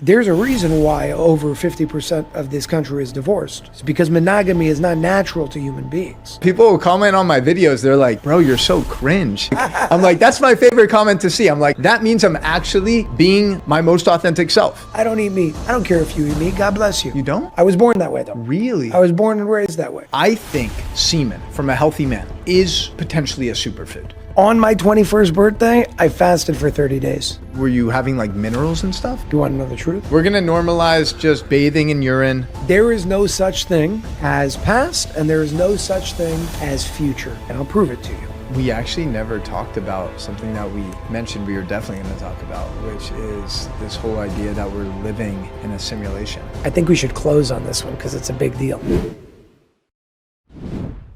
There's a reason why over 50% of this country is divorced. It's because monogamy is not natural to human beings. People will comment on my videos. They're like, bro, you're so cringe. I'm like, that's my favorite comment to see. I'm like, that means I'm actually being my most authentic self. I don't eat meat. I don't care if you eat meat. God bless you. You don't? I was born that way, though. Really? I was born and raised that way. I think semen from a healthy man is potentially a superfood. On my 21st birthday, I fasted for 30 days. Were you having like minerals and stuff? You want to know the truth? We're gonna normalize just bathing in urine. There is no such thing as past, and there is no such thing as future. And I'll prove it to you. We actually never talked about something that we mentioned we were definitely gonna talk about, which is this whole idea that we're living in a simulation. I think we should close on this one because it's a big deal.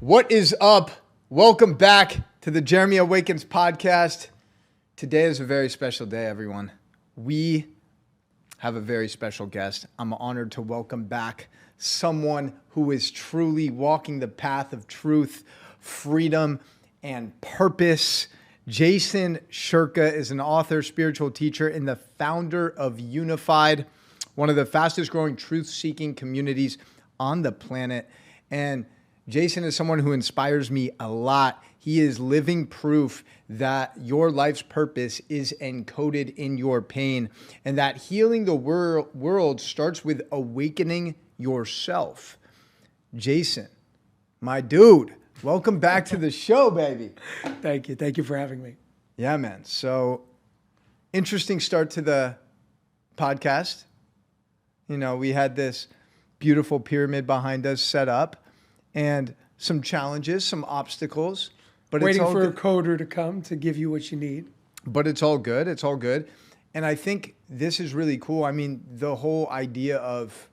What is up? Welcome back to the Jeremy Awakens podcast. Today is a very special day, everyone. We have a very special guest. I'm honored to welcome back someone who is truly walking the path of truth, freedom, and purpose. Jason Shurka is an author, spiritual teacher, and the founder of UNIFYD, one of the fastest growing truth-seeking communities on the planet. And Jason is someone who inspires me a lot. He is living proof that your life's purpose is encoded in your pain, and that healing the world starts with awakening yourself. Jason, my dude, welcome back to the show, baby. Thank you. Thank you for having me. Yeah, man. So interesting start to the podcast. You know, we had this beautiful pyramid behind us set up and some challenges, some obstacles. But waiting it's all for good. a coder to come to give you what you need. But it's all good. It's all good. And I think this is really cool. I mean, the whole idea of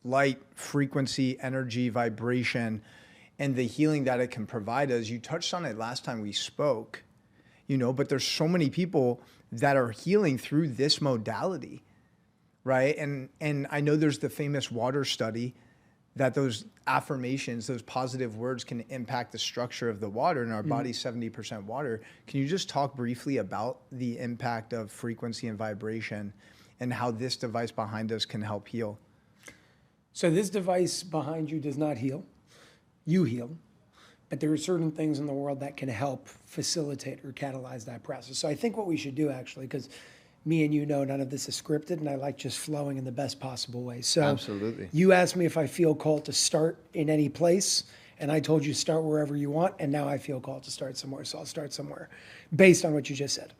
light, frequency, energy, vibration, and the healing that it can provide us. You touched on it last time we spoke, you know, but there's so many people that are healing through this modality, right? And I know there's the famous water study that those affirmations, those positive words can impact the structure of the water, and our body's 70% water. Can you just talk briefly about the impact of frequency and vibration and how this device behind us can help heal? So this device behind you does not heal. You heal. But there are certain things in the world that can help facilitate or catalyze that process. So I think what we should do, actually, because me and you know none of this is scripted, and I like just flowing in the best possible way. So Absolutely. You asked me if I feel called to start in any place, and I told you start wherever you want, and now I feel called to start somewhere, so I'll start somewhere based on what you just said.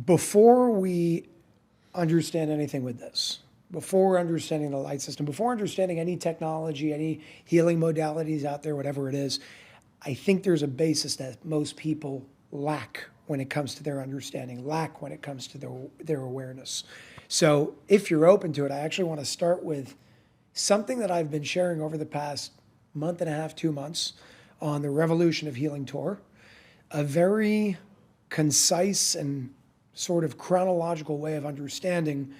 Before we understand anything with this, before understanding the light system, before understanding any technology, any healing modalities out there, whatever it is, I think there's a basis that most people lack when it comes to their understanding, lack when it comes to their awareness. So if you're open to it, I actually want to start with something that I've been sharing over the past month and a half, 2 months on the Revolution of Healing Tour, a very concise and sort of chronological way of understanding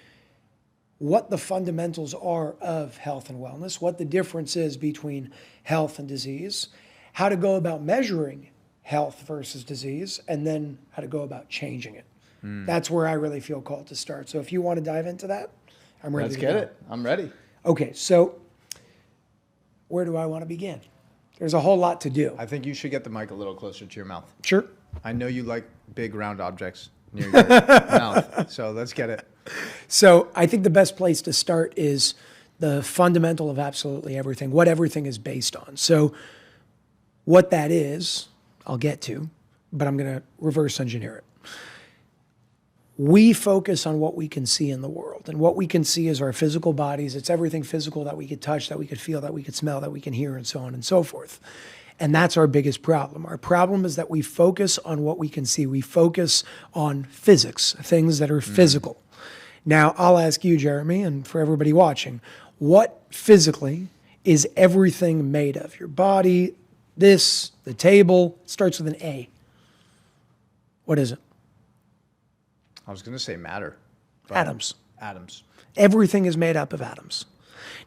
what the fundamentals are of health and wellness, what the difference is between health and disease, how to go about measuring health versus disease, and then how to go about changing it. That's where I really feel called to start. So if you want to dive into that, I'm ready to go. Let's get it. I'm ready. Okay, so where do I want to begin? There's a whole lot to do. I think you should get the mic a little closer to your mouth. Sure. I know you like big round objects near your mouth, so let's get it. So I think the best place to start is the fundamental of absolutely everything, what everything is based on. So what that is, I'll get to, but I'm going to reverse engineer it. We focus on what we can see in the world, and what we can see is our physical bodies. It's everything physical that we could touch, that we could feel, that we could smell, that we can hear, and so on and so forth. And that's our biggest problem. Our problem is that we focus on what we can see. We focus on physics, things that are physical. Now, I'll ask you, Jeremy, and for everybody watching, what physically is everything made of? Your body, this, the table, starts with an A. What is it? I was going to say matter. but Atoms. Atoms. Everything is made up of atoms.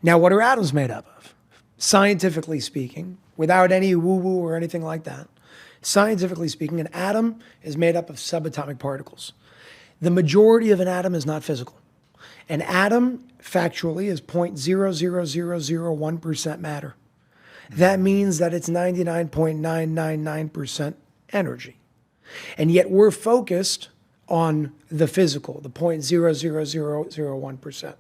Now, what are atoms made up of? Scientifically speaking, without any woo-woo or anything like that, scientifically speaking, an atom is made up of subatomic particles. The majority of an atom is not physical. An atom, factually, is 0.00001% matter. That means that it's 99.999% energy. And yet we're focused on the physical, the 0.00001%.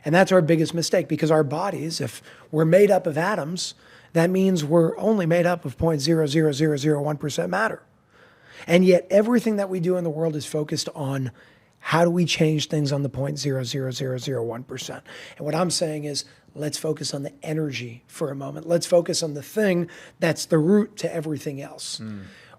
And that's our biggest mistake, because our bodies, if we're made up of atoms, that means we're only made up of 0.00001% matter. And yet everything that we do in the world is focused on how do we change things on the 0.00001%. And what I'm saying is, let's focus on the energy for a moment. Let's focus on the thing that's the root to everything else.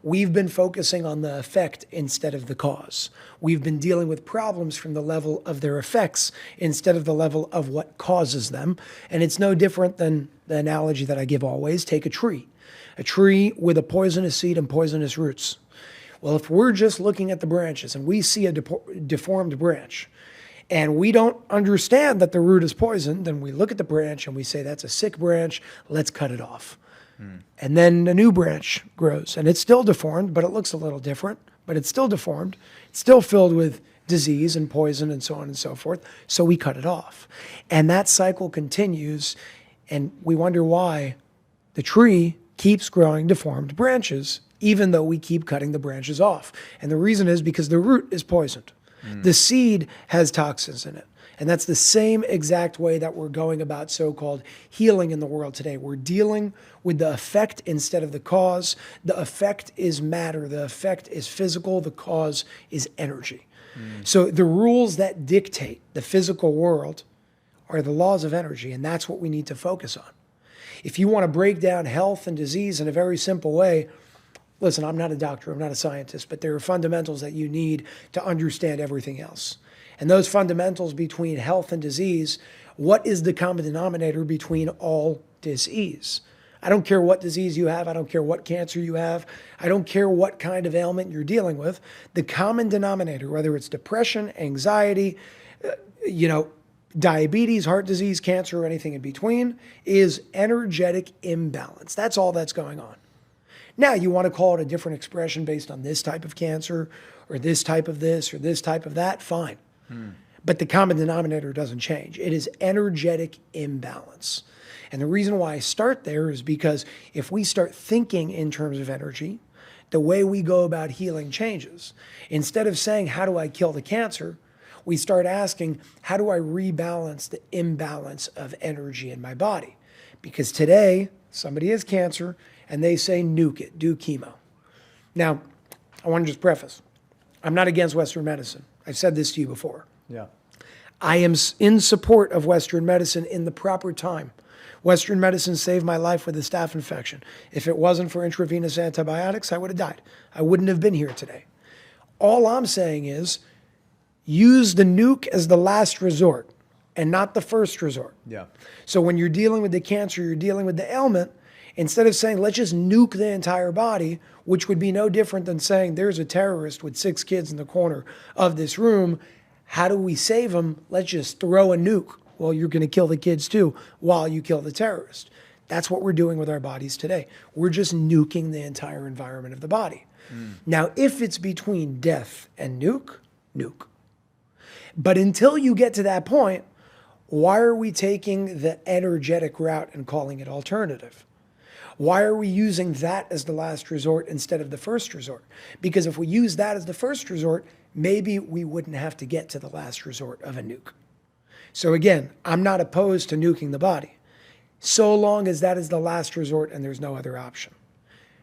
We've been focusing on the effect instead of the cause. We've been dealing with problems from the level of their effects instead of the level of what causes them. And it's no different than the analogy that I give always. Take a tree with a poisonous seed and poisonous roots. Well, if we're just looking at the branches and we see a deformed branch, and we don't understand that the root is poisoned, then we look at the branch and we say, that's a sick branch, let's cut it off. And then a new branch grows, and it's still deformed, but it looks a little different, but it's still deformed. It's still filled with disease and poison and so on and so forth, so we cut it off. And that cycle continues, and we wonder why the tree keeps growing deformed branches, even though we keep cutting the branches off. And the reason is because the root is poisoned. The seed has toxins in it. And that's the same exact way that we're going about so-called healing in the world today. We're dealing with the effect instead of the cause. The effect is matter. The effect is physical. The cause is energy. So the rules that dictate the physical world are the laws of energy, and that's what we need to focus on. If you want to break down health and disease in a very simple way, listen, I'm not a doctor, I'm not a scientist, but there are fundamentals that you need to understand everything else. And those fundamentals between health and disease, what is the common denominator between all disease? I don't care what disease you have. I don't care what cancer you have. I don't care what kind of ailment you're dealing with. The common denominator, whether it's depression, anxiety, diabetes, heart disease, cancer, or anything in between, is energetic imbalance. That's all that's going on. Now, you want to call it a different expression based on this type of cancer, or this type of this, or this type of that, fine. But the common denominator doesn't change. It is energetic imbalance. And the reason why I start there is because if we start thinking in terms of energy, the way we go about healing changes. Instead of saying, how do I kill the cancer? We start asking, how do I rebalance the imbalance of energy in my body? Because today, somebody has cancer, and they say, nuke it, do chemo. Now, I want to just preface, I'm not against Western medicine. I've said this to you before. Yeah. I am in support of Western medicine in the proper time. Western medicine saved my life with a staph infection. If it wasn't for intravenous antibiotics, I would have died. I wouldn't have been here today. All I'm saying is use the nuke as the last resort and not the first resort. Yeah. So when you're dealing with the cancer, you're dealing with the ailment, instead of saying, let's just nuke the entire body, which would be no different than saying there's a terrorist with 6 kids in the corner of this room. How do we save them? Let's just throw a nuke. Well, you're going to kill the kids too while you kill the terrorist. That's what we're doing with our bodies today. We're just nuking the entire environment of the body. Now, if it's between death and nuke. But until you get to that point, why are we taking the energetic route and calling it alternative? Why are we using that as the last resort instead of the first resort? Because if we use that as the first resort, maybe we wouldn't have to get to the last resort of a nuke. So again, I'm not opposed to nuking the body, so long as that is the last resort and there's no other option.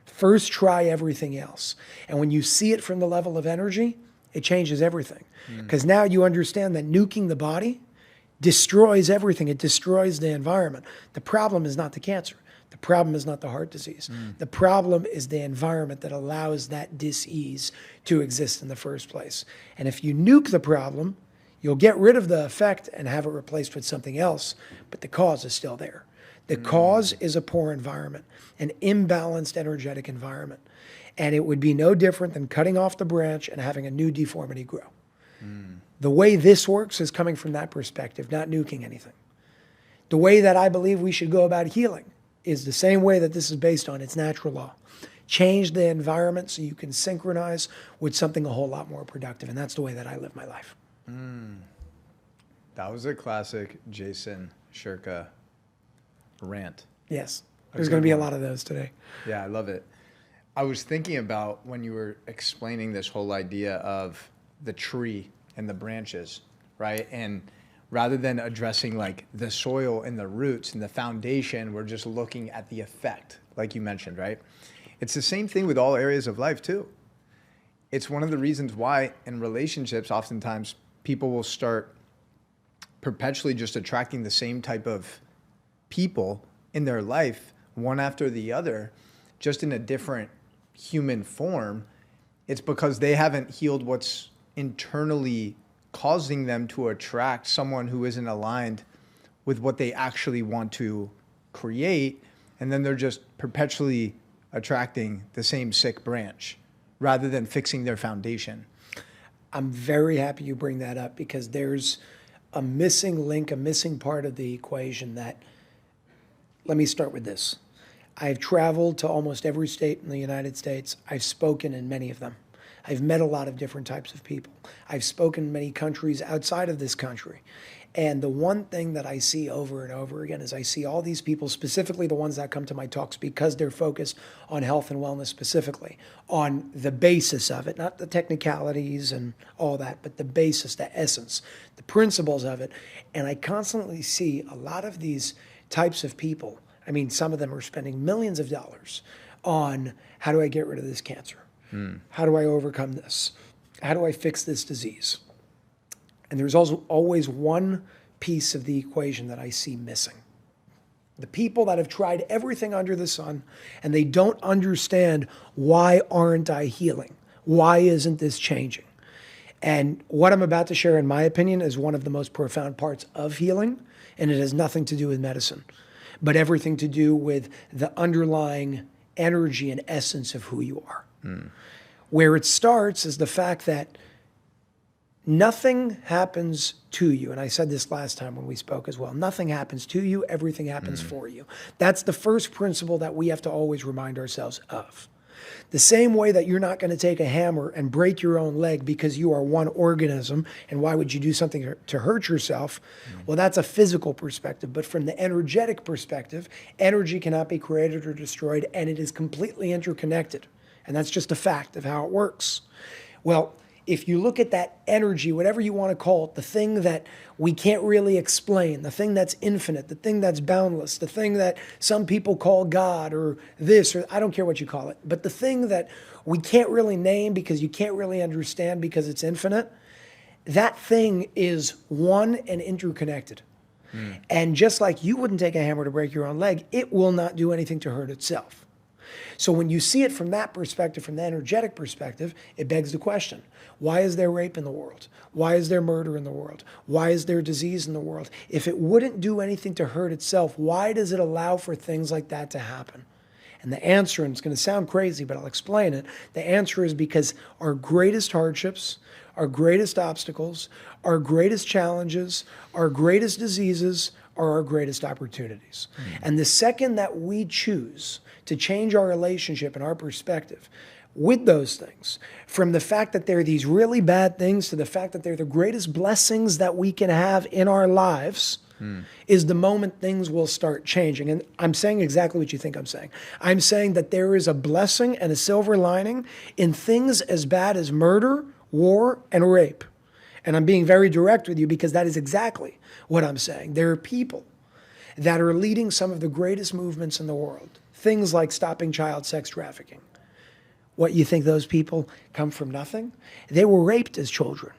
First, try everything else. And when you see it from the level of energy, it changes everything. Because now you understand that nuking the body destroys everything. It destroys the environment. The problem is not the cancer. The problem is not the heart disease. The problem is the environment that allows that dis-ease to exist in the first place. And if you nuke the problem, you'll get rid of the effect and have it replaced with something else, but the cause is still there. The cause is a poor environment, an imbalanced energetic environment. And it would be no different than cutting off the branch and having a new deformity grow. The way this works is coming from that perspective, not nuking anything. The way that I believe we should go about healing is the same way that this is based on its natural law. Change the environment so you can synchronize with something a whole lot more productive. And that's the way that I live my life. That was a classic Jason Shurka rant. Yes. There's going to be a lot of those today. Yeah, I love it. I was thinking about when you were explaining this whole idea of the tree and the branches, right? And rather than addressing like the soil and the roots and the foundation, we're just looking at the effect, like you mentioned, right? It's the same thing with all areas of life too. It's one of the reasons why in relationships, oftentimes people will start perpetually just attracting the same type of people in their life, one after the other, just in a different human form. It's because they haven't healed what's internally causing them to attract someone who isn't aligned with what they actually want to create. And then they're just perpetually attracting the same sick branch rather than fixing their foundation. I'm very happy you bring that up because there's a missing link, a missing part of the equation that, let me start with this. I've traveled to almost every state in the United States. I've spoken in many of them. I've met a lot of different types of people. I've spoken in many countries outside of this country. And the one thing that I see over and over again is I see all these people, specifically the ones that come to my talks, because they're focused on health and wellness specifically, on the basis of it, not the technicalities and all that, but the basis, the essence, the principles of it. And I constantly see a lot of these types of people. I mean, some of them are spending millions of dollars on how do I get rid of this cancer? How do I overcome this? How do I fix this disease? And there's also always one piece of the equation that I see missing. The people that have tried everything under the sun and they don't understand, why aren't I healing? Why isn't this changing? And what I'm about to share, in my opinion, is one of the most profound parts of healing, and it has nothing to do with medicine, but everything to do with the underlying energy and essence of who you are. Where it starts is the fact that nothing happens to you. And I said this last time when we spoke as well. Nothing happens to you. Everything happens for you. That's the first principle that we have to always remind ourselves of. The same way that you're not going to take a hammer and break your own leg because you are one organism, and why would you do something to hurt yourself? Well, that's a physical perspective. But from the energetic perspective, energy cannot be created or destroyed, and it is completely interconnected. And that's just a fact of how it works. Well, if you look at that energy, whatever you want to call it, the thing that we can't really explain, the thing that's infinite, the thing that's boundless, the thing that some people call God or this, or I don't care what you call it, but the thing that we can't really name because you can't really understand because it's infinite, that thing is one and interconnected. And just like you wouldn't take a hammer to break your own leg, it will not do anything to hurt itself. So when you see it from that perspective, from the energetic perspective, it begs the question, why is there rape in the world? Why is there murder in the world? Why is there disease in the world? If it wouldn't do anything to hurt itself, why does it allow for things like that to happen? And the answer, and it's going to sound crazy, but I'll explain it. The answer is because our greatest hardships, our greatest obstacles, our greatest challenges, our greatest diseases are our greatest opportunities. And the second that we choose to change our relationship and our perspective with those things, from the fact that they're these really bad things to the fact that they're the greatest blessings that we can have in our lives, is the moment things will start changing. And I'm saying exactly what you think I'm saying. I'm saying that there is a blessing and a silver lining in things as bad as murder, war, and rape. And I'm being very direct with you because that is exactly what I'm saying. There are people that are leading some of the greatest movements in the world. Things like stopping child sex trafficking. What, you think those people come from nothing? They were raped as children.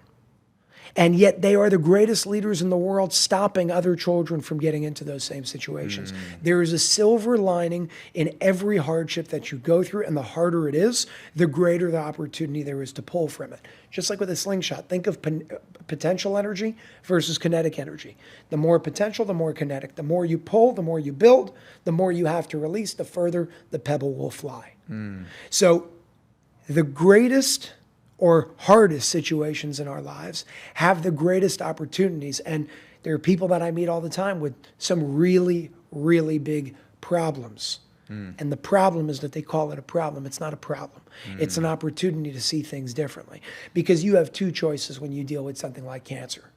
And yet they are the greatest leaders in the world, stopping other children from getting into those same situations. There is a silver lining in every hardship that you go through, and the harder it is, the greater the opportunity there is to pull from it. Just like with a slingshot, think of potential energy versus kinetic energy. The more potential, the more kinetic. The more you pull, the more you build, the more you have to release, the further the pebble will fly. So the greatest or hardest situations in our lives have the greatest opportunities. And there are people that I meet all the time with some really, really big problems. And the problem is that they call it a problem. It's not a problem. It's an opportunity to see things differently. Because you have two choices when you deal with something like cancer.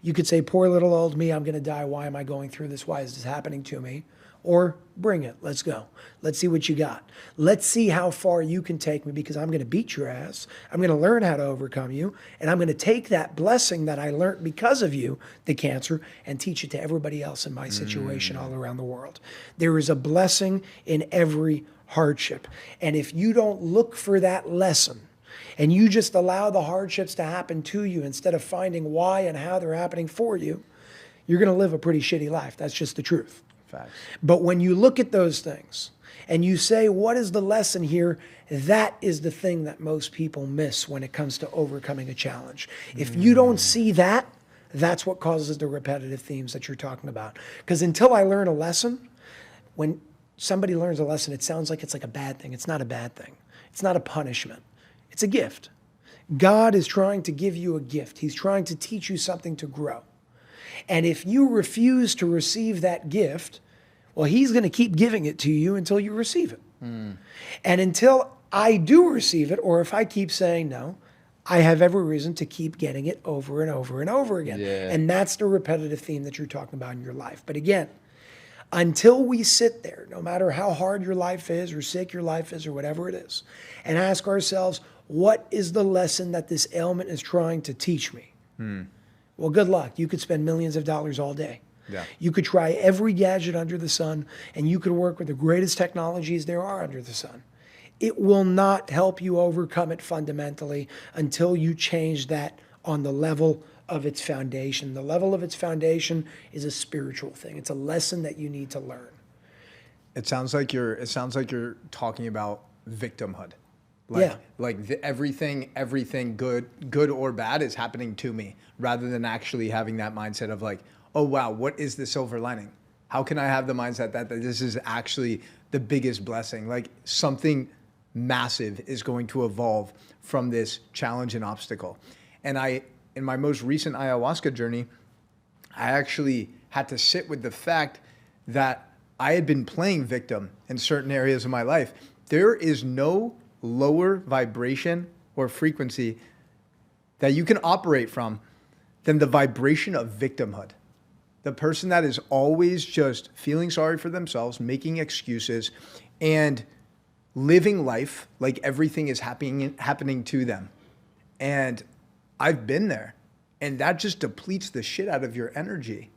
You could say, poor little old me, I'm going to die. Why am I going through this? Why is this happening to me? Or bring it. Let's go. Let's see what you got. Let's see how far you can take me, because I'm going to beat your ass. I'm going to learn how to overcome you. And I'm going to take that blessing that I learned because of you, the cancer, and teach it to everybody else in my situation all around the world. There is a blessing in every hardship. And if you don't look for that lesson, and you just allow the hardships to happen to you instead of finding why and how they're happening for you, you're going to live a pretty shitty life. That's just the truth. Facts. But when you look at those things and you say, what is the lesson here? That is the thing that most people miss when it comes to overcoming a challenge. If you don't see that, that's what causes the repetitive themes that you're talking about. Because until I learn a lesson, when somebody learns a lesson, it sounds like it's like a bad thing. It's not a bad thing. It's not a punishment. It's a gift. God is trying to give you a gift. He's trying to teach you something to grow. And if you refuse to receive that gift, well, he's going to keep giving it to you until you receive it. And until I do receive it, or if I keep saying no, I have every reason to keep getting it over and over and over again. Yeah. And that's the repetitive theme that you're talking about in your life. But again, until we sit there, no matter how hard your life is or sick your life is or whatever it is, and ask ourselves, what is the lesson that this ailment is trying to teach me? Well, good luck. You could spend millions of dollars all day. Yeah. You could try every gadget under the sun, and you could work with the greatest technologies there are under the sun. It will not help you overcome it fundamentally until you change that on the level of its foundation. The level of its foundation is a spiritual thing. It's a lesson that you need to learn. It sounds like you're talking about victimhood. Yeah. Everything good or bad is happening to me, rather than actually having that mindset of like, oh wow, what is the silver lining? How can I have the mindset that this is actually the biggest blessing? Like something massive is going to evolve from this challenge and obstacle. And in my most recent ayahuasca journey, I actually had to sit with the fact that I had been playing victim in certain areas of my life. There is no lower vibration or frequency that you can operate from than the vibration of victimhood. The person that is always just feeling sorry for themselves, making excuses, and living life like everything is happening to them. And I've been there. And that just depletes the shit out of your energy.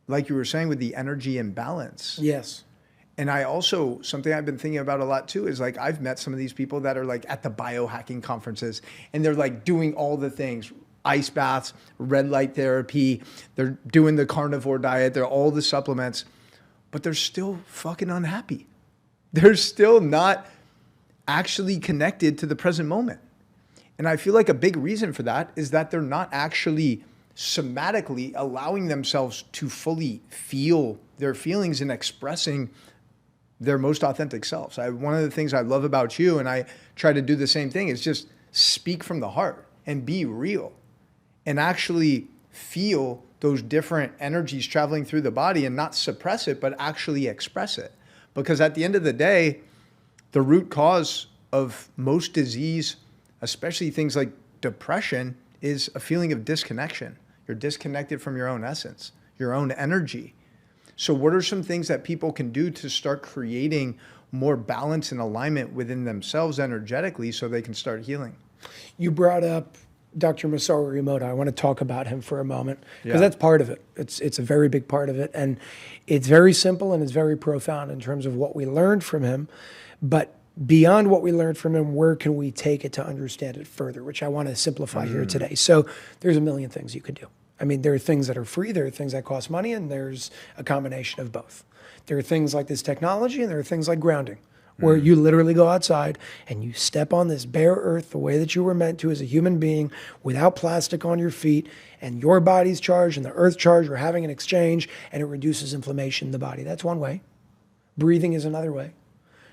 Like you were saying with the energy imbalance. Yes. And I also, something I've been thinking about a lot too, is like I've met some of these people that are like at the biohacking conferences, and they're like doing all the things, ice baths, red light therapy, they're doing the carnivore diet, they're all the supplements, but they're still fucking unhappy. They're still not actually connected to the present moment. And I feel like a big reason for that is that they're not actually somatically allowing themselves to fully feel their feelings and expressing their most authentic selves. One of the things I love about you, and I try to do the same thing, is just speak from the heart and be real and actually feel those different energies traveling through the body and not suppress it, but actually express it. Because at the end of the day, the root cause of most disease, especially things like depression, is a feeling of disconnection. You're disconnected from your own essence, your own energy. So what are some things that people can do to start creating more balance and alignment within themselves energetically so they can start healing? You brought up Dr. Masaru Emoto. I want to talk about him for a moment because Yeah. that's part of it. It's a very big part of it. And it's very simple and it's very profound in terms of what we learned from him. But beyond what we learned from him, where can we take it to understand it further, which I want to simplify here today. So there's a million things you could do. I mean, there are things that are free, there are things that cost money, and there's a combination of both. There are things like this technology, and there are things like grounding, where you literally go outside and you step on this bare earth the way that you were meant to as a human being, without plastic on your feet, and your body's charged and the earth's charged, are having an exchange, and it reduces inflammation in the body. That's one way. Breathing is another way.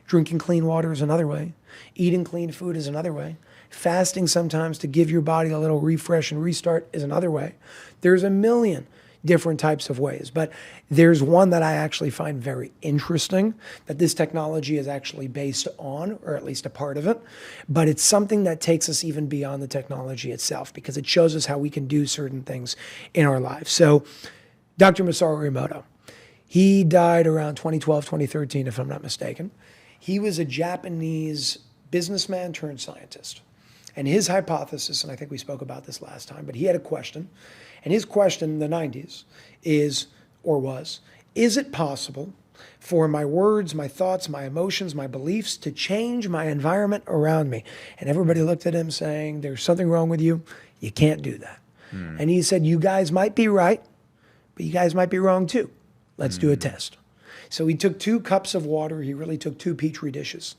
Drinking clean water is another way. Eating clean food is another way. Fasting sometimes to give your body a little refresh and restart is another way. There's a million different types of ways. But there's one that I actually find very interesting that this technology is actually based on, or at least a part of it. But it's something that takes us even beyond the technology itself because it shows us how we can do certain things in our lives. So Dr. Masaru Emoto, he died around 2012, 2013, if I'm not mistaken. He was a Japanese businessman turned scientist. And his hypothesis, and I think we spoke about this last time, but he had a question. And his question in the 90s is it possible for my words, my thoughts, my emotions, my beliefs to change my environment around me? And everybody looked at him saying, there's something wrong with you. You can't do that. And he said, you guys might be right, but you guys might be wrong too. Let's do a test. So he took 2 cups of water. He really took 2 Petri dishes.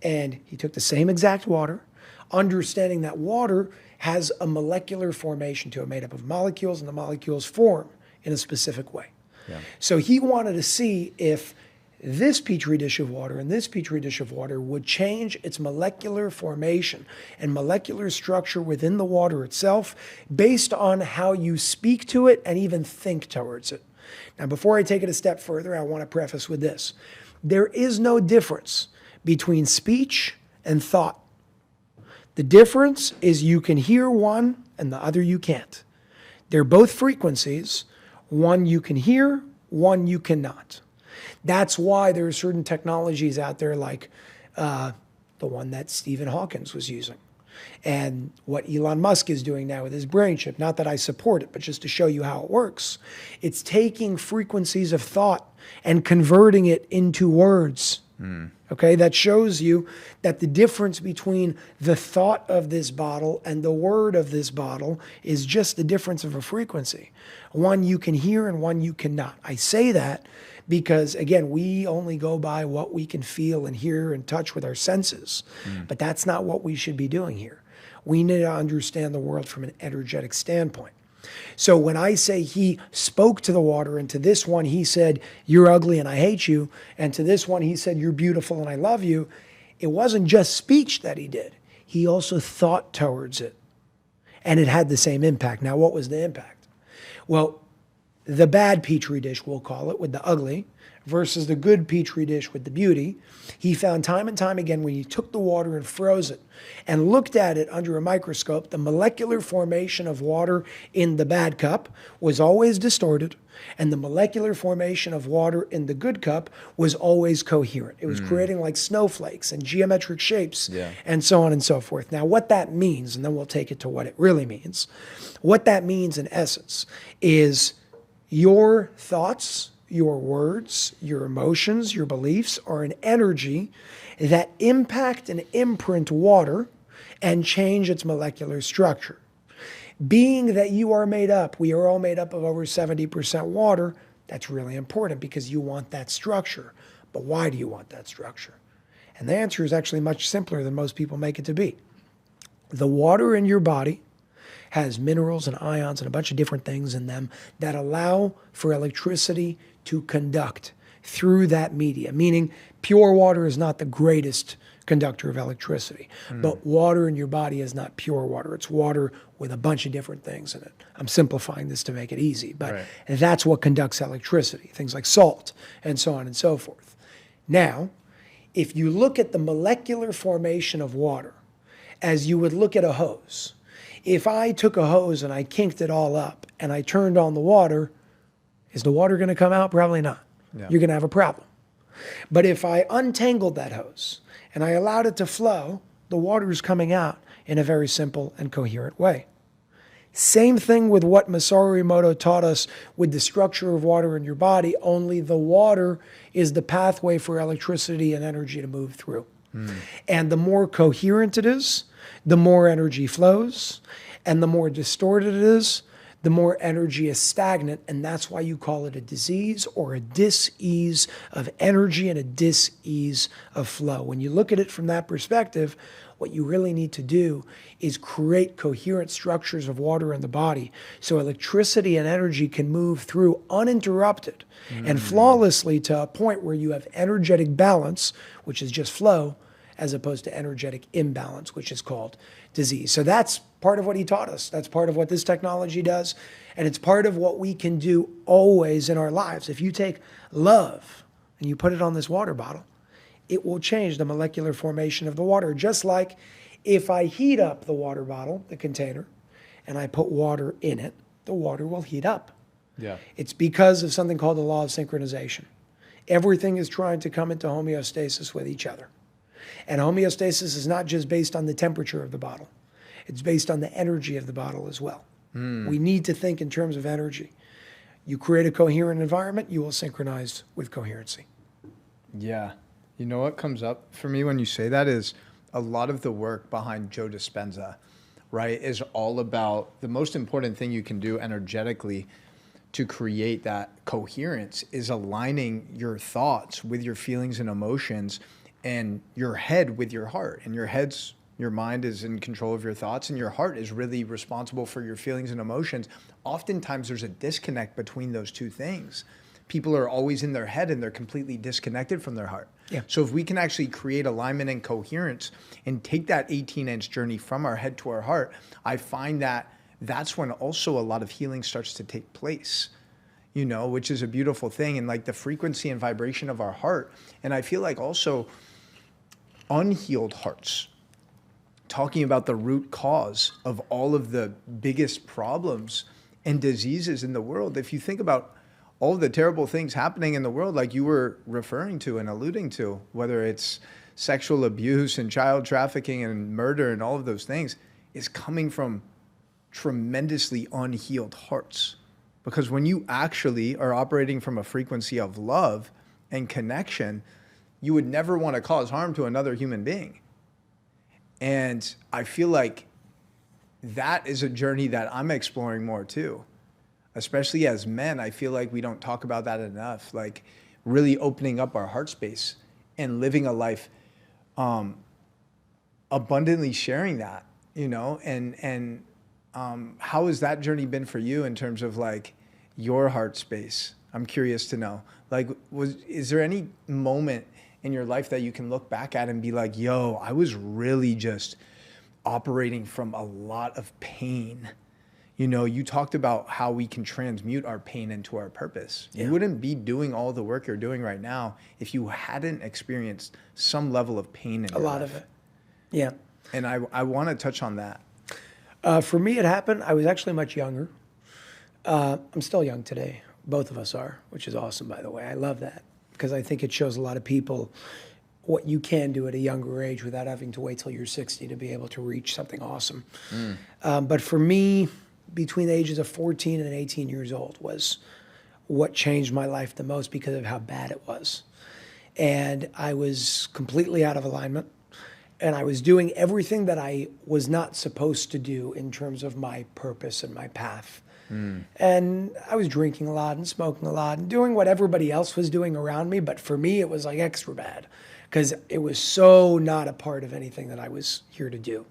And he took the same exact water, understanding that water has a molecular formation to it, made up of molecules, and the molecules form in a specific way. Yeah. So he wanted to see if this Petri dish of water and this Petri dish of water would change its molecular formation and molecular structure within the water itself based on how you speak to it and even think towards it. Now, before I take it a step further, I want to preface with this. There is no difference between speech and thought. The difference is you can hear one and the other you can't. They're both frequencies. One you can hear, one you cannot. That's why there are certain technologies out there like the one that Stephen Hawking was using and what Elon Musk is doing now with his brain chip. Not that I support it, but just to show you how it works. It's taking frequencies of thought and converting it into words. Okay, that shows you that the difference between the thought of this bottle and the word of this bottle is just the difference of a frequency. One you can hear and one you cannot. I say that because, again, we only go by what we can feel and hear and touch with our senses. But that's not what we should be doing here. We need to understand the world from an energetic standpoint. So when I say he spoke to the water, and to this one he said, you're ugly and I hate you, and to this one he said, you're beautiful and I love you, it wasn't just speech that he did. He also thought towards it. And it had the same impact. Now, what was the impact? Well, the bad Petri dish, we'll call it, with the ugly, versus the good Petri dish with the beauty, he found time and time again when he took the water and froze it and looked at it under a microscope, the molecular formation of water in the bad cup was always distorted, and the molecular formation of water in the good cup was always coherent. It was creating like snowflakes and geometric shapes and so on and so forth. Now, what that means, and then we'll take it to what it really means, what that means in essence is your thoughts, your words, your emotions, your beliefs are an energy that impact and imprint water and change its molecular structure. Being that you are made up, we are all made up of over 70% water, that's really important because you want that structure. But why do you want that structure? And the answer is actually much simpler than most people make it to be. The water in your body has minerals and ions and a bunch of different things in them that allow for electricity to conduct through that media, meaning pure water is not the greatest conductor of electricity, but water in your body is not pure water. It's water with a bunch of different things in it. I'm simplifying this to make it easy, but that's what conducts electricity, things like salt and so on and so forth. Now, if you look at the molecular formation of water as you would look at a hose, if I took a hose and I kinked it all up and I turned on the water, is the water going to come out? Probably not. Yeah. You're going to have a problem. But if I untangled that hose and I allowed it to flow, the water is coming out in a very simple and coherent way. Same thing with what Masaru Emoto taught us with the structure of water in your body, only the water is the pathway for electricity and energy to move through. And the more coherent it is, the more energy flows, and the more distorted it is, the more energy is stagnant, and that's why you call it a disease or a dis-ease of energy and a dis-ease of flow. When you look at it from that perspective, what you really need to do is create coherent structures of water in the body so electricity and energy can move through uninterrupted and flawlessly to a point where you have energetic balance, which is just flow, as opposed to energetic imbalance, which is called disease. So that's part of what he taught us. That's part of what this technology does. And it's part of what we can do always in our lives. If you take love and you put it on this water bottle, it will change the molecular formation of the water. Just like if I heat up the water bottle, the container, and I put water in it, the water will heat up. Yeah. It's because of something called the law of synchronization. Everything is trying to come into homeostasis with each other. And homeostasis is not just based on the temperature of the bottle. It's based on the energy of the bottle as well. We need to think in terms of energy. You create a coherent environment, you will synchronize with coherency. Yeah. You know what comes up for me when you say that is a lot of the work behind Joe Dispenza, right, is all about the most important thing you can do energetically to create that coherence is aligning your thoughts with your feelings and emotions and your head with your heart. And your mind is in control of your thoughts, and your heart is really responsible for your feelings and emotions. Oftentimes there's a disconnect between those two things. People are always in their head and they're completely disconnected from their heart. Yeah. So if we can actually create alignment and coherence and take that 18-inch journey from our head to our heart, I find that that's when also a lot of healing starts to take place, you know, which is a beautiful thing. And like the frequency and vibration of our heart. And I feel like also unhealed hearts, talking about the root cause of all of the biggest problems and diseases in the world. If you think about all the terrible things happening in the world, like you were referring to and alluding to, whether it's sexual abuse and child trafficking and murder and all of those things, is coming from tremendously unhealed hearts. Because when you actually are operating from a frequency of love and connection, you would never want to cause harm to another human being. And I feel like that is a journey that I'm exploring more too. Especially as men, I feel like we don't talk about that enough. Like really opening up our heart space and living a life abundantly sharing that, you know? And how has that journey been for you in terms of like your heart space? I'm curious to know. Like, is there any moment in your life that you can look back at and be like, yo, I was really just operating from a lot of pain? You know, you talked about how we can transmute our pain into our purpose. Yeah. You wouldn't be doing all the work you're doing right now if you hadn't experienced some level of pain in your life. A lot of it. Yeah. And I want to touch on that. For me, it happened. I was actually much younger. I'm still young today. Both of us are, which is awesome, by the way. I love that because I think it shows a lot of people what you can do at a younger age without having to wait till you're 60 to be able to reach something awesome. But for me, between the ages of 14 and 18 years old was what changed my life the most because of how bad it was. And I was completely out of alignment. And I was doing everything that I was not supposed to do in terms of my purpose and my path. And I was drinking a lot and smoking a lot and doing what everybody else was doing around me. But for me, it was like extra bad because it was so not a part of anything that I was here to do.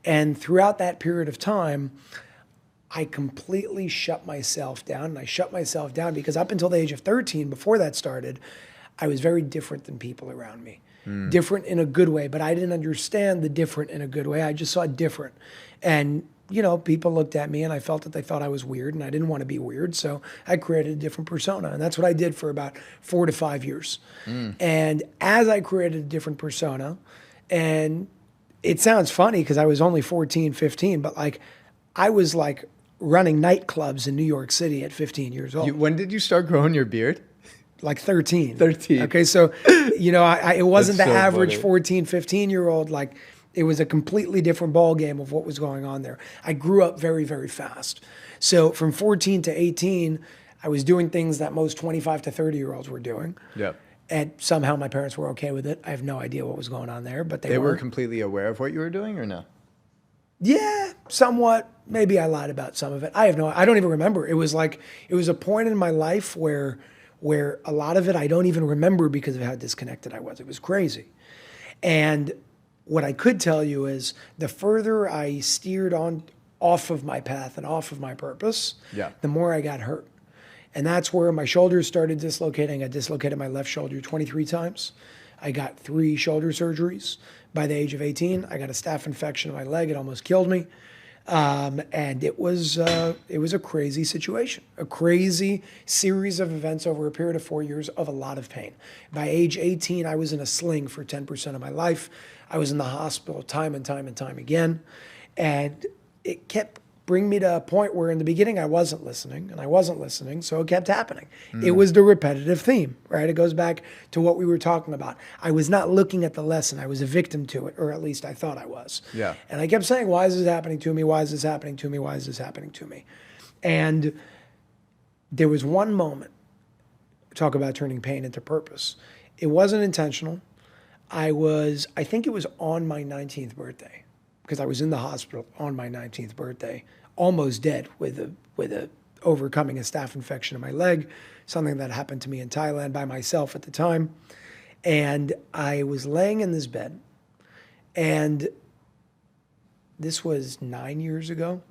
And throughout that period of time, I completely shut myself down. And I shut myself down because up until the age of 13, before that started, I was very different than people around me. Different in a good way, but I didn't understand the different in a good way. I just saw different. And, you know, people looked at me and I felt that they thought I was weird and I didn't want to be weird. So I created a different persona. And that's what I did for about 4 to 5 years. And as I created a different persona, and it sounds funny because I was only 14, 15, but like I was like running nightclubs in New York City at 15 years old. When did you start growing your beard? Like 13. 13. Okay, so, you know, it wasn't That's the so average funny. 14, 15-year-old. Like, it was a completely different ballgame of what was going on there. I grew up very, very fast. So from 14 to 18, I was doing things that most 25 to 30-year-olds were doing. Yep. And somehow my parents were okay with it. I have no idea what was going on there, but They were completely aware of what you were doing or no? Yeah, somewhat. Maybe I lied about some of it. I don't even remember. It was a point in my life where a lot of it I don't even remember because of how disconnected I was. It was crazy. And what I could tell you is the further I steered off of my path and off of my purpose, the more I got hurt. And that's where my shoulders started dislocating. I dislocated my left shoulder 23 times. I got 3 shoulder surgeries by the age of 18. I got a staph infection in my leg. It almost killed me. And it was a crazy situation, a crazy series of events over a period of 4 years of a lot of pain. By age 18, I was in a sling for 10% of my life. I was in the hospital time and time and time again. And it kept bringing me to a point where in the beginning I wasn't listening, so it kept happening. It was the repetitive theme, right? It goes back to what we were talking about. I was not looking at the lesson. I was a victim to it, or at least I thought I was. Yeah. And I kept saying, why is this happening to me? Why is this happening to me? Why is this happening to me? And there was one moment, talk about turning pain into purpose. It wasn't intentional. I think it was on my 19th birthday, because I was in the hospital on my 19th birthday, almost dead with a overcoming a staph infection in my leg, something that happened to me in Thailand by myself at the time. And I was laying in this bed, and this was 9 years ago.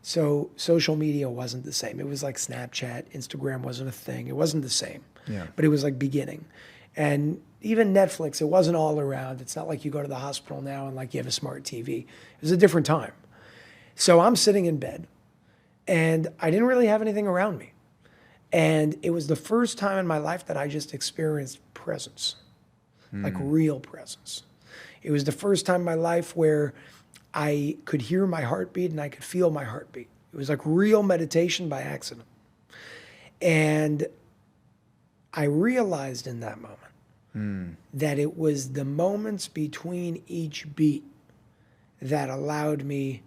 So social media wasn't the same. It was like Snapchat, Instagram wasn't a thing. It wasn't the same, but it was like beginning. And even Netflix, it wasn't all around. It's not like you go to the hospital now and like you have a smart TV. It was a different time. So I'm sitting in bed, and I didn't really have anything around me. And it was the first time in my life that I just experienced presence, like real presence. It was the first time in my life where I could hear my heartbeat and I could feel my heartbeat. It was like real meditation by accident. And I realized in that moment that it was the moments between each beat that allowed me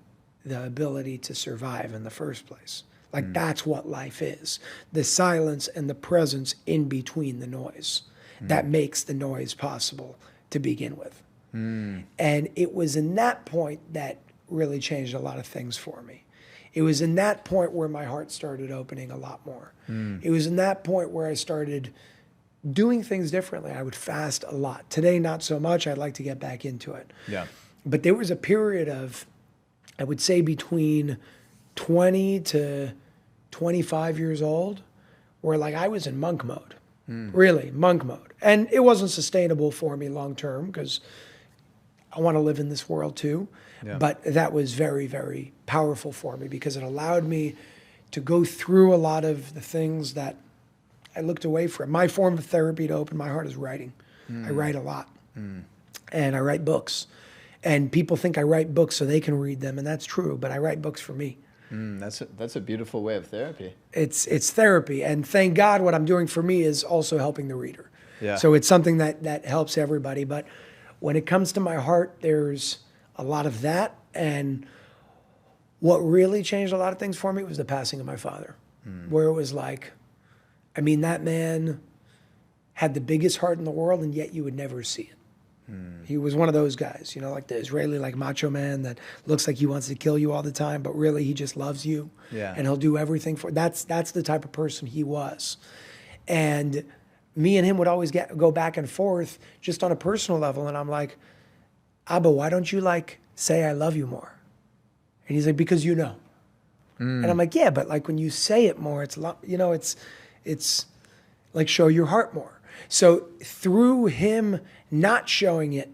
the ability to survive in the first place. Like that's what life is. The silence and the presence in between the noise that makes the noise possible to begin with. And it was in that point that really changed a lot of things for me. It was in that point where my heart started opening a lot more. It was in that point where I started doing things differently. I would fast a lot. Today, not so much. I'd like to get back into it. Yeah. But there was a period of, I would say between 20 to 25 years old, where like I was in monk mode, really monk mode. And it wasn't sustainable for me long term because I want to live in this world too. Yeah. But that was very, very powerful for me because it allowed me to go through a lot of the things that I looked away from. My form of therapy to open my heart is writing. I write a lot. And I write books. And people think I write books so they can read them, and that's true, but I write books for me. That's a beautiful way of therapy. It's therapy, and thank God what I'm doing for me is also helping the reader. Yeah. So it's something that helps everybody. But when it comes to my heart, there's a lot of that. And what really changed a lot of things for me was the passing of my father, where it was like, I mean, that man had the biggest heart in the world, and yet you would never see it. He was one of those guys, you know, like the Israeli, like macho man that looks like he wants to kill you all the time, but really he just loves you. Yeah. And he'll do everything for. That's the type of person he was. And me and him would always go back and forth just on a personal level. And I'm like, Abba, why don't you like say I love you more? And he's like, because you know. And I'm like, yeah, but like when you say it more, it's you know, it's like show your heart more. So through him not showing it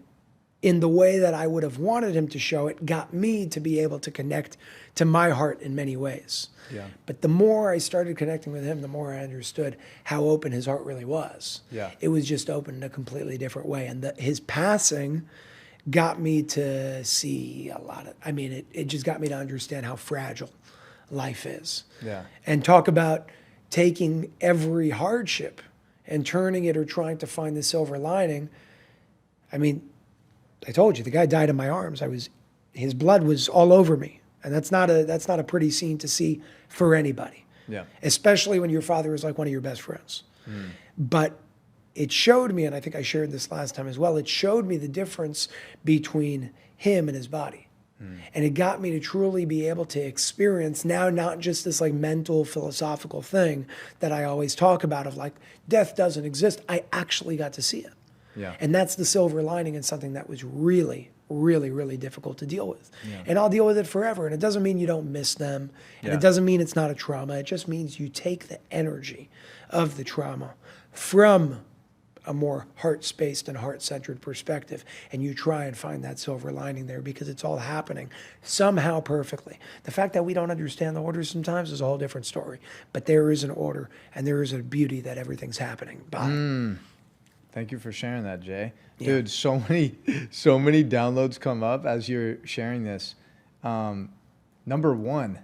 in the way that I would have wanted him to show it, got me to be able to connect to my heart in many ways. Yeah. But the more I started connecting with him, the more I understood how open his heart really was. Yeah. It was just open in a completely different way. And his passing got me to see a lot of, I mean, it just got me to understand how fragile life is. Yeah. And talk about taking every hardship and turning it or trying to find the silver lining. I mean, I told you, the guy died in my arms. His blood was all over me. And that's not a pretty scene to see for anybody. Yeah. Especially when your father is like one of your best friends. But it showed me, and I think I shared this last time as well, it showed me the difference between him and his body. And it got me to truly be able to experience now, not just this like mental philosophical thing that I always talk about of like death doesn't exist. I actually got to see it. Yeah. And that's the silver lining in something that was really, really, really difficult to deal with. Yeah. And I'll deal with it forever. And it doesn't mean you don't miss them. And Yeah. it doesn't mean it's not a trauma. It just means you take the energy of the trauma from a more heart-spaced and heart-centered perspective, and you try and find that silver lining there because it's all happening somehow perfectly. The fact that we don't understand the order sometimes is a whole different story, but there is an order and there is a beauty that everything's happening by. Thank you for sharing that, Jay. Yeah. Dude, so many downloads come up as you're sharing this. Number one.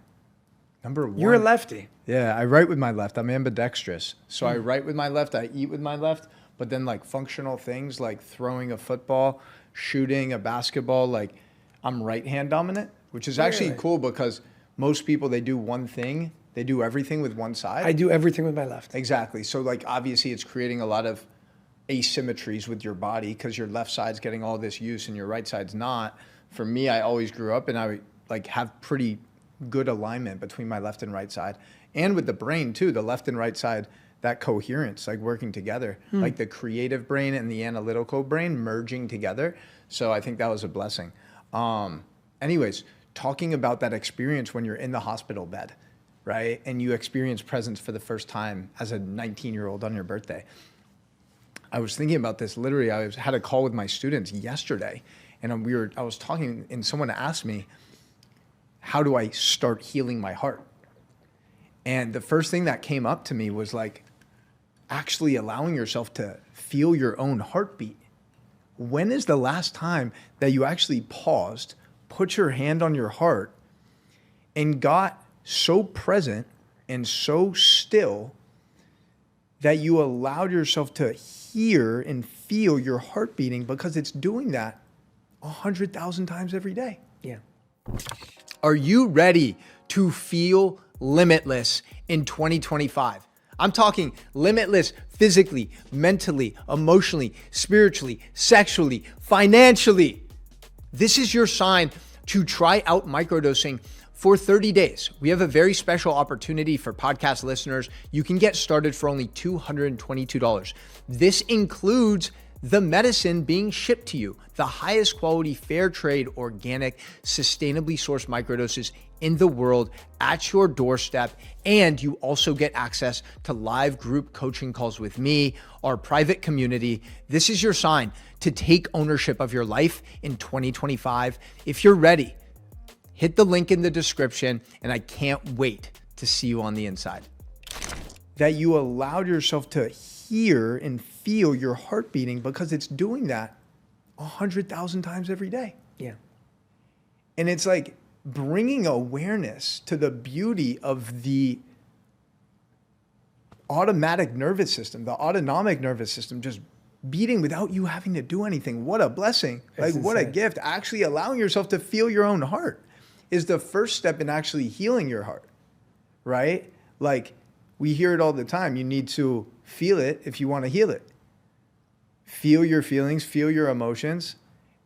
You're a lefty. Yeah, I write with my left. I'm ambidextrous. So I write with my left, I eat with my left, but then like functional things like throwing a football, shooting a basketball, like I'm right hand dominant, which is actually Really? cool because most people, they do one thing. They do everything with one side. I do everything with my left. Exactly. So like obviously it's creating a lot of asymmetries with your body because your left side's getting all this use and your right side's not. For me, I always grew up and I like have pretty good alignment between my left and right side. And with the brain too, the left and right side, that coherence, like working together, like the creative brain and the analytical brain merging together. So I think that was a blessing. Anyways, talking about that experience when you're in the hospital bed, right? And you experience presence for the first time as a 19-year-old on your birthday. I was thinking about this literally. I had a call with my students yesterday and I was talking and someone asked me, how do I start healing my heart? And the first thing that came up to me was like actually allowing yourself to feel your own heartbeat. When is the last time that you actually paused, put your hand on your heart, and got so present and so still that you allowed yourself to hear and feel your heart beating because it's doing that 100,000 times every day? Yeah. Are you ready to feel limitless in 2025? I'm talking limitless physically, mentally, emotionally, spiritually, sexually, financially. This is your sign to try out microdosing for 30 days. We have a very special opportunity for podcast listeners. You can get started for only $222. This includes the medicine being shipped to you, the highest quality, fair trade, organic, sustainably sourced microdoses in the world at your doorstep. And you also get access to live group coaching calls with me, our private community. This is your sign to take ownership of your life in 2025. If you're ready, hit the link in the description, and I can't wait to see you on the inside. That you allowed yourself to hear and feel your heart beating because it's doing that 100,000 times every day. Yeah. And it's like bringing awareness to the beauty of the automatic nervous system, the autonomic nervous system, just beating without you having to do anything. What a blessing. That's like, what a insane. gift. Actually allowing yourself to feel your own heart is the first step in actually healing your heart, right? Like, we hear it all the time. You need to feel it if you want to heal it. Feel your feelings, feel your emotions.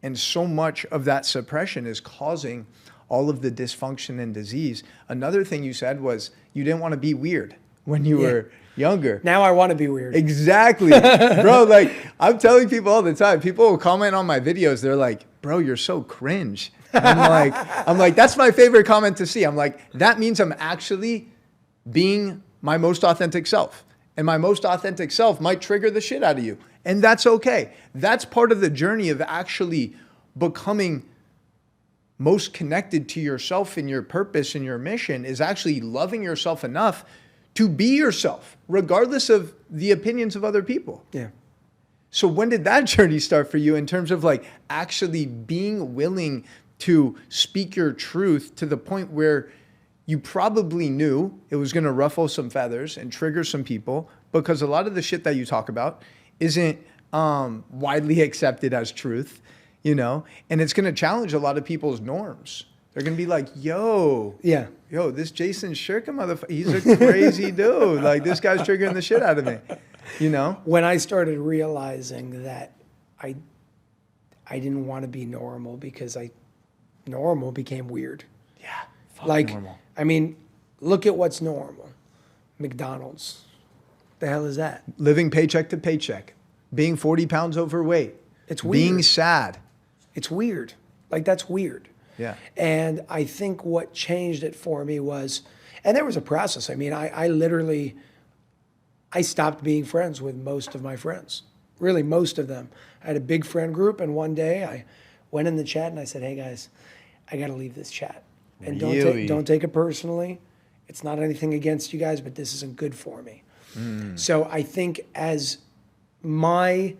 And so much of that suppression is causing all of the dysfunction and disease. Another thing you said was you didn't want to be weird when you were younger. Now I want to be weird. Exactly. Bro, like I'm telling people all the time, people will comment on my videos. They're like, bro, you're so cringe. I'm like, that's my favorite comment to see. I'm like, that means I'm actually being my most authentic self. And my most authentic self might trigger the shit out of you. And that's okay. That's part of the journey of actually becoming most connected to yourself and your purpose and your mission is actually loving yourself enough to be yourself, regardless of the opinions of other people. Yeah. So when did that journey start for you in terms of like actually being willing to speak your truth to the point where you probably knew it was going to ruffle some feathers and trigger some people, because a lot of the shit that you talk about isn't widely accepted as truth, you know, and it's going to challenge a lot of people's norms. They're going to be like, yo, this Jason Shurka motherfucker, he's a crazy dude. Like, this guy's triggering the shit out of me, you know? When I started realizing that I didn't want to be normal because normal became weird. Yeah. Like, normal. I mean, look at what's normal. McDonald's. The hell is that? Living paycheck to paycheck, being 40 pounds overweight. It's weird. Being sad. It's weird. Like, that's weird. Yeah. And I think what changed it for me was, and there was a process. I mean, I literally stopped being friends with most of my friends. really most of them. I had a big friend group, and one day I went in the chat and I said, hey guys, I got to leave this chat. And Really? don't take it personally. It's not anything against you guys, but this isn't good for me. So I think as my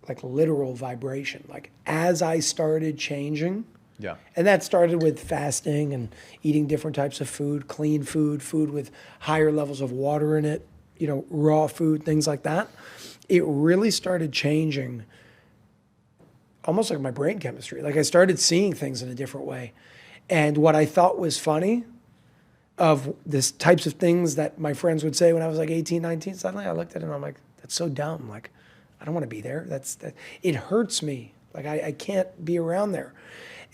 like literal vibration, like as I started changing, Yeah. and that started with fasting and eating different types of food, clean food, food with higher levels of water in it, you know, raw food, things like that. It really started changing almost like my brain chemistry. Like I started seeing things in a different way. And what I thought was funny of this types of things that my friends would say when I was like 18, 19, suddenly I looked at it and I'm like, that's so dumb. Like, I don't want to be there. It hurts me. Like I can't be around there.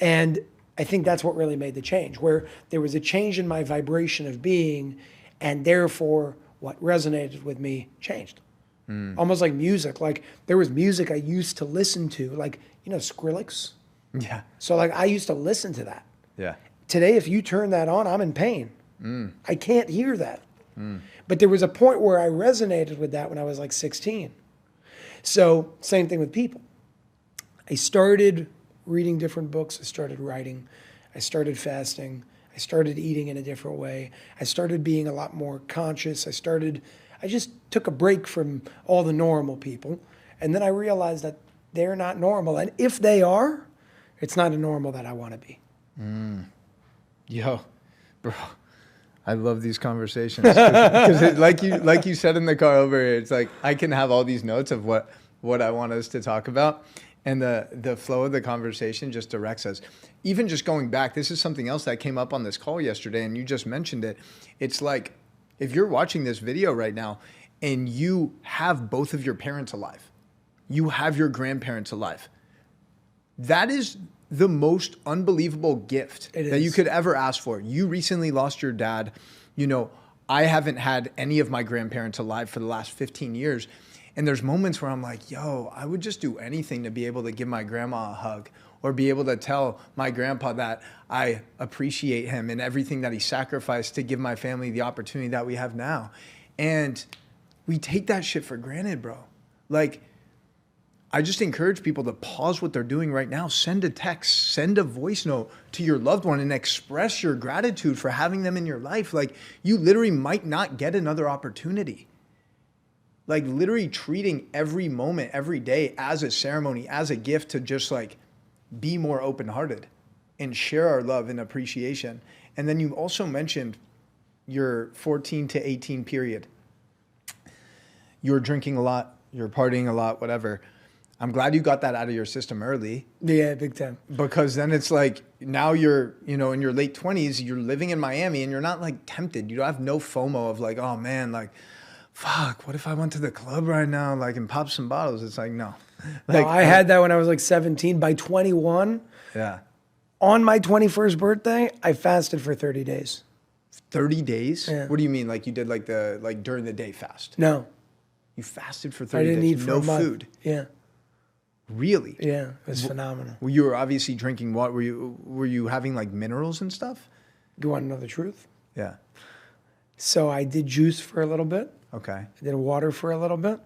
And I think that's what really made the change, where there was a change in my vibration of being, and therefore what resonated with me changed. Almost like music. Like there was music I used to listen to, like, you know, Skrillex. Yeah. So like I used to listen to that. Yeah. Today, if you turn that on, I'm in pain. I can't hear that. But there was a point where I resonated with that when I was like 16. So same thing with people. I started reading different books. I started writing. I started fasting. I started eating in a different way. I started being a lot more conscious. I just took a break from all the normal people. And then I realized that they're not normal. And if they are, it's not a normal that I want to be. Yo, bro, I love these conversations because like you said in the car over here, it's like I can have all these notes of what I want us to talk about, and the flow of the conversation just directs us. Even just going back, this is something else that came up on this call yesterday, and you just mentioned it. It's like if you're watching this video right now and you have both of your parents alive, you have your grandparents alive, that is the most unbelievable gift that you could ever ask for. You recently lost your dad. You know, I haven't had any of my grandparents alive for the last 15 years. And there's moments where I'm like, yo, I would just do anything to be able to give my grandma a hug or be able to tell my grandpa that I appreciate him and everything that he sacrificed to give my family the opportunity that we have now. And we take that shit for granted, bro. Like, I just encourage people to pause what they're doing right now. Send a text, send a voice note to your loved one and express your gratitude for having them in your life. Like, you literally might not get another opportunity. Like, literally treating every moment, every day as a ceremony, as a gift to just like be more open-hearted and share our love and appreciation. And then you also mentioned your 14 to 18 period. You were drinking a lot, you're partying a lot, whatever. I'm glad you got that out of your system early. Yeah, big time. Because then it's like, now you're, you know, in your late 20s, you're living in Miami and you're not like tempted. You don't have no FOMO of like, oh man, like, fuck, what if I went to the club right now, like, and popped some bottles? It's like, no. Like, No, I had that when I was like 17. By 21, yeah. on my 21st birthday, I fasted for 30 days. 30 days? Yeah. What do you mean? Like you did like the, like during the day fast? No, You fasted for I 30 didn't days? eat for No a month. food? Yeah, Really? yeah, it was phenomenal. Well, you were obviously drinking what? Were you having like minerals and stuff? You want to know the truth? Yeah. So I did juice for a little bit. Okay. I did water for a little bit.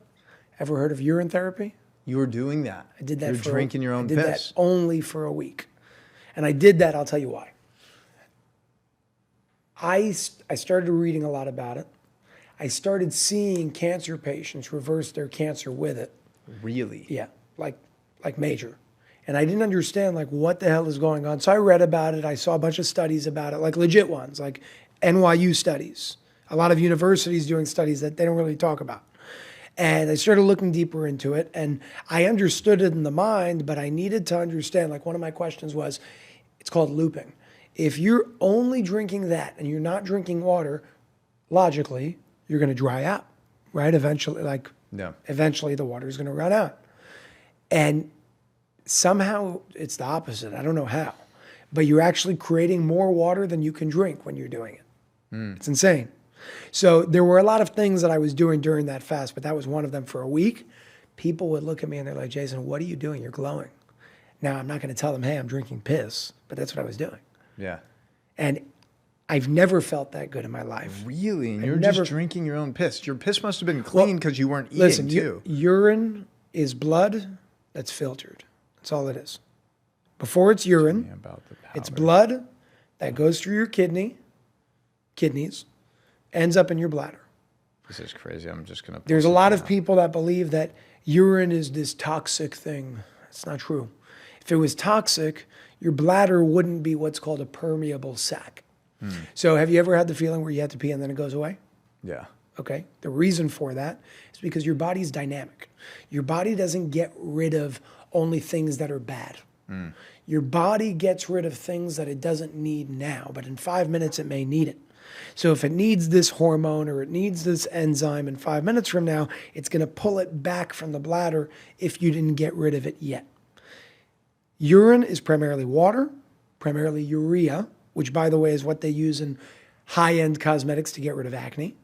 Ever heard of urine therapy? You were doing that. I did that. You're drinking your own piss. I did that only for a week, and I did that. I'll tell you why. I started reading a lot about it. I started seeing cancer patients reverse their cancer with it. Really? Yeah, like major. And I didn't understand like what the hell is going on. So I read about it. I saw a bunch of studies about it, like legit ones, like NYU studies. A lot of universities doing studies that they don't really talk about. And I started looking deeper into it, and I understood it in the mind, but I needed to understand, like one of my questions was, it's called looping. If you're only drinking that and you're not drinking water, logically, you're going to dry out, right? Eventually, eventually the water is going to run out. And somehow it's the opposite. I don't know how, but you're actually creating more water than you can drink when you're doing it. It's insane. So there were a lot of things that I was doing during that fast, but that was one of them for a week. People would look at me and they're like, Jason, what are you doing? You're glowing. Now, I'm not going to tell them, hey, I'm drinking piss, but that's what I was doing. Yeah. And I've never felt that good in my life. Really? And you're never- just drinking your own piss. Your piss must have been clean because you weren't eating Listen, too. urine is blood that's filtered. That's all it is. Before it's urine, About the powder. it's blood that goes through your kidneys, ends up in your bladder. This is crazy. I'm just going to... There's a lot of people that believe that urine is this toxic thing. It's not true. If it was toxic, your bladder wouldn't be what's called a permeable sac. So have you ever had the feeling where you have to pee and then it goes away? Yeah. Okay. The reason for that is because your body's dynamic. Your body doesn't get rid of only things that are bad. Your body gets rid of things that it doesn't need now, but in 5 minutes it may need it. So if it needs this hormone or it needs this enzyme in 5 minutes from now, it's going to pull it back from the bladder if you didn't get rid of it yet. Urine is primarily water, primarily urea, which, by the way, is what they use in high-end cosmetics to get rid of acne.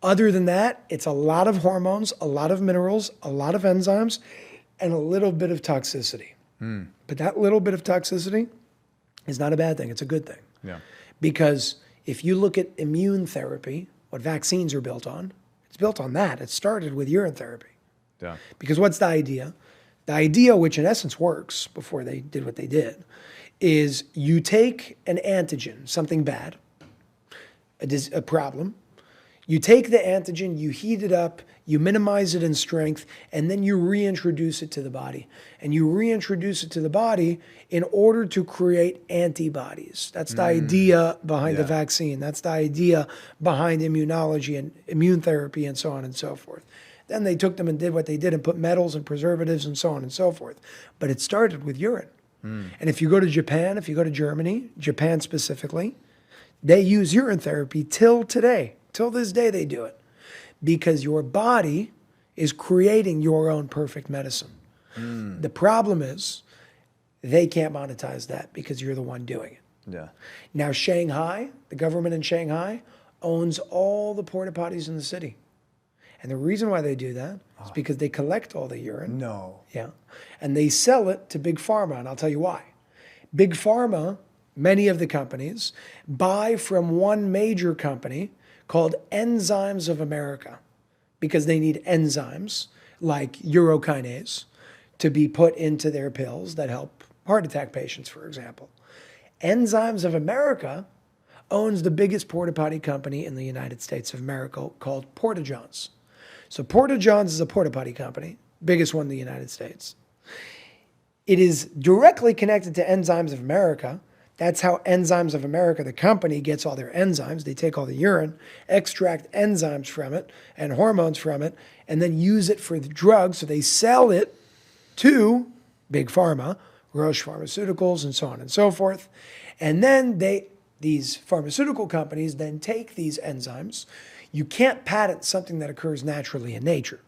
Other than that, it's a lot of hormones, a lot of minerals, a lot of enzymes, and a little bit of toxicity. But that little bit of toxicity is not a bad thing. It's a good thing. Yeah. Because if you look at immune therapy, what vaccines are built on, it's built on that. It started with urine therapy. Yeah. Because what's the idea? The idea, which in essence works before they did what they did, is you take an antigen, something bad, a problem. You take the antigen, you heat it up, you minimize it in strength, and then you reintroduce it to the body. And you reintroduce it to the body in order to create antibodies. That's the idea behind the vaccine. That's the idea behind immunology and immune therapy and so on and so forth. Then they took them and did what they did and put metals and preservatives and so on and so forth. But it started with urine. And if you go to Japan, if you go to Germany, Japan specifically, they use urine therapy till today. Till this day they do it. Because your body is creating your own perfect medicine. The problem is they can't monetize that because you're the one doing it. Yeah. Now Shanghai, the government in Shanghai, owns all the porta potties in the city. And the reason why they do that is because they collect all the urine. No. Yeah. And they sell it to Big Pharma, and I'll tell you why. Big Pharma, many of the companies, buy from one major company called Enzymes of America because they need enzymes like urokinase to be put into their pills that help heart attack patients, for example. Enzymes of America owns the biggest porta potty company in the United States of America called Porta Johns. So Porta Johns is a porta potty company, biggest one in the United States. It is directly connected to Enzymes of America. That's how Enzymes of America, the company, gets all their enzymes. They take all the urine, extract enzymes from it and hormones from it, and then use it for the drugs. So they sell it to Big Pharma, Roche Pharmaceuticals, and so on and so forth. And then these pharmaceutical companies then take these enzymes. You can't patent something that occurs naturally in nature.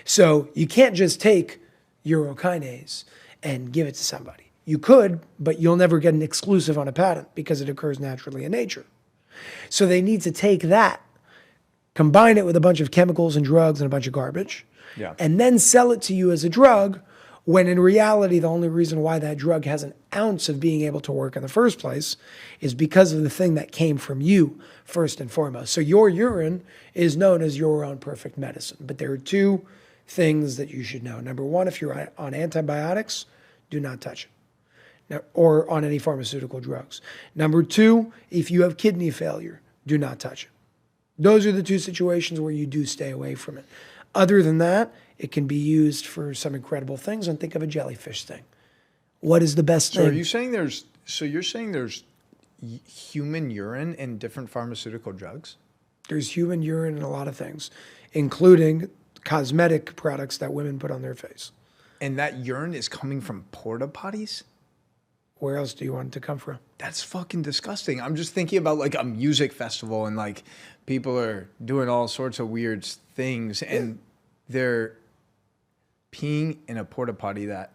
So you can't just take urokinase and give it to somebody. You could, but you'll never get an exclusive on a patent because it occurs naturally in nature. So they need to take that, combine it with a bunch of chemicals and drugs and a bunch of garbage, and then sell it to you as a drug, when in reality, the only reason why that drug has an ounce of being able to work in the first place is because of the thing that came from you, first and foremost. So your urine is known as your own perfect medicine. But there are two things that you should know. Number one, if you're on antibiotics, do not touch it. Now, or on any pharmaceutical drugs. Number two, if you have kidney failure, do not touch it. Those are the two situations where you do stay away from it. Other than that, it can be used for some incredible things. And think of a jellyfish thing. What is the best thing? So are you saying you're saying there's human urine in different pharmaceutical drugs? There's human urine in a lot of things, including cosmetic products that women put on their face. And that urine is coming from porta potties? Where else do you want it to come from? That's fucking disgusting. I'm just thinking about like a music festival and like people are doing all sorts of weird things and they're peeing in a porta potty that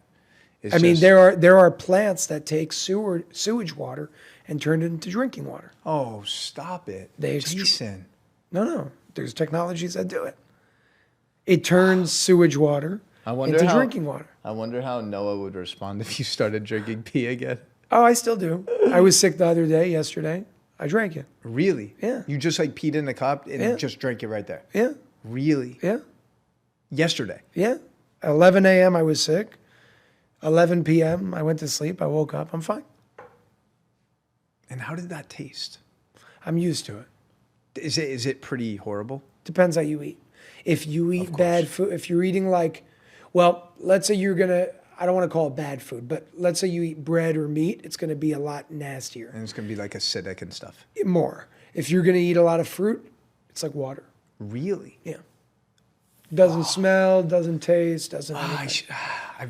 is there are plants that take sewage water and turn it into drinking water. Oh, stop it. Jason. No. There's technologies that do it. It turns sewage water into drinking water. I wonder how Noah would respond if you started drinking pee again. Oh, I still do. I was sick the other day, yesterday. I drank it. Really? Yeah. You just like peed in a cup and just drank it right there? Yeah. Really? Yeah. Yesterday? Yeah. 11 a.m. I was sick. 11 p.m. I went to sleep. I woke up. I'm fine. And how did that taste? I'm used to it. Is it pretty horrible? Depends how you eat. If you eat bad food, if you're eating like, well, let's say I don't want to call it bad food, but let's say you eat bread or meat, it's going to be a lot nastier. And it's going to be like acidic and stuff. More. If you're going to eat a lot of fruit, it's like water. Really? Yeah. Doesn't smell, doesn't taste, doesn't anything.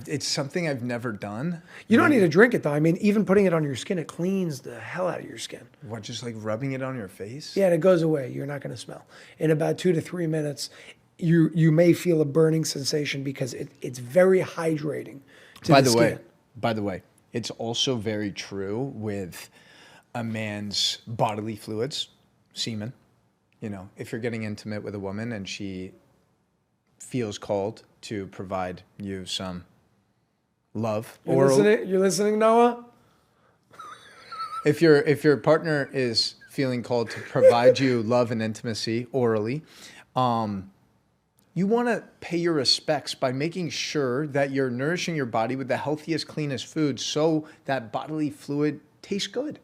It's something I've never done. You don't need to drink it though. I mean, even putting it on your skin, it cleans the hell out of your skin. What, just like rubbing it on your face? Yeah, and it goes away. You're not going to smell. In about 2 to 3 minutes, you may feel a burning sensation because it's very hydrating to the skin. By the way, it's also very true with a man's bodily fluids, semen. You know, if you're getting intimate with a woman and she feels called to provide you some love. You're listening, Noah? If your partner is feeling called to provide you love and intimacy orally, you want to pay your respects by making sure that you're nourishing your body with the healthiest, cleanest food so that bodily fluid tastes good.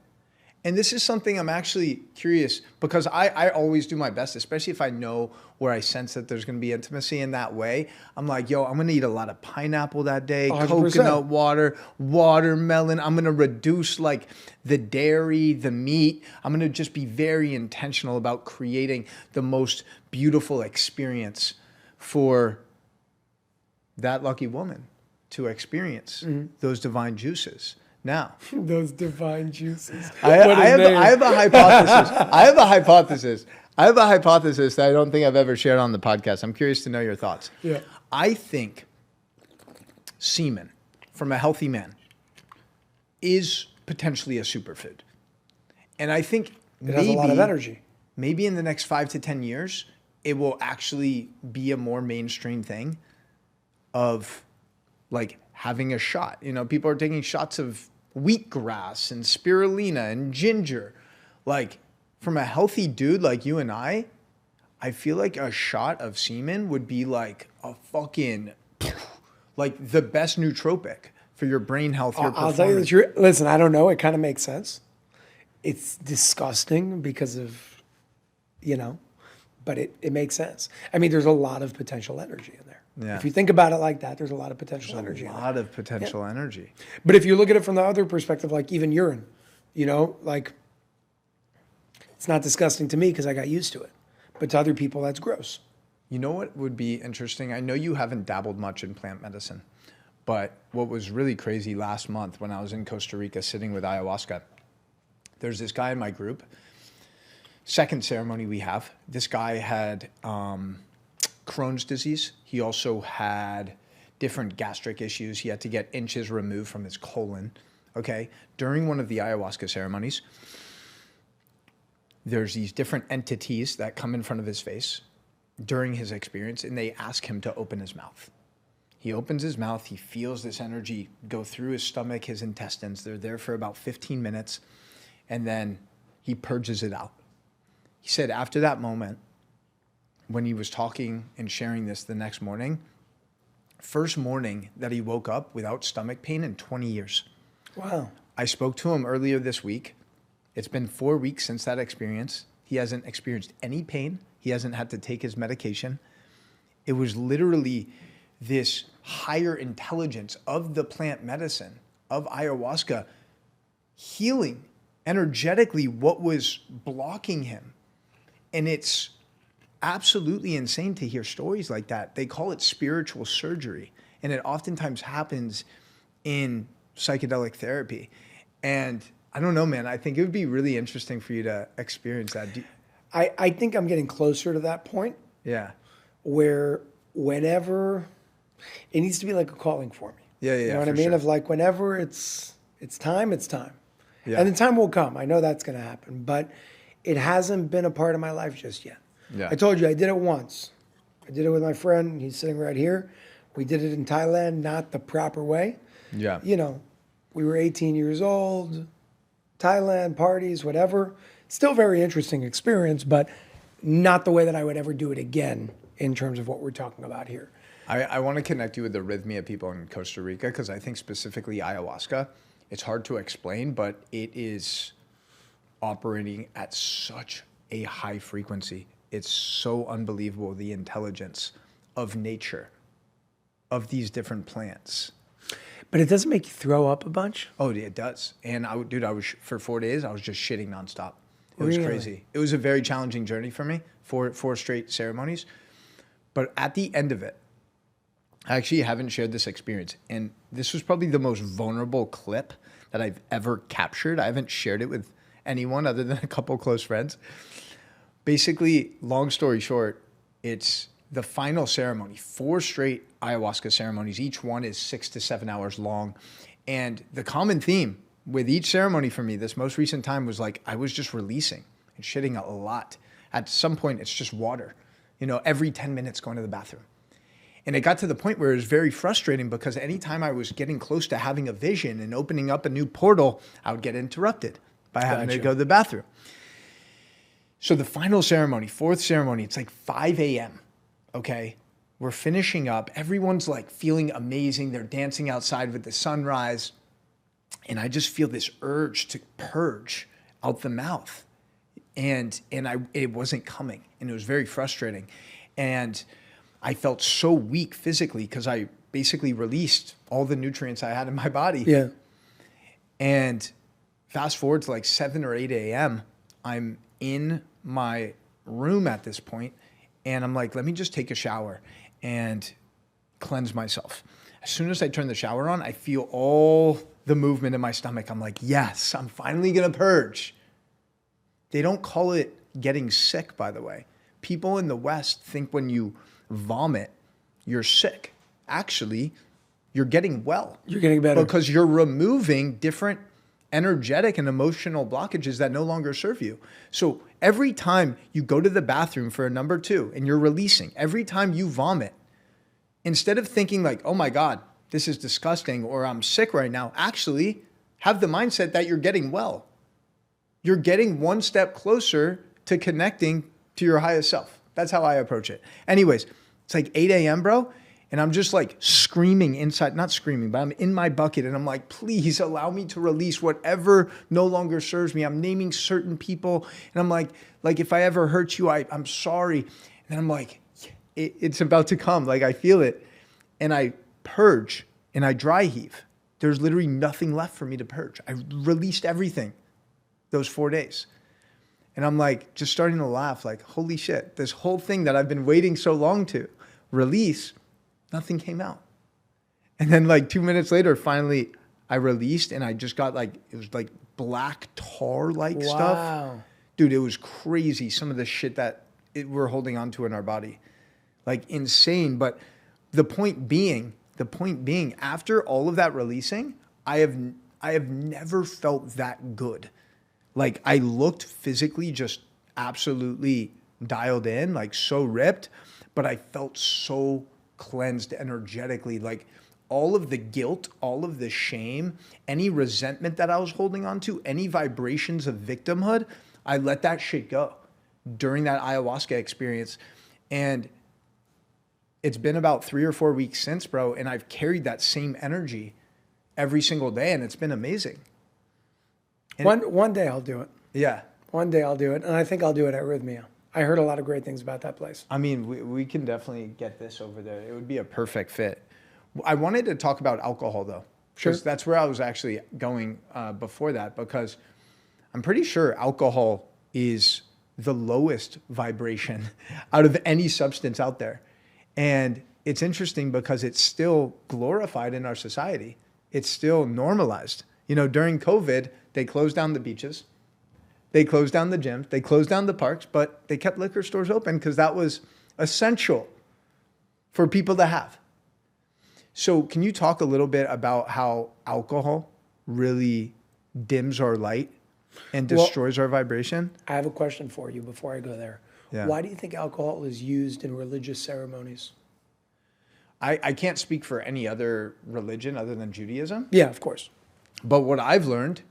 And this is something I'm actually curious because I always do my best, especially if I know where I sense that there's going to be intimacy in that way. I'm like, yo, I'm going to eat a lot of pineapple that day, 100%. coconut water, watermelon. I'm going to reduce like the dairy, the meat. I'm going to just be very intentional about creating the most beautiful experience for that lucky woman to experience those divine juices. Now, those divine juices. I have a hypothesis. I have a hypothesis that I don't think I've ever shared on the podcast. I'm curious to know your thoughts. Yeah. I think semen from a healthy man is potentially a superfood. And I think It has a lot of energy. maybe in the next 5 to 10 years, it will actually be a more mainstream thing of like having a shot. You know, people are taking shots of wheatgrass and spirulina and ginger. Like from a healthy dude like you and I feel like a shot of semen would be like a fucking, like the best nootropic for your brain health, your I'll tell you the truth. Listen, I don't know. It kind of makes sense. It's disgusting because of, but it makes sense. I mean, there's a lot of potential energy in there. Yeah. If you think about it like that, there's a lot of potential energy in there. A lot of potential energy. But if you look at it from the other perspective, like even urine, like it's not disgusting to me because I got used to it. But to other people, that's gross. You know what would be interesting? I know you haven't dabbled much in plant medicine, but what was really crazy last month when I was in Costa Rica sitting with ayahuasca, there's this guy in my group, second ceremony we have. This guy had Crohn's disease. He also had different gastric issues. He had to get inches removed from his colon. Okay. During one of the ayahuasca ceremonies, there's these different entities that come in front of his face during his experience, and they ask him to open his mouth. He opens his mouth. He feels this energy go through his stomach, his intestines. They're there for about 15 minutes, and then he purges it out. He said after that moment, when he was talking and sharing this the next morning, first morning that he woke up without stomach pain in 20 years. Wow. I spoke to him earlier this week. It's been 4 weeks since that experience. He hasn't experienced any pain. He hasn't had to take his medication. It was literally this higher intelligence of the plant medicine, of ayahuasca, healing energetically what was blocking him. And it's absolutely insane to hear stories like that. They call it spiritual surgery, and it oftentimes happens in psychedelic therapy. And I don't know, man, I think it would be really interesting for you to experience that. I think I'm getting closer to that point. Yeah. Where whenever it needs to be like a calling for me. Yeah. You know what I mean? Sure. Of like whenever it's time, it's time. Yeah. And the time will come. I know that's going to happen, but it hasn't been a part of my life just yet. Yeah. I told you I did it once. I did it with my friend. He's sitting right here. We did it in Thailand, not the proper way. Yeah. We were 18 years old, Thailand, parties, whatever. Still very interesting experience, but not the way that I would ever do it again in terms of what we're talking about here. I want to connect you with the arrhythmia people in Costa Rica because I think specifically ayahuasca, it's hard to explain, but it is operating at such a high frequency. It's so unbelievable, the intelligence of nature, of these different plants. But it doesn't make you throw up a bunch? Oh, it does. And I was for 4 days, I was just shitting nonstop. It was Really? crazy. It was a very challenging journey for me, four straight ceremonies. But at the end of it, I actually haven't shared this experience. And this was probably the most vulnerable clip that I've ever captured. I haven't shared it with anyone other than a couple close friends. Basically, long story short, it's the final ceremony, 4 straight ayahuasca ceremonies. Each one is 6 to 7 hours long. And the common theme with each ceremony for me, this most recent time, was like I was just releasing and shitting a lot. At some point, it's just water, every 10 minutes going to the bathroom. And it got to the point where it was very frustrating because anytime I was getting close to having a vision and opening up a new portal, I would get interrupted by having to go to the bathroom. So the final ceremony, 4th ceremony, it's like 5 a.m., okay? We're finishing up. Everyone's like feeling amazing. They're dancing outside with the sunrise. And I just feel this urge to purge out the mouth. And it wasn't coming. And it was very frustrating. And I felt so weak physically because I basically released all the nutrients I had in my body. Yeah. And fast forward to like 7 or 8 a.m., I'm in my room at this point, and I'm like, let me just take a shower and cleanse myself. As soon as I turn the shower on, I feel all the movement in my stomach. I'm like, yes, I'm finally going to purge. They don't call it getting sick, by the way. People in the West think when you vomit, you're sick. Actually, you're getting well. You're getting better. Because you're removing different energetic and emotional blockages that no longer serve you. So every time you go to the bathroom for a number 2 and you're releasing, every time you vomit, instead of thinking like, oh my God, this is disgusting or I'm sick right now, actually have the mindset that you're getting well. You're getting one step closer to connecting to your highest self. That's how I approach it. Anyways, it's like 8 a.m., bro. And I'm just like screaming inside, not screaming, but I'm in my bucket. And I'm like, please allow me to release whatever no longer serves me. I'm naming certain people. And I'm like if I ever hurt you, I'm sorry. And then I'm like, it's about to come. Like I feel it. And I purge and I dry heave. There's literally nothing left for me to purge. I released everything those 4 days. And I'm like, just starting to laugh like, holy shit, this whole thing that I've been waiting so long to release, nothing came out. And then like 2 minutes later, finally I released and I just got like, it was like black tar-like stuff. Dude, it was crazy. Some of the shit that we're holding on to in our body, like insane. But the point being, after all of that releasing, I have never felt that good. Like I looked physically just absolutely dialed in, like so ripped, but I felt so cleansed energetically. Like all of the guilt, all of the shame, any resentment that I was holding on to, any vibrations of victimhood, I let that shit go during that ayahuasca experience. And it's been about 3 or 4 weeks since, bro, and I've carried that same energy every single day, and it's been amazing. One day I'll do it. Yeah. One day I'll do it, and I think I'll do it at Rhythmia. I heard a lot of great things about that place. I mean, we can definitely get this over there. It would be a perfect fit. I wanted to talk about alcohol, though. Sure. Because that's where I was actually going before that, because I'm pretty sure alcohol is the lowest vibration out of any substance out there. And it's interesting because it's still glorified in our society. It's still normalized. During COVID, they closed down the beaches. They closed down the gyms. They closed down the parks, but they kept liquor stores open because that was essential for people to have. So can you talk a little bit about how alcohol really dims our light and destroys our vibration? I have a question for you before I go there. Yeah. Why do you think alcohol is used in religious ceremonies? I can't speak for any other religion other than Judaism. Yeah, of course. But what I've learned,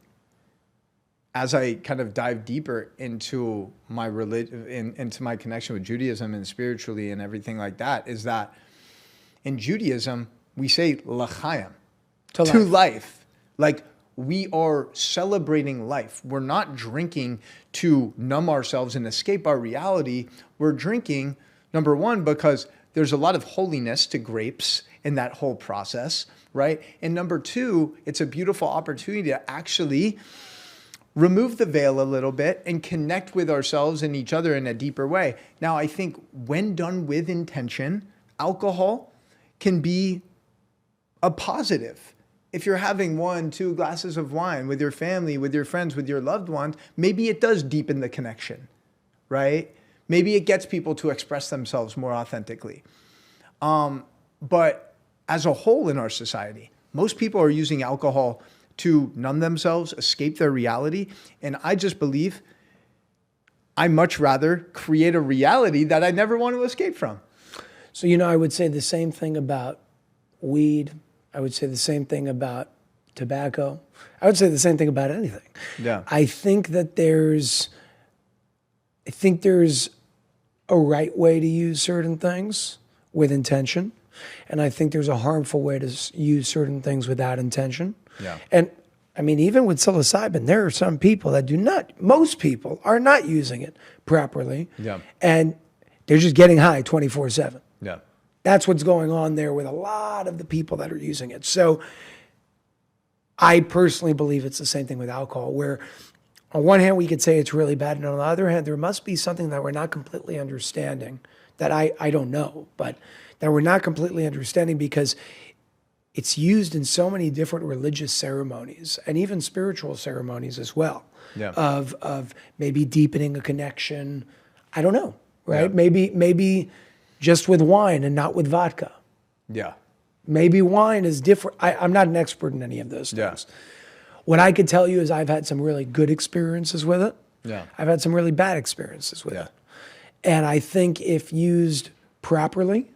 as I kind of dive deeper into my religion, into my connection with Judaism and spiritually and everything like that, is that in Judaism, we say l'chaim, to life. Like, we are celebrating life. We're not drinking to numb ourselves and escape our reality. We're drinking, number one, because there's a lot of holiness to grapes in that whole process, right? And number two, it's a beautiful opportunity to actually remove the veil a little bit and connect with ourselves and each other in a deeper way. Now, I think when done with intention, alcohol can be a positive. If you're having 1-2 glasses of wine with your family, with your friends, with your loved ones, maybe it does deepen the connection, right? Maybe it gets people to express themselves more authentically. But as a whole in our society, most people are using alcohol to numb themselves, escape their reality. And I just believe I much rather create a reality that I never want to escape from. So, I would say the same thing about weed. I would say the same thing about tobacco. I would say the same thing about anything. Yeah. I think there's a right way to use certain things with intention. And I think there's a harmful way to use certain things without intention. Yeah. And I mean, even with psilocybin, there are some people that most people are not using it properly. Yeah. And they're just getting high 24/7. Yeah. That's what's going on there with a lot of the people that are using it. So I personally believe it's the same thing with alcohol, where on one hand, we could say it's really bad. And on the other hand, there must be something that we're not completely understanding that I don't know, but that we're not completely understanding because it's used in so many different religious ceremonies and even spiritual ceremonies as well. Yeah. Of maybe deepening a connection. I don't know, right? Yeah. Maybe just with wine and not with vodka. Yeah. Maybe wine is different. I'm not an expert in any of those things. Yeah. What I could tell you is I've had some really good experiences with it. Yeah. I've had some really bad experiences with Yeah. it. And I think if used properly,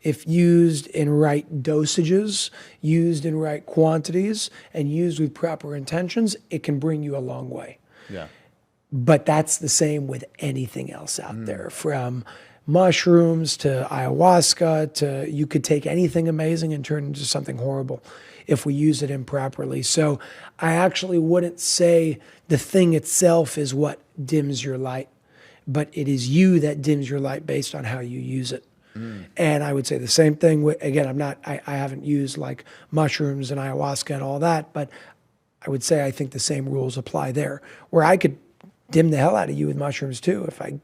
if used in right dosages, used in right quantities, and used with proper intentions, it can bring you a long way. Yeah. But that's the same with anything else out there, from mushrooms to ayahuasca to, you could take anything amazing and turn it into something horrible if we use it improperly. So I actually wouldn't say the thing itself is what dims your light, but it is you that dims your light based on how you use it. And I would say the same thing with, again, I haven't used like mushrooms and ayahuasca and all that, but I would say I think the same rules apply there, where I could dim the hell out of you with mushrooms too if I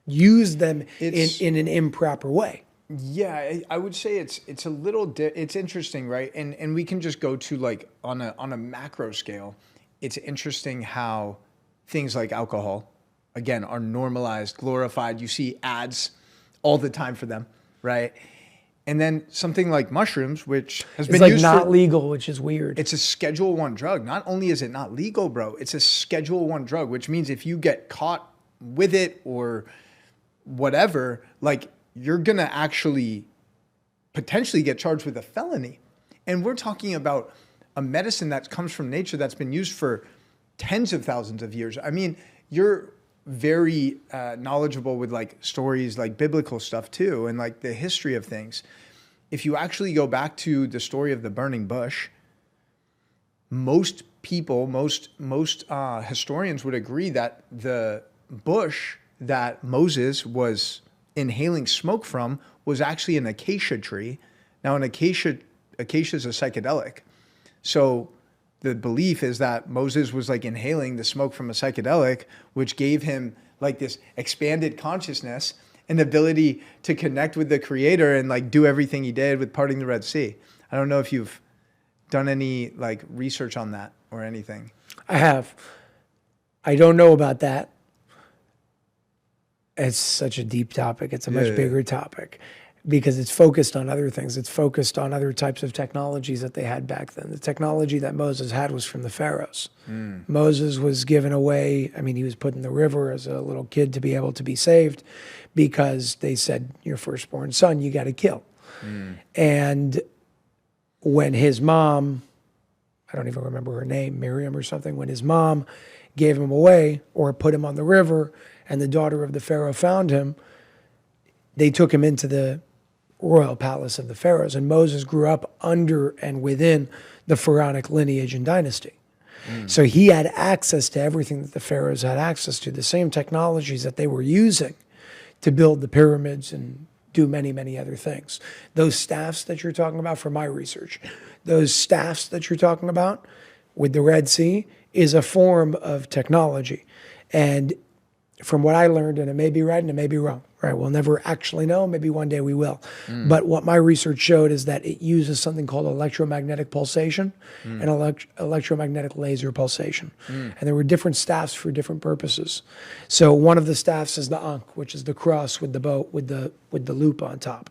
use them in an improper way. Yeah, I would say it's a little it's interesting, right? And we can just go to like on a macro scale. It's interesting how things like alcohol, again, are normalized, glorified. You see ads all the time for them, right? And then something like mushrooms, which has been like used not legal, which is weird. It's a Schedule 1 drug. Not only is it not legal, bro, it's a Schedule 1 drug, which means if you get caught with it or whatever, like, you're going to actually potentially get charged with a felony. And we're talking about a medicine that comes from nature that's been used for tens of thousands of years. I mean, you're very knowledgeable with like stories, like biblical stuff too, and like the history of things. If you actually go back to the story of the burning bush, most people, most historians would agree that the bush that Moses was inhaling smoke from was actually an acacia tree. Now, acacia is a psychedelic. So the belief is that Moses was like inhaling the smoke from a psychedelic, which gave him like this expanded consciousness and ability to connect with the creator and like do everything he did with parting the Red Sea. I don't know if you've done any like research on that or anything. I have. I don't know about that. It's such a deep topic. It's a much bigger topic because it's focused on other things. It's focused on other types of technologies that they had back then. The technology that Moses had was from the pharaohs. Moses was given away. I mean, he was put in the river as a little kid to be able to be saved because they said, your firstborn son, you got to kill. And when his mom, I don't even remember her name, Miriam or something, when his mom gave him away or put him on the river, and the daughter of the Pharaoh found him, they took him into the royal palace of the pharaohs. And Moses grew up under and within the pharaonic lineage and dynasty. So he had access to everything that the pharaohs had access to, the same technologies that they were using to build the pyramids and do many, many other things. Those staffs that you're talking about, from my research, those staffs that you're talking about with the Red Sea is a form of technology. And from what I learned, and it may be right and it may be wrong, right? We'll never actually know. Maybe one day we will. But what my research showed is that it uses something called electromagnetic pulsation and electromagnetic laser pulsation. And there were different staffs for different purposes. So one of the staffs is the ankh, which is the cross with the bow, with the loop on top.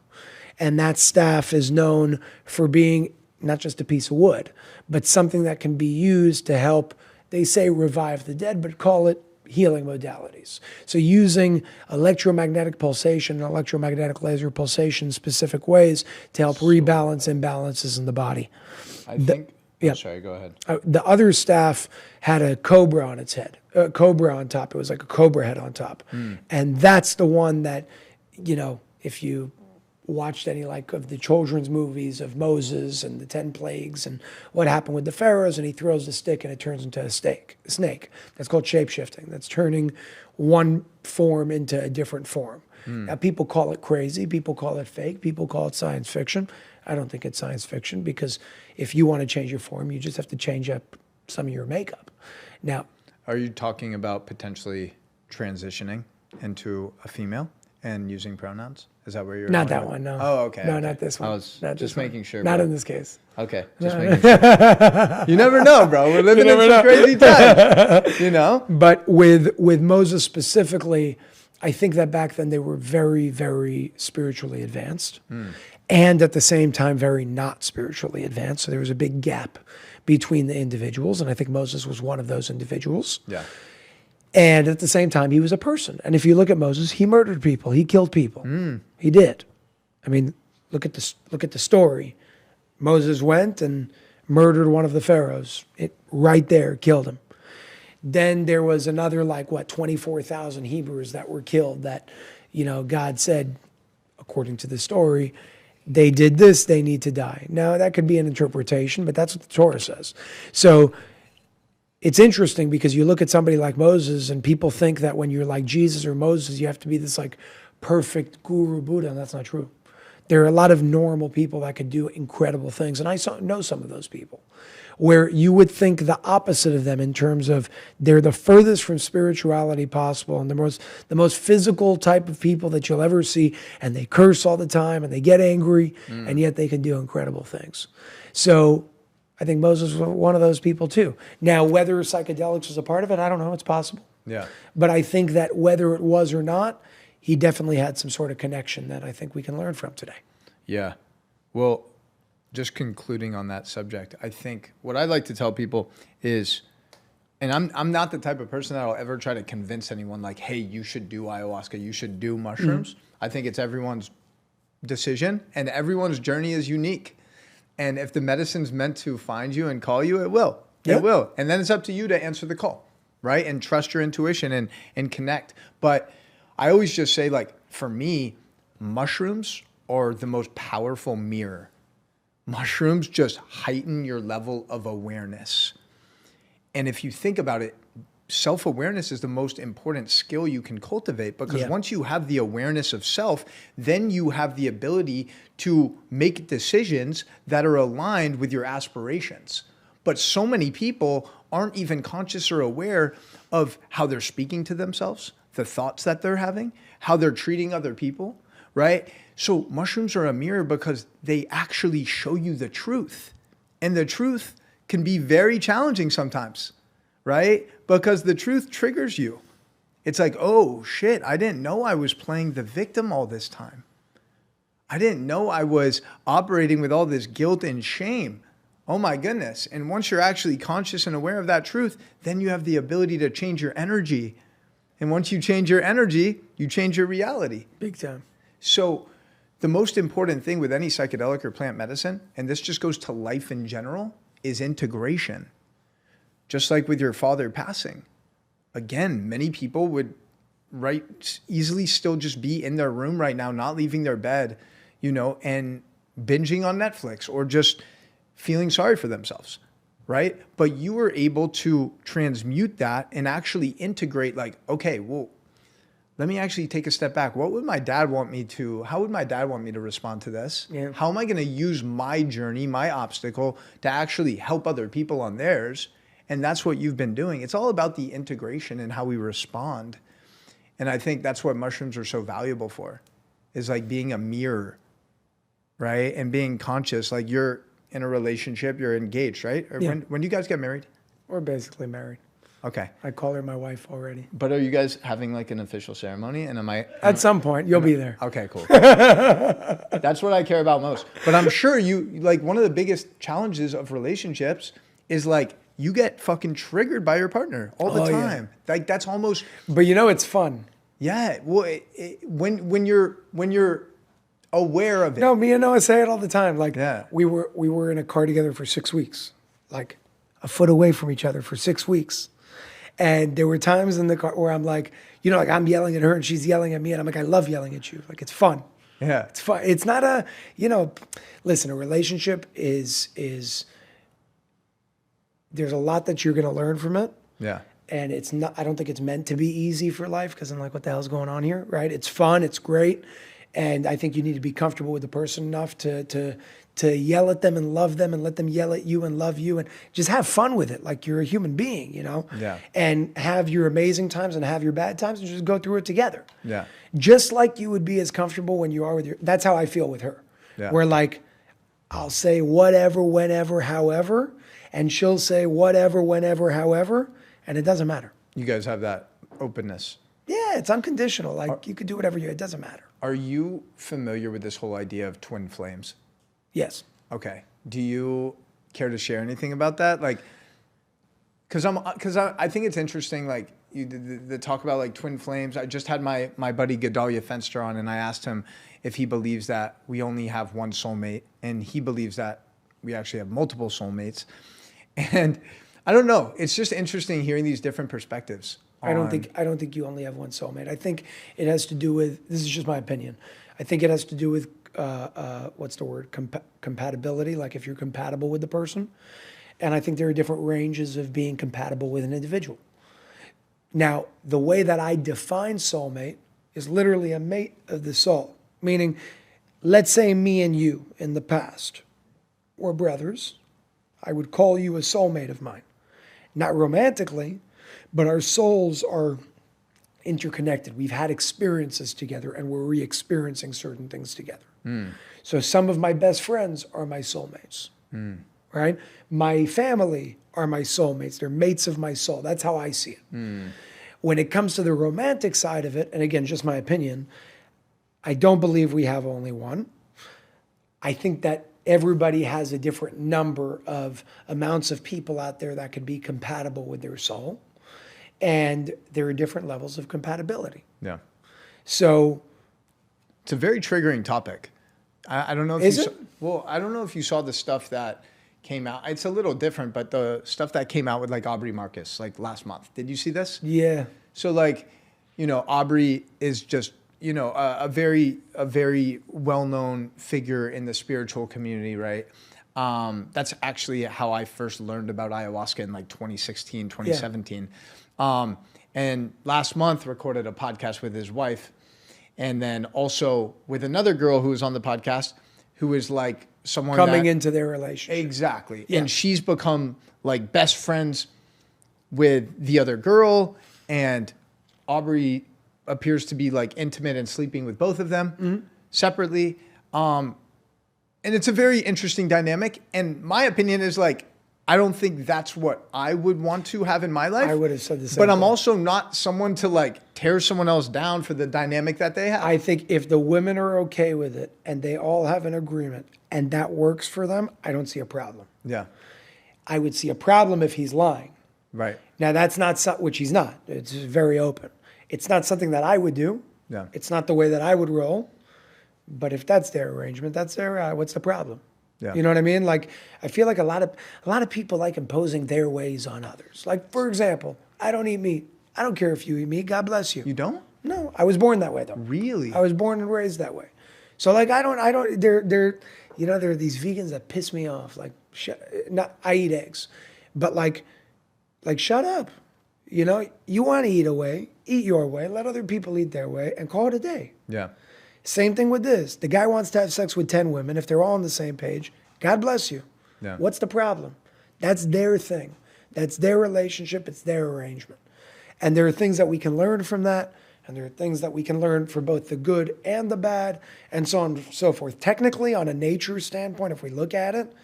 And that staff is known for being not just a piece of wood, but something that can be used to help, they say revive the dead, but call it healing modalities. So using electromagnetic pulsation and electromagnetic laser pulsation specific ways to help rebalance imbalances in the body. Sorry, go ahead. The other staff had a cobra on its head, a cobra on top. It was like a cobra head on top. And that's the one that, if you watched any of the children's movies of Moses and the 10 plagues and what happened with the pharaohs, and he throws the stick and it turns into a snake. That's called shape-shifting. That's turning one form into a different form. Now, people call it crazy. People call it fake. People call it science fiction. I don't think it's science fiction, because if you want to change your form, you just have to change up some of your makeup. Now, are you talking about potentially transitioning into a female and using pronouns? Is that where you're not that one, no. Oh, okay. No, okay. not this one. I was not just making sure. Not bro. in this case. Okay, just making sure. You never know, bro. We're living in some crazy times, But with Moses specifically, I think that back then they were very, very spiritually advanced, and at the same time very not spiritually advanced. So there was a big gap between the individuals, and I think Moses was one of those individuals. Yeah. And at the same time, he was a person. And if you look at Moses, he murdered people. He killed people. He did. I mean, look at the story. Moses went and murdered one of the pharaohs. Right there, killed him. Then there was another 24,000 Hebrews that were killed that, God said, according to the story, they did this, they need to die. Now, that could be an interpretation, but that's what the Torah says. So it's interesting, because you look at somebody like Moses and people think that when you're like Jesus or Moses, you have to be this perfect guru Buddha, and that's not true. There are a lot of normal people that could do incredible things, and I know some of those people, where you would think the opposite of them in terms of they're the furthest from spirituality possible and the most physical type of people that you'll ever see, and they curse all the time and they get angry, and yet they can do incredible things. So I think Moses was one of those people too. Now, whether psychedelics was a part of it, I don't know. It's possible. Yeah. But I think that whether it was or not, he definitely had some sort of connection that I think we can learn from today. Yeah. Well, just concluding on that subject, I think what I like to tell people is, and I'm not the type of person that will ever try to convince anyone hey, you should do ayahuasca, you should do mushrooms. I think it's everyone's decision, and everyone's journey is unique. And if the medicine's meant to find you and call you, it will. Yep. It will. And then it's up to you to answer the call, right? And trust your intuition and connect. But I always just say, for me, mushrooms are the most powerful mirror. Mushrooms just heighten your level of awareness. And if you think about it, self-awareness is the most important skill you can cultivate, because once you have the awareness of self, then you have the ability to make decisions that are aligned with your aspirations. But so many people aren't even conscious or aware of how they're speaking to themselves, the thoughts that they're having, how they're treating other people, right? So mushrooms are a mirror because they actually show you the truth. And the truth can be very challenging sometimes, right? Because the truth triggers you. It's oh shit, I didn't know I was playing the victim all this time. I didn't know I was operating with all this guilt and shame. Oh my goodness. And once you're actually conscious and aware of that truth, then you have the ability to change your energy. And once you change your energy, you change your reality. Big time. So the most important thing with any psychedelic or plant medicine, and this just goes to life in general, is integration. Just like with your father passing, again, many people would easily still just be in their room right now, not leaving their bed, and binging on Netflix or just feeling sorry for themselves, right? But you were able to transmute that and actually integrate like, okay, well, let me actually take a step back. How would my dad want me to respond to this? Yeah. How am I going to use my journey, my obstacle to actually help other people on theirs? And that's what you've been doing. It's all about the integration and how we respond. And I think that's what mushrooms are so valuable for, is like being a mirror, right? And being conscious, like you're in a relationship, you're engaged, right? Or Yeah. when do you guys get married? We're basically married. Okay. I call her my wife already. But are you guys having like an official ceremony? And At some point, you'll be there. Okay, cool. That's what I care about most. But I'm sure like one of the biggest challenges of relationships is like you get fucking triggered by your partner all the time. Yeah. Like that's almost. But it's fun. Yeah. Well, when you're aware of it. No, me and Noah say it all the time. Like yeah. we were in a car together for 6 weeks, like a foot away from each other for 6 weeks. And there were times in the car where I'm like, like I'm yelling at her and she's yelling at me. And I'm like, I love yelling at you. Like, it's fun. Yeah. It's fun. It's not listen, a relationship is there's a lot that you're going to learn from it. Yeah. And I don't think it's meant to be easy for life because I'm like, what the hell's going on here? Right. It's fun. It's great. And I think you need to be comfortable with the person enough to yell at them and love them and let them yell at you and love you and just have fun with it. Like you're a human being, Yeah. and have your amazing times and have your bad times and just go through it together. Yeah. Just like you would be as comfortable when you are with that's how I feel with her. Yeah. Where like, I'll say whatever, whenever, however, and she'll say whatever, whenever, however, and it doesn't matter. You guys have that openness. Yeah, it's unconditional. Like you could do whatever it doesn't matter. Are you familiar with this whole idea of twin flames? Yes. Okay. Do you care to share anything about that? Like, because I think it's interesting. Like the talk about like twin flames. I just had my buddy Gedalia Fenster on, and I asked him if he believes that we only have one soulmate, and he believes that we actually have multiple soulmates. And I don't know. It's just interesting hearing these different perspectives. I don't think you only have one soulmate. I think it has to do with, this is just my opinion. I think it has to do with what's the word? Compatibility. Like if you're compatible with the person. And I think there are different ranges of being compatible with an individual. Now, the way that I define soulmate is literally a mate of the soul. Meaning, let's say me and you in the past were brothers. I would call you a soulmate of mine. Not romantically, but our souls are interconnected. We've had experiences together and we're re-experiencing certain things together. So some of my best friends are my soulmates, right? My family are my soulmates. They're mates of my soul. That's how I see it. When it comes to the romantic side of it, and again, just my opinion, I don't believe we have only one. I think that everybody has a different number of amounts of people out there that could be compatible with their soul. And there are different levels of compatibility. Yeah. So it's a very triggering topic. I don't know if is you it? I don't know if you saw the stuff that came out. It's a little different, but the stuff that came out with like Aubrey Marcus like last month. Did you see this? Yeah. So like, Aubrey is just, a very well-known figure in the spiritual community, right? That's actually how I first learned about ayahuasca in like 2016, 2017. Yeah. And last month recorded a podcast with his wife, and then also with another girl who was on the podcast who is like someone coming into their relationship. Exactly. Yeah. And she's become like best friends with the other girl, and Aubrey appears to be like intimate and sleeping with both of them separately. And it's a very interesting dynamic. And my opinion is like, I don't think that's what I would want to have in my life. I would have said the same But I'm thing. also not someone to like tear someone else down for the dynamic that they have. I think if the women are okay with it and they all have an agreement and that works for them, I don't see a problem. Yeah. I would see a problem if he's lying. Right. Now, that's not which he's not. It's very open. It's not something that I would do. Yeah. It's not the way that I would roll. But if that's their arrangement, that's their. What's the problem? Yeah. You know what I mean? Like, I feel like a lot of people like imposing their ways on others. Like, for example, I don't eat meat. I don't care if you eat meat. God bless you. You don't? No, I was born that way though. Really? I was born and raised that way. So like, I don't, there are these vegans that piss me off. Like, I eat eggs, but like, shut up. You know, you want to eat your way, let other people eat their way and call it a day. Yeah. Same thing with this. The guy wants to have sex with 10 women. If they're all on the same page, God bless you. Yeah. What's the problem? That's their thing. That's their relationship. It's their arrangement. And there are things that we can learn from that. And there are things that we can learn for both the good and the bad and so on and so forth. Technically, on a nature standpoint, if we look at it,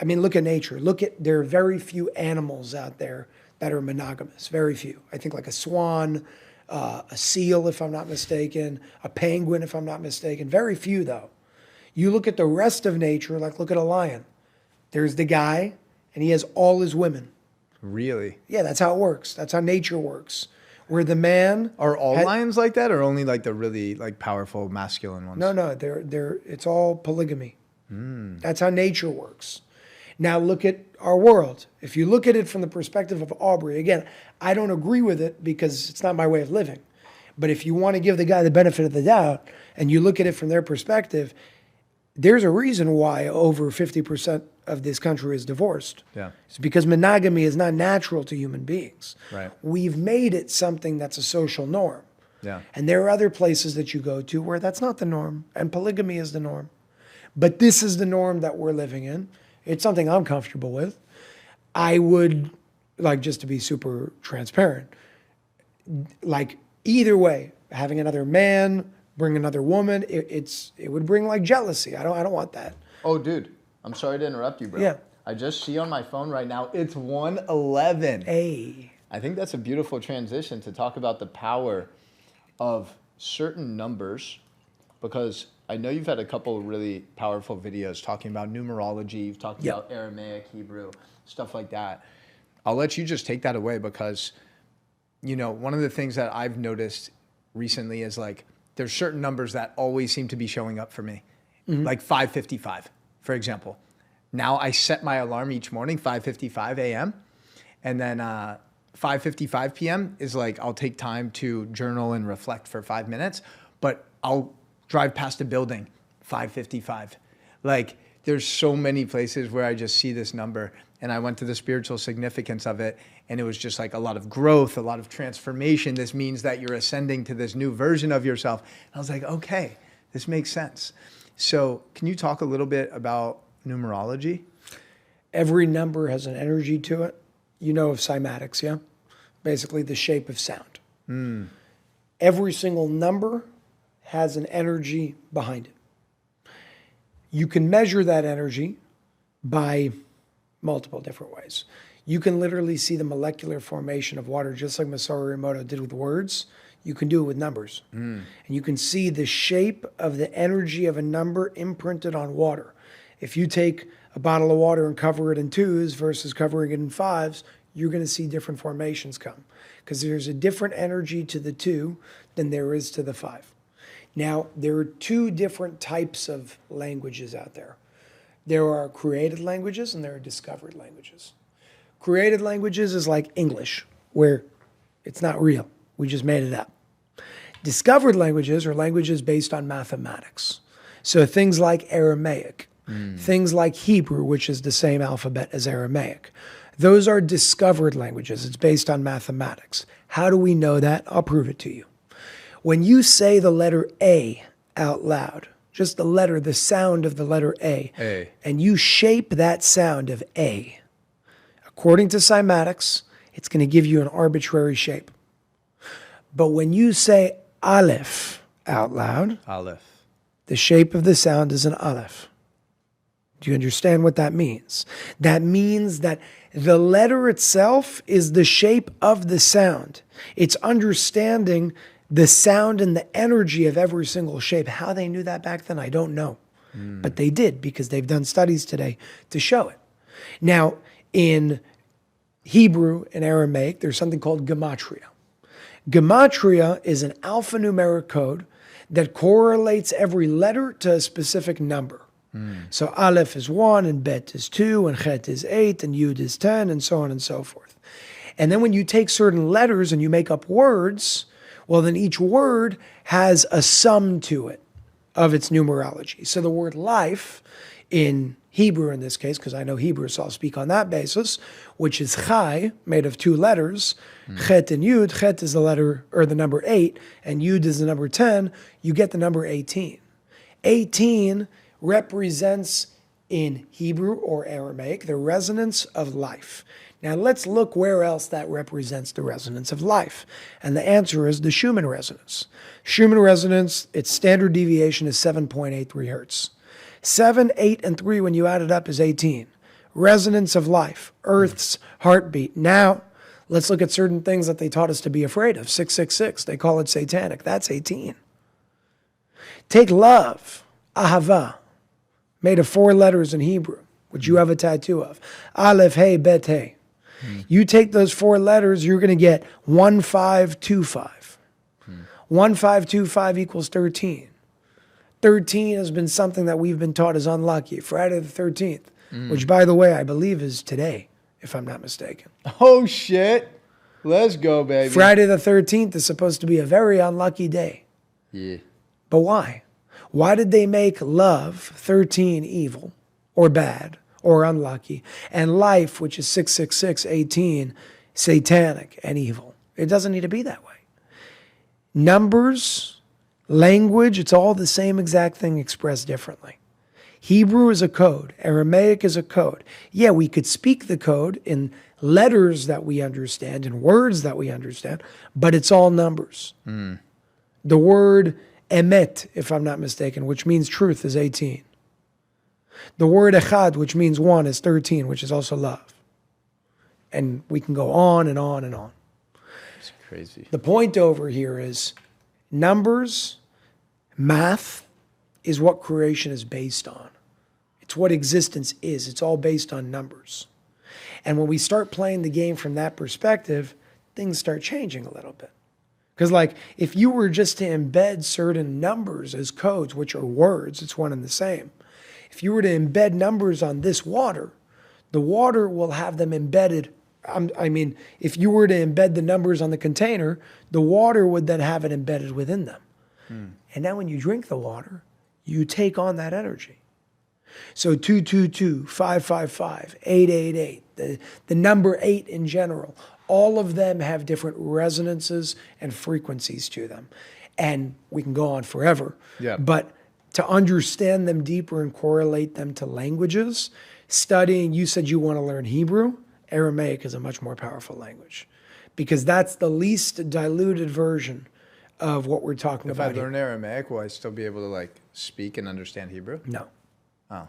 I mean, look at nature. There are very few animals out there that are monogamous. Very few. I think like a swan, a seal, if I'm not mistaken, a penguin, if I'm not mistaken. Very few, though. You look at the rest of nature, like look at a lion. There's the guy, and he has all his women. Really? Yeah, that's how it works. That's how nature works. Where the man... Are all lions like that, or only like the really like powerful masculine ones? No, it's all polygamy. That's how nature works. Now look at our world. If you look at it from the perspective of Aubrey, again, I don't agree with it because it's not my way of living. But if you want to give the guy the benefit of the doubt and you look at it from their perspective, there's a reason why over 50% of this country is divorced. Yeah. It's because monogamy is not natural to human beings. Right. We've made it something that's a social norm. Yeah. And there are other places that you go to where that's not the norm, and polygamy is the norm. But this is the norm that we're living in. It's something I'm comfortable with. I would, like, just to be super transparent, like either way, having another man, bring another woman, it would bring like jealousy. I don't want that. Oh, dude, I'm sorry to interrupt you, bro. Yeah. I just see on my phone right now, it's 1:11. Hey. I think that's a beautiful transition to talk about the power of certain numbers, because I know you've had a couple of really powerful videos talking about numerology. You've talked about Aramaic, Hebrew, stuff like that. I'll let you just take that away because, you know, one of the things that I've noticed recently is like there's certain numbers that always seem to be showing up for me, like 5:55, for example. Now I set my alarm each morning, 5:55 a.m. And then 5:55 p.m. is like I'll take time to journal and reflect for 5 minutes, but I'll drive past a building, 5:55. Like there's so many places where I just see this number, and I went to the spiritual significance of it, and it was just like a lot of growth, a lot of transformation. This means that you're ascending to this new version of yourself. And I was like, okay, this makes sense. So can you talk a little bit about numerology? Every number has an energy to it. You know of cymatics, yeah? Basically the shape of sound. Every single number has an energy behind it. You can measure that energy by multiple different ways. You can literally see the molecular formation of water, just like Masaru Emoto did with words. You can do it with numbers. And you can see the shape of the energy of a number imprinted on water. If you take a bottle of water and cover it in 2s versus covering it in 5s, you're going to see different formations come because there's a different energy to the 2 than there is to the 5. Now, there are 2 different types of languages out there. There are created languages and there are discovered languages. Created languages is like English, where it's not real. We just made it up. Discovered languages are languages based on mathematics. So things like Aramaic, things like Hebrew, which is the same alphabet as Aramaic. Those are discovered languages. It's based on mathematics. How do we know that? I'll prove it to you. When you say the letter A out loud, just the letter, the sound of the letter A, and you shape that sound of A, according to cymatics, it's going to give you an arbitrary shape. But when you say Aleph out loud, the shape of the sound is an Aleph. Do you understand what that means? That means that the letter itself is the shape of the sound. It's understanding the sound and the energy of every single shape. How they knew that back then, I don't know. But they did because they've done studies today to show it. Now, in Hebrew and Aramaic, there's something called gematria. Gematria is an alphanumeric code that correlates every letter to a specific number. So Aleph is 1, and Bet is 2, and Chet is 8, and Yud is 10, and so on and so forth. And then when you take certain letters and you make up words, well, then each word has a sum to it of its numerology. So the word life in Hebrew in this case, because I know Hebrew, so I'll speak on that basis, which is chai, made of 2 letters, chet and yud. Chet is the letter or the number 8, and yud is the number 10. You get the number 18. 18 represents in Hebrew or Aramaic the resonance of life. Now let's look where else that represents the resonance of life. And the answer is the Schumann resonance. Schumann resonance, its standard deviation is 7.83 hertz. 7, 8, and 3, when you add it up, is 18. Resonance of life, Earth's heartbeat. Now, let's look at certain things that they taught us to be afraid of. 666, they call it satanic. That's 18. Take love, ahava, made of 4 letters in Hebrew, which you have a tattoo of. Aleph, hey, bet, hey. You take those 4 letters, you're going to get 1525. 1525 equals 13. 13 has been something that we've been taught is unlucky. Friday the 13th, which, by the way, I believe is today, if I'm not mistaken. Oh, shit. Let's go, baby. Friday the 13th is supposed to be a very unlucky day. Yeah. But why? Why did they make love, 13, evil or bad or unlucky, and life, which is 666, 18, satanic and evil? It doesn't need to be that way. Numbers, language, it's all the same exact thing expressed differently. Hebrew is a code. Aramaic is a code. Yeah, we could speak the code in letters that we understand, in words that we understand, but it's all numbers. The word emet, if I'm not mistaken, which means truth, is 18. The word echad, which means 1, is 13, which is also love. And we can go on and on and on. It's crazy. The point over here is numbers, math is what creation is based on. It's what existence is. It's all based on numbers. And when we start playing the game from that perspective, things start changing a little bit. Because like if you were just to embed certain numbers as codes, which are words, it's one and the same. If you were to embed numbers on this water, the water will have them embedded. If you were to embed the numbers on the container, the water would then have it embedded within them. And now when you drink the water, you take on that energy. So 222, 555, 888, the number 8 in general, all of them have different resonances and frequencies to them. And we can go on forever. Yeah. But to understand them deeper and correlate them to languages, studying, you said you want to learn Hebrew. Aramaic is a much more powerful language because that's the least diluted version of what we're talking about. If I learn Aramaic, will I still be able to like speak and understand Hebrew? No. Oh.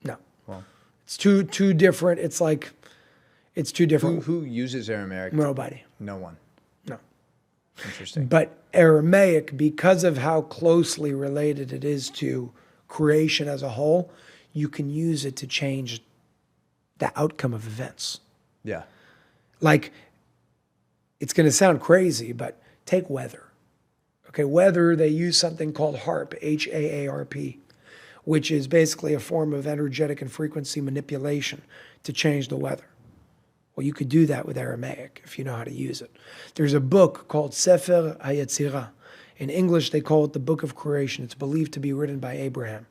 No. Well, it's too different. It's like, it's too different. Who uses Aramaic? Nobody. No one. No. Interesting. But Aramaic, because of how closely related it is to creation as a whole, you can use it to change the outcome of events. Yeah. Like, it's going to sound crazy, but take weather. Okay, weather, they use something called HAARP, H-A-A-R-P, which is basically a form of energetic and frequency manipulation to change the weather. Well, you could do that with Aramaic if you know how to use it. There's a book called Sefer HaYetzirah. In English, they call it the Book of Creation. It's believed to be written by Abraham.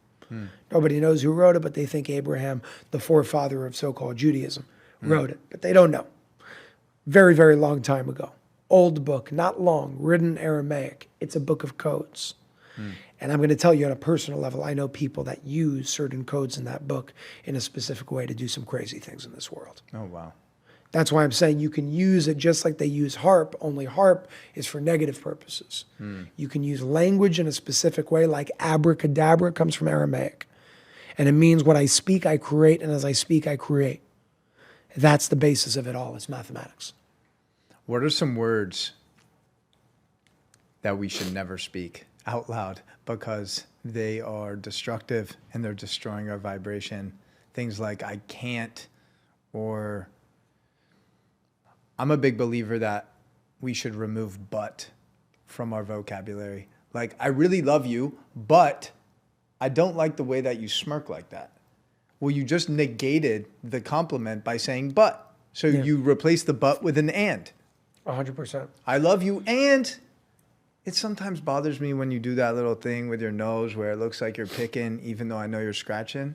Nobody knows who wrote it, but they think Abraham, the forefather of so-called Judaism, wrote it. But they don't know. Very, very long time ago. Old book, not long, written Aramaic. It's a book of codes. And I'm going to tell you on a personal level, I know people that use certain codes in that book in a specific way to do some crazy things in this world. Oh, wow. That's why I'm saying you can use it just like they use HAARP, only HAARP is for negative purposes. You can use language in a specific way, like abracadabra comes from Aramaic. And it means what I speak, I create, and as I speak, I create. That's the basis of it all, it's mathematics. What are some words that we should never speak out loud because they are destructive and they're destroying our vibration? Things like I can't, or I'm a big believer that we should remove but from our vocabulary. Like, I really love you, but I don't like the way that you smirk like that. Well, you just negated the compliment by saying but. So you replace the but with an and. 100%. I love you, and it sometimes bothers me when you do that little thing with your nose where it looks like you're picking, even though I know you're scratching.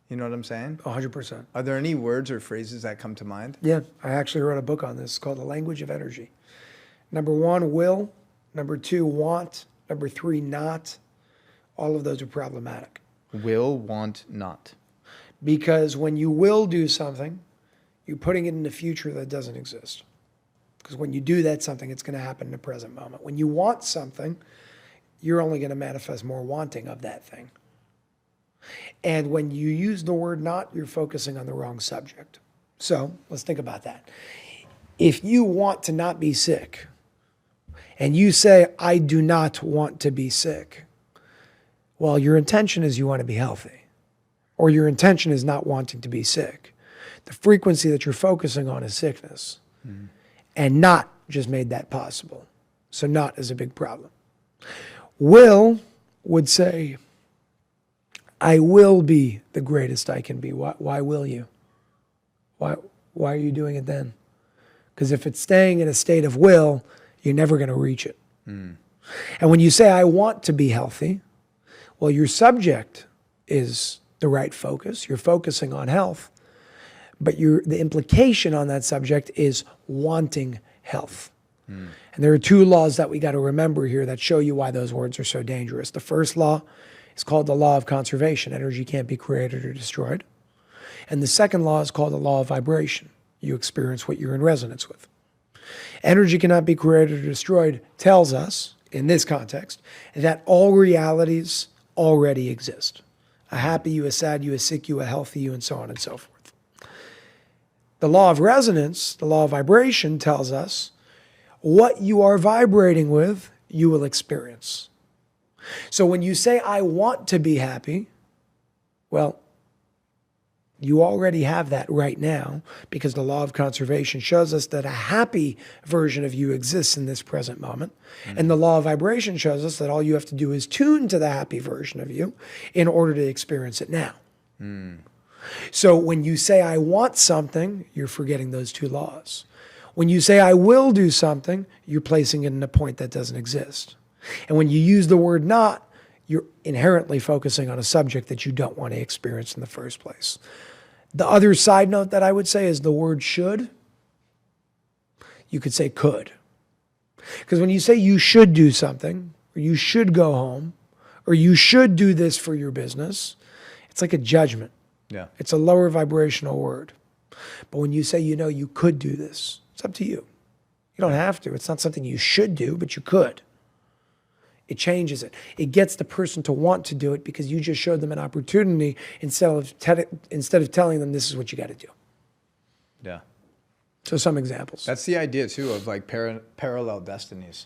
You know what I'm saying? 100%. Are there any words or phrases that come to mind? Yeah, I actually wrote a book on this. It's called The Language of Energy. Number 1, will. Number 2, want. Number 3, not. All of those are problematic. Will, want, not. Because when you will do something, you're putting it in the future that doesn't exist. Because when you do that something, it's going to happen in the present moment. When you want something, you're only going to manifest more wanting of that thing. And when you use the word not, you're focusing on the wrong subject. So let's think about that. If you want to not be sick, and you say, I do not want to be sick, well, your intention is you want to be healthy, or your intention is not wanting to be sick. The frequency that you're focusing on is sickness. Mm-hmm. And not just made that possible. So not is a big problem. Will would say, I will be the greatest I can be. Why will you? Why are you doing it then? Because if it's staying in a state of will, you're never going to reach it. Mm. And when you say, I want to be healthy, well, your subject is the right focus. You're focusing on health. But the implication on that subject is wanting health. Mm. And there are 2 laws that we got to remember here that show you why those words are so dangerous. The first law is called the law of conservation. Energy can't be created or destroyed. And the second law is called the law of vibration. You experience what you're in resonance with. Energy cannot be created or destroyed tells us, in this context, that all realities already exist. A happy you, a sad you, a sick you, a healthy you, and so on and so forth. The law of resonance, the law of vibration, tells us what you are vibrating with, you will experience. So when you say, I want to be happy, well, you already have that right now because the law of conservation shows us that a happy version of you exists in this present moment. Mm-hmm. And the law of vibration shows us that all you have to do is tune to the happy version of you in order to experience it now. Mm. So when you say, I want something, you're forgetting those 2 laws. When you say, I will do something, you're placing it in a point that doesn't exist. And when you use the word not, you're inherently focusing on a subject that you don't want to experience in the first place. The other side note that I would say is the word should. You could say could. Because when you say you should do something, or you should go home, or you should do this for your business, it's like a judgment. Yeah. It's a lower vibrational word. But when you say, you could do this, it's up to you. You don't have to. It's not something you should do, but you could. It changes it. It gets the person to want to do it because you just showed them an opportunity instead of telling them this is what you got to do. Yeah. So some examples. That's the idea too of like parallel destinies.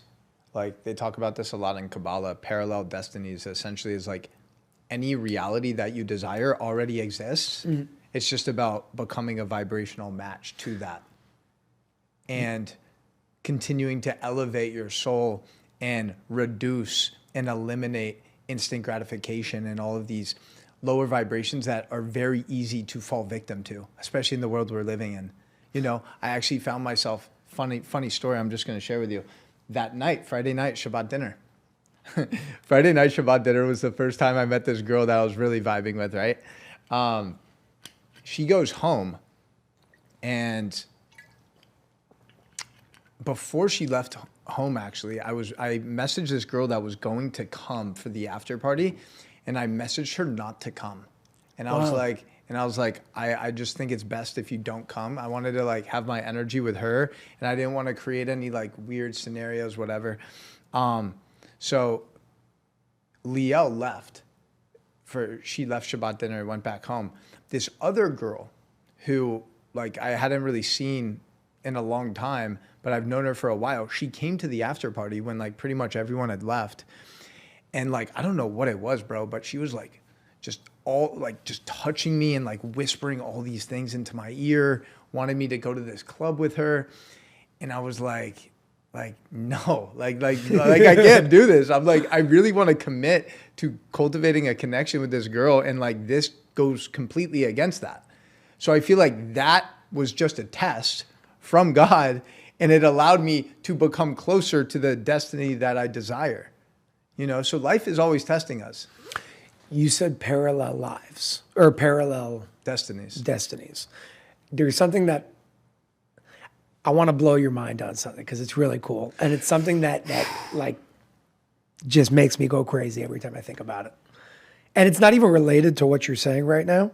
Like they talk about this a lot in Kabbalah. Parallel destinies essentially is like any reality that you desire already exists. Mm-hmm. It's just about becoming a vibrational match to that and continuing to elevate your soul and reduce and eliminate instant gratification and all of these lower vibrations that are very easy to fall victim to, especially in the world we're living in. I actually found myself, funny story I'm just going to share with you. That night, Friday night, Shabbat dinner. Friday night Shabbat dinner was the first time I met this girl that I was really vibing with, right? She goes home, and before she left home, actually, I messaged this girl that was going to come for the after party, and I messaged her not to come. And I was like, I just think it's best if you don't come. I wanted to like have my energy with her, and I didn't want to create any like weird scenarios, whatever. So Liel left. She left Shabbat dinner and went back home. This other girl who like I hadn't really seen in a long time, but I've known her for a while. She came to the after party when like pretty much everyone had left. And like, I don't know what it was, bro, but she was like just touching me and like whispering all these things into my ear, wanted me to go to this club with her. And I was like, no, like I can't do this. I'm like, I really want to commit to cultivating a connection with this girl. And like, this goes completely against that. So I feel like that was just a test from God, and it allowed me to become closer to the destiny that I desire. You know, so life is always testing us. You said parallel lives or parallel Destinies. There's something that I want to blow your mind on something because it's really cool. And it's something that like just makes me go crazy every time I think about it. And it's not even related to what you're saying right now,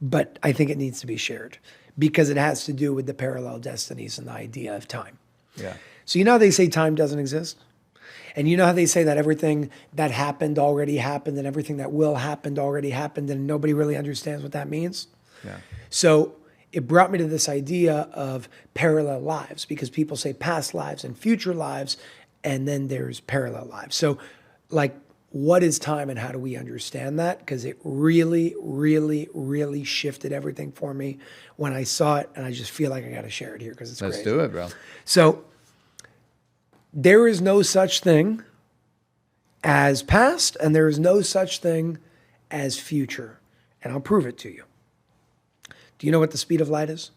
but I think it needs to be shared because it has to do with the parallel destinies and the idea of time. Yeah. So you know how they say time doesn't exist? And you know how they say that everything that happened already happened and everything that will happen already happened and nobody really understands what that means? Yeah. So it brought me to this idea of parallel lives because people say past lives and future lives, and then there's parallel lives. So like, what is time and how do we understand that? Because it really, really, really shifted everything for me when I saw it, and I just feel like I got to share it here because it's Let's crazy. do it, bro. So there is no such thing as past, and there is no such thing as future. And I'll prove it to you. Do you know what the speed of light is?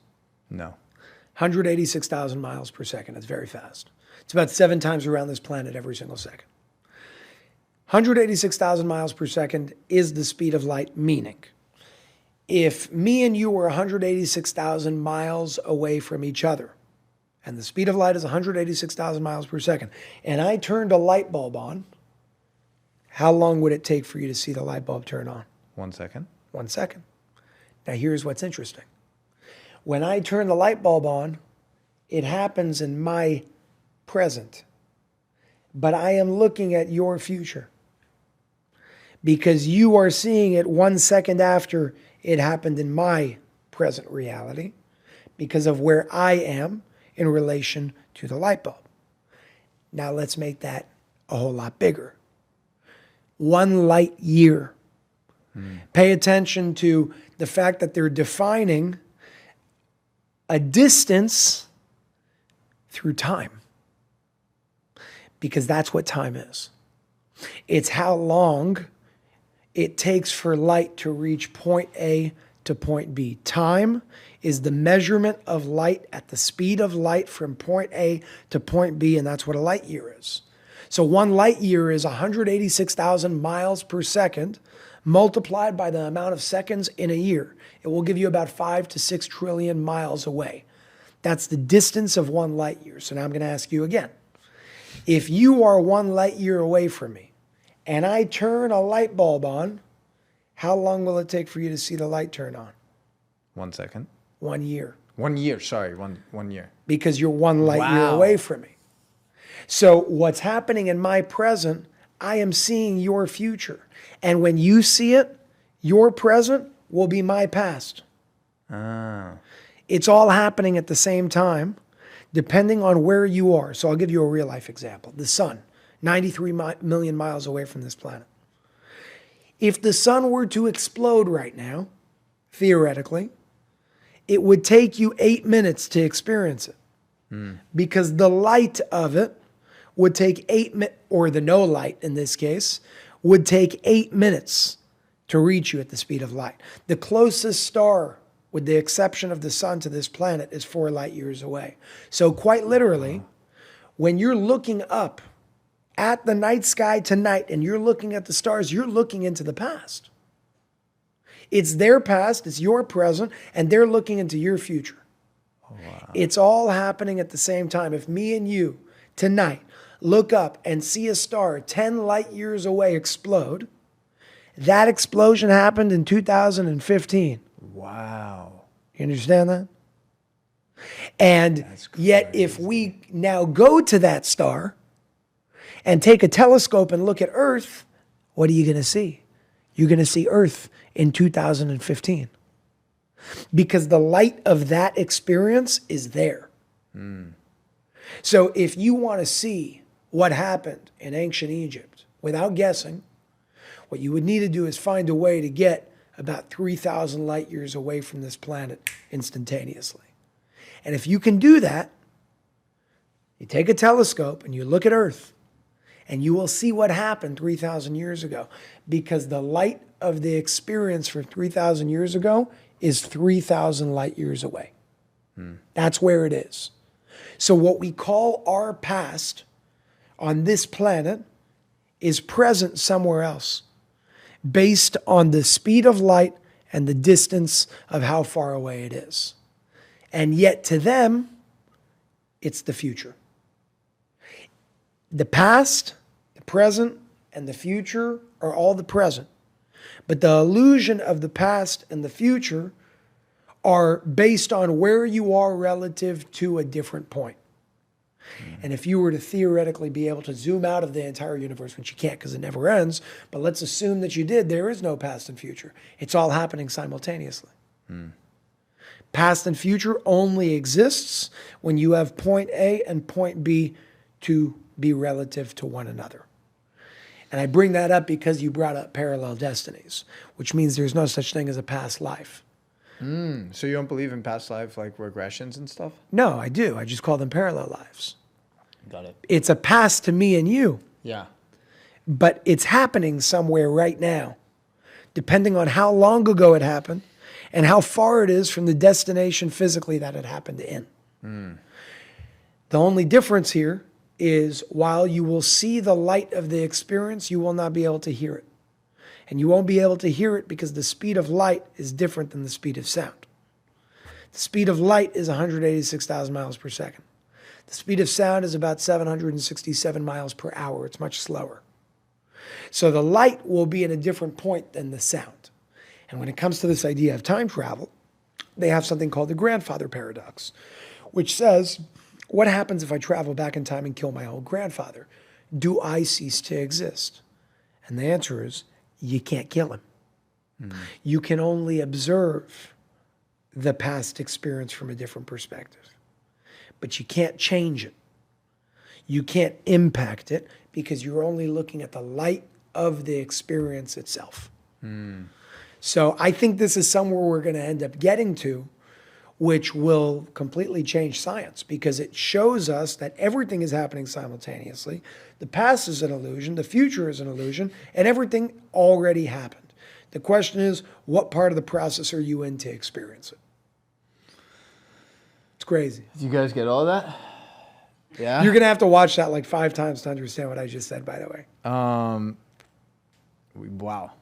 No. 186,000 miles per second. It's very fast. It's about 7 times around this planet every single second. 186,000 miles per second is the speed of light, meaning if me and you were 186,000 miles away from each other, and the speed of light is 186,000 miles per second, and I turned a light bulb on, how long would it take for you to see the light bulb turn on? 1 second. 1 second. Now here's what's interesting. When I turn the light bulb on, it happens in my present, but I am looking at your future because you are seeing it 1 second after it happened in my present reality because of where I am in relation to the light bulb. Now let's make that a whole lot bigger. 1 light year. Pay attention to the fact that they're defining a distance through time because that's what time is. It's how long it takes for light to reach point A to point B. Time is the measurement of light at the speed of light from point A to point B, and that's what a light year is. So 1 light year is 186,000 miles per second multiplied by the amount of seconds in a year. It will give you about 5 to 6 trillion miles away. That's the distance of 1 light year. So now I'm going to ask you again. If you are 1 light year away from me and I turn a light bulb on, how long will it take for you to see the light turn on? 1 second. 1 year. 1 year. Sorry. One year. Because you're 1 light year away from me. So what's happening in my present, I am seeing your future. And when you see it, your present will be my past. Ah. It's all happening at the same time, depending on where you are. So I'll give you a real life example. The sun, 93 million miles away from this planet. If the sun were to explode right now, theoretically, it would take you 8 minutes to experience it. Because the light of it would take 8 minutes, or the no light in this case, would take 8 minutes to reach you at the speed of light. The closest star, with the exception of the sun to this planet, is 4 light years away. So quite literally, when you're looking up at the night sky tonight and you're looking at the stars, you're looking into the past. It's their past, it's your present, and they're looking into your future. Wow. It's all happening at the same time. If me and you tonight look up and see a star 10 light years away explode, that explosion happened in 2015. Wow. You understand that? And yet if we now go to that star and take a telescope and look at Earth, what are you going to see? You're going to see Earth in 2015. Because the light of that experience is there. So if you want to see what happened in ancient Egypt without guessing, what you would need to do is find a way to get about 3,000 light years away from this planet instantaneously. And if you can do that, you take a telescope and you look at Earth and you will see what happened 3,000 years ago, because the light of the experience from 3,000 years ago is 3,000 light years away. That's where it is. So what we call our past on this planet is present somewhere else based on the speed of light and the distance of how far away it is. And yet to them, it's the future. The past, the present, and the future are all the present. But the illusion of the past and the future are based on where you are relative to a different point. And if you were to theoretically be able to zoom out of the entire universe, which you can't because it never ends, but let's assume that you did, there is no past and future. It's all happening simultaneously. Past and future only exists when you have point A and point B to be relative to one another. And I bring that up because you brought up parallel destinies, which means there's no such thing as a past life. So you don't believe in past life, like regressions and stuff? No, I do. I just call them parallel lives. Got it. It's a past to me and you, Yeah. but it's happening somewhere right now, depending on how long ago it happened and how far it is from the destination physically that it happened in. The only difference here is while you will see the light of the experience, you will not be able to hear it. And you won't be able to hear it because the speed of light is different than the speed of sound. The speed of light is 186,000 miles per second. The speed of sound is about 767 miles per hour. It's much slower. So the light will be in a different point than the sound. And when it comes to this idea of time travel, they have something called the grandfather paradox, which says, what happens if I travel back in time and kill my old grandfather? Do I cease to exist? And the answer is, you can't kill him. You can only observe the past experience from a different perspective. But you can't change it. You can't impact it because you're only looking at the light of the experience itself. So I think this is somewhere we're going to end up getting to, which will completely change science because it shows us that everything is happening simultaneously. The past is an illusion, the future is an illusion, and everything already happened. The question is, what part of the process are you in to experience it? It's crazy. Did you guys get all that? Yeah. You're going to have to watch that like 5 times to understand what I just said, by the way. Wow.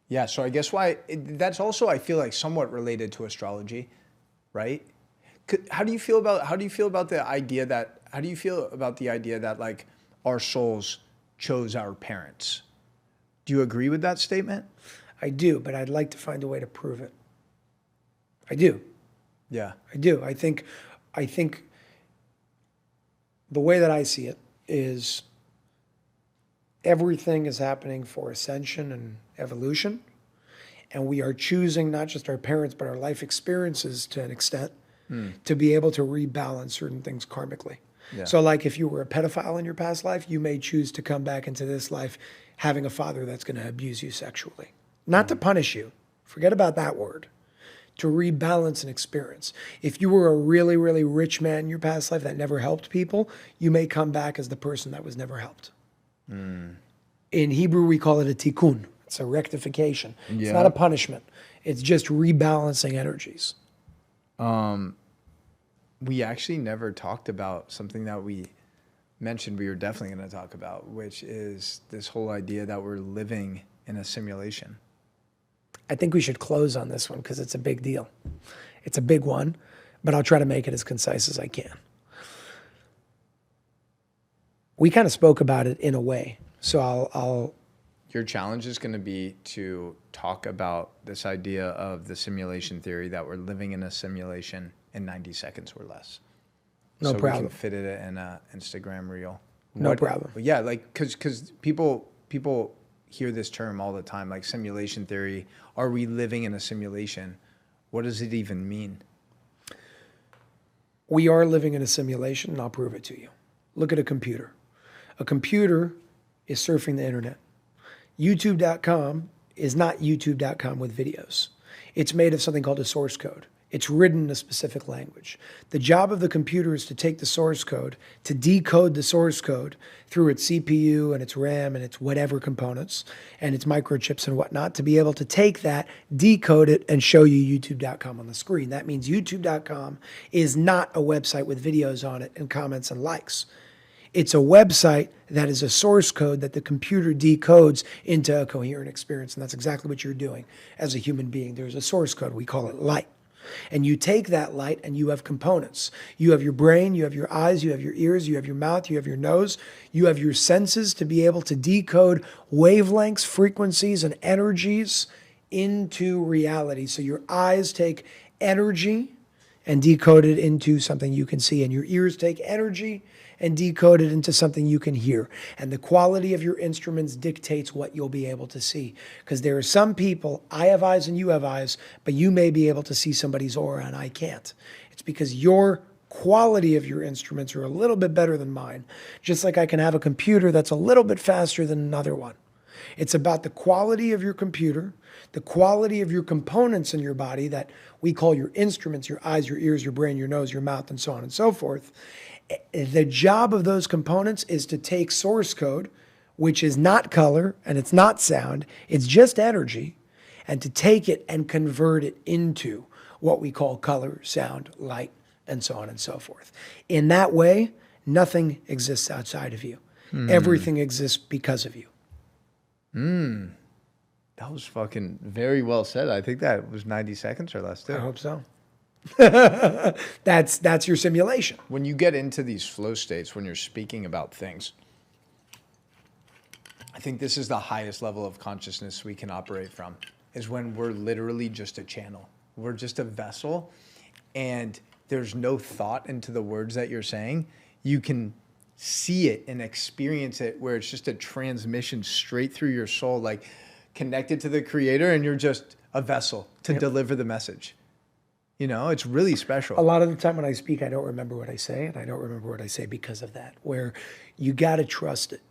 Yeah, so I guess that's also, I feel like, somewhat related to astrology, right? How do you feel about the idea that like our souls chose our parents? Do you agree with that statement? I do, but I'd like to find a way to prove it. I do. Yeah. I do. I think the way that I see it is everything is happening for ascension and evolution. And we are choosing not just our parents, but our life experiences to an extent to be able to rebalance certain things karmically. Yeah. So like if you were a pedophile in your past life, you may choose to come back into this life having a father that's going to abuse you sexually. Not to punish you. Forget about that word. To rebalance an experience. If you were a really, really rich man in your past life that never helped people, you may come back as the person that was never helped. In Hebrew, we call it a tikkun. It's a rectification. Yeah. It's not a punishment. It's just rebalancing energies. We actually never talked about something that we mentioned we were definitely going to talk about, which is this whole idea that we're living in a simulation. I think we should close on this one because it's a big deal. It's a big one, but I'll try to make it as concise as I can. We kind of spoke about it in a way, so I'll Your challenge is going to be to talk about this idea of the simulation theory that we're living in a simulation in 90 seconds or less. No problem. We can fit it in an Instagram reel. No problem. Yeah, like because people hear this term all the time, like simulation theory. Are we living in a simulation? What does it even mean? We are living in a simulation, and I'll prove it to you. Look at a computer. A computer is surfing the internet. YouTube.com is not YouTube.com with videos. It's made of something called a source code. It's written in a specific language. The job of the computer is to take the source code, to decode the source code through its CPU and its RAM and its whatever components and its microchips and whatnot, to be able to take that, decode it, and show you youtube.com on the screen. That means youtube.com is not a website with videos on it and comments and likes. It's a website that is a source code that the computer decodes into a coherent experience. And that's exactly what you're doing as a human being. There's a source code. We call it light. And you take that light and you have components. You have your brain, you have your eyes, you have your ears, you have your mouth, you have your nose, you have your senses to be able to decode wavelengths, frequencies, and energies into reality. So your eyes take energy and decode it into something you can see, and your ears take energy and decode it into something you can hear. And the quality of your instruments dictates what you'll be able to see. Because there are some people, I have eyes and you have eyes, but you may be able to see somebody's aura and I can't. It's because your quality of your instruments are a little bit better than mine. Just like I can have a computer that's a little bit faster than another one. It's about the quality of your computer, the quality of your components in your body that we call your instruments, your eyes, your ears, your brain, your nose, your mouth, and so on and so forth. The job of those components is to take source code, which is not color and it's not sound, it's just energy, and to take it and convert it into what we call color, sound, light, and so on and so forth. In that way, nothing exists outside of you. Everything exists because of you. That was fucking very well said. I think that was 90 seconds or less too. I hope so. That's your simulation. When you get into these flow states, when you're speaking about things, I think this is the highest level of consciousness we can operate from, is when we're literally just a channel. We're just a vessel, and there's no thought into the words that you're saying. You can see it and experience it, where it's just a transmission straight through your soul, like connected to the creator, and you're just a vessel to deliver the message. You know, it's really special. A lot of the time when I speak, I don't remember what I say, and I don't remember what I say because of that, where you got to trust it.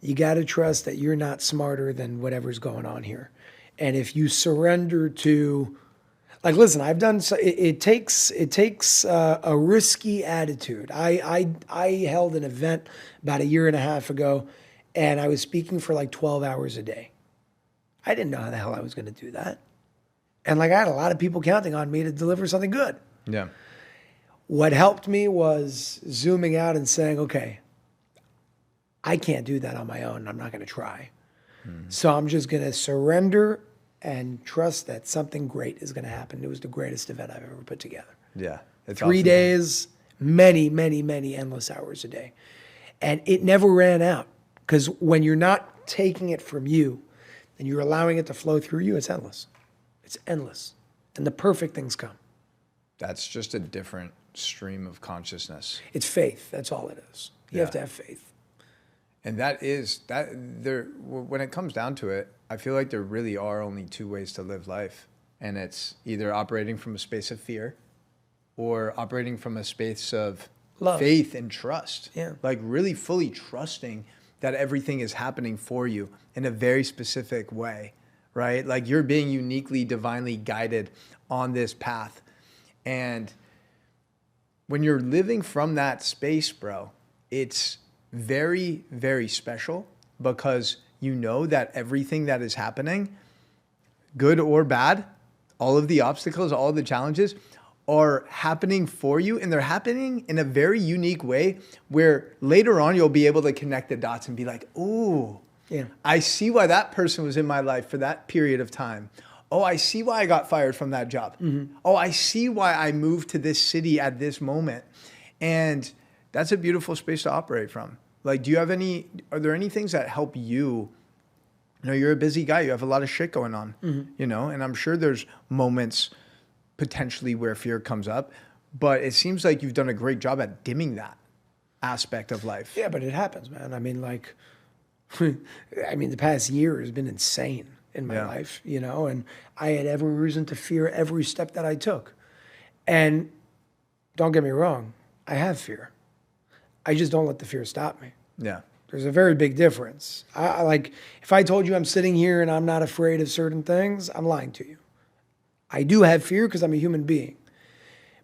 You got to trust that you're not smarter than whatever's going on here. And if you surrender to, like, listen, I've done, it takes a risky attitude. I held an event about 1.5 years ago, and I was speaking for like 12 hours a day. I didn't know how the hell I was going to do that. And like, I had a lot of people counting on me to deliver something good. Yeah. What helped me was zooming out and saying, okay, I can't do that on my own. I'm not going to try. So I'm just going to surrender and trust that something great is going to happen. It was the greatest event I've ever put together. Yeah. It's 3 awesome. days, many, many, many endless hours a day. And it never ran out, because when you're not taking it from you and you're allowing it to flow through you, it's endless. It's endless. And the perfect things come. That's just a different stream of consciousness. It's faith. That's all it is. You have to have faith. And that is, that there, when it comes down to it, I feel like there really are only two ways to live life. And it's either operating from a space of fear or operating from a space of love, faith and trust. Yeah. Like really fully trusting that everything is happening for you in a very specific way, right? Like you're being uniquely, divinely guided on this path. And when you're living from that space, bro, it's very, very special, because you know that everything that is happening, good or bad, all of the obstacles, all of the challenges are happening for you, and they're happening in a very unique way where later on you'll be able to connect the dots and be like, ooh, Yeah. I see why that person was in my life for that period of time. Oh, I see why I got fired from that job. Oh, I see why I moved to this city at this moment. And that's a beautiful space to operate from. Like, are there any things that help you? You know, you're a busy guy. You have a lot of shit going on, you know, and I'm sure there's moments potentially where fear comes up, but it seems like you've done a great job at dimming that aspect of life. Yeah, but it happens, man. I mean, like, the past year has been insane in my life, you know, and I had every reason to fear every step that I took. And don't get me wrong, I have fear. I just don't let the fear stop me. Yeah. There's a very big difference. I like, if I told you I'm sitting here and I'm not afraid of certain things, I'm lying to you. I do have fear because I'm a human being.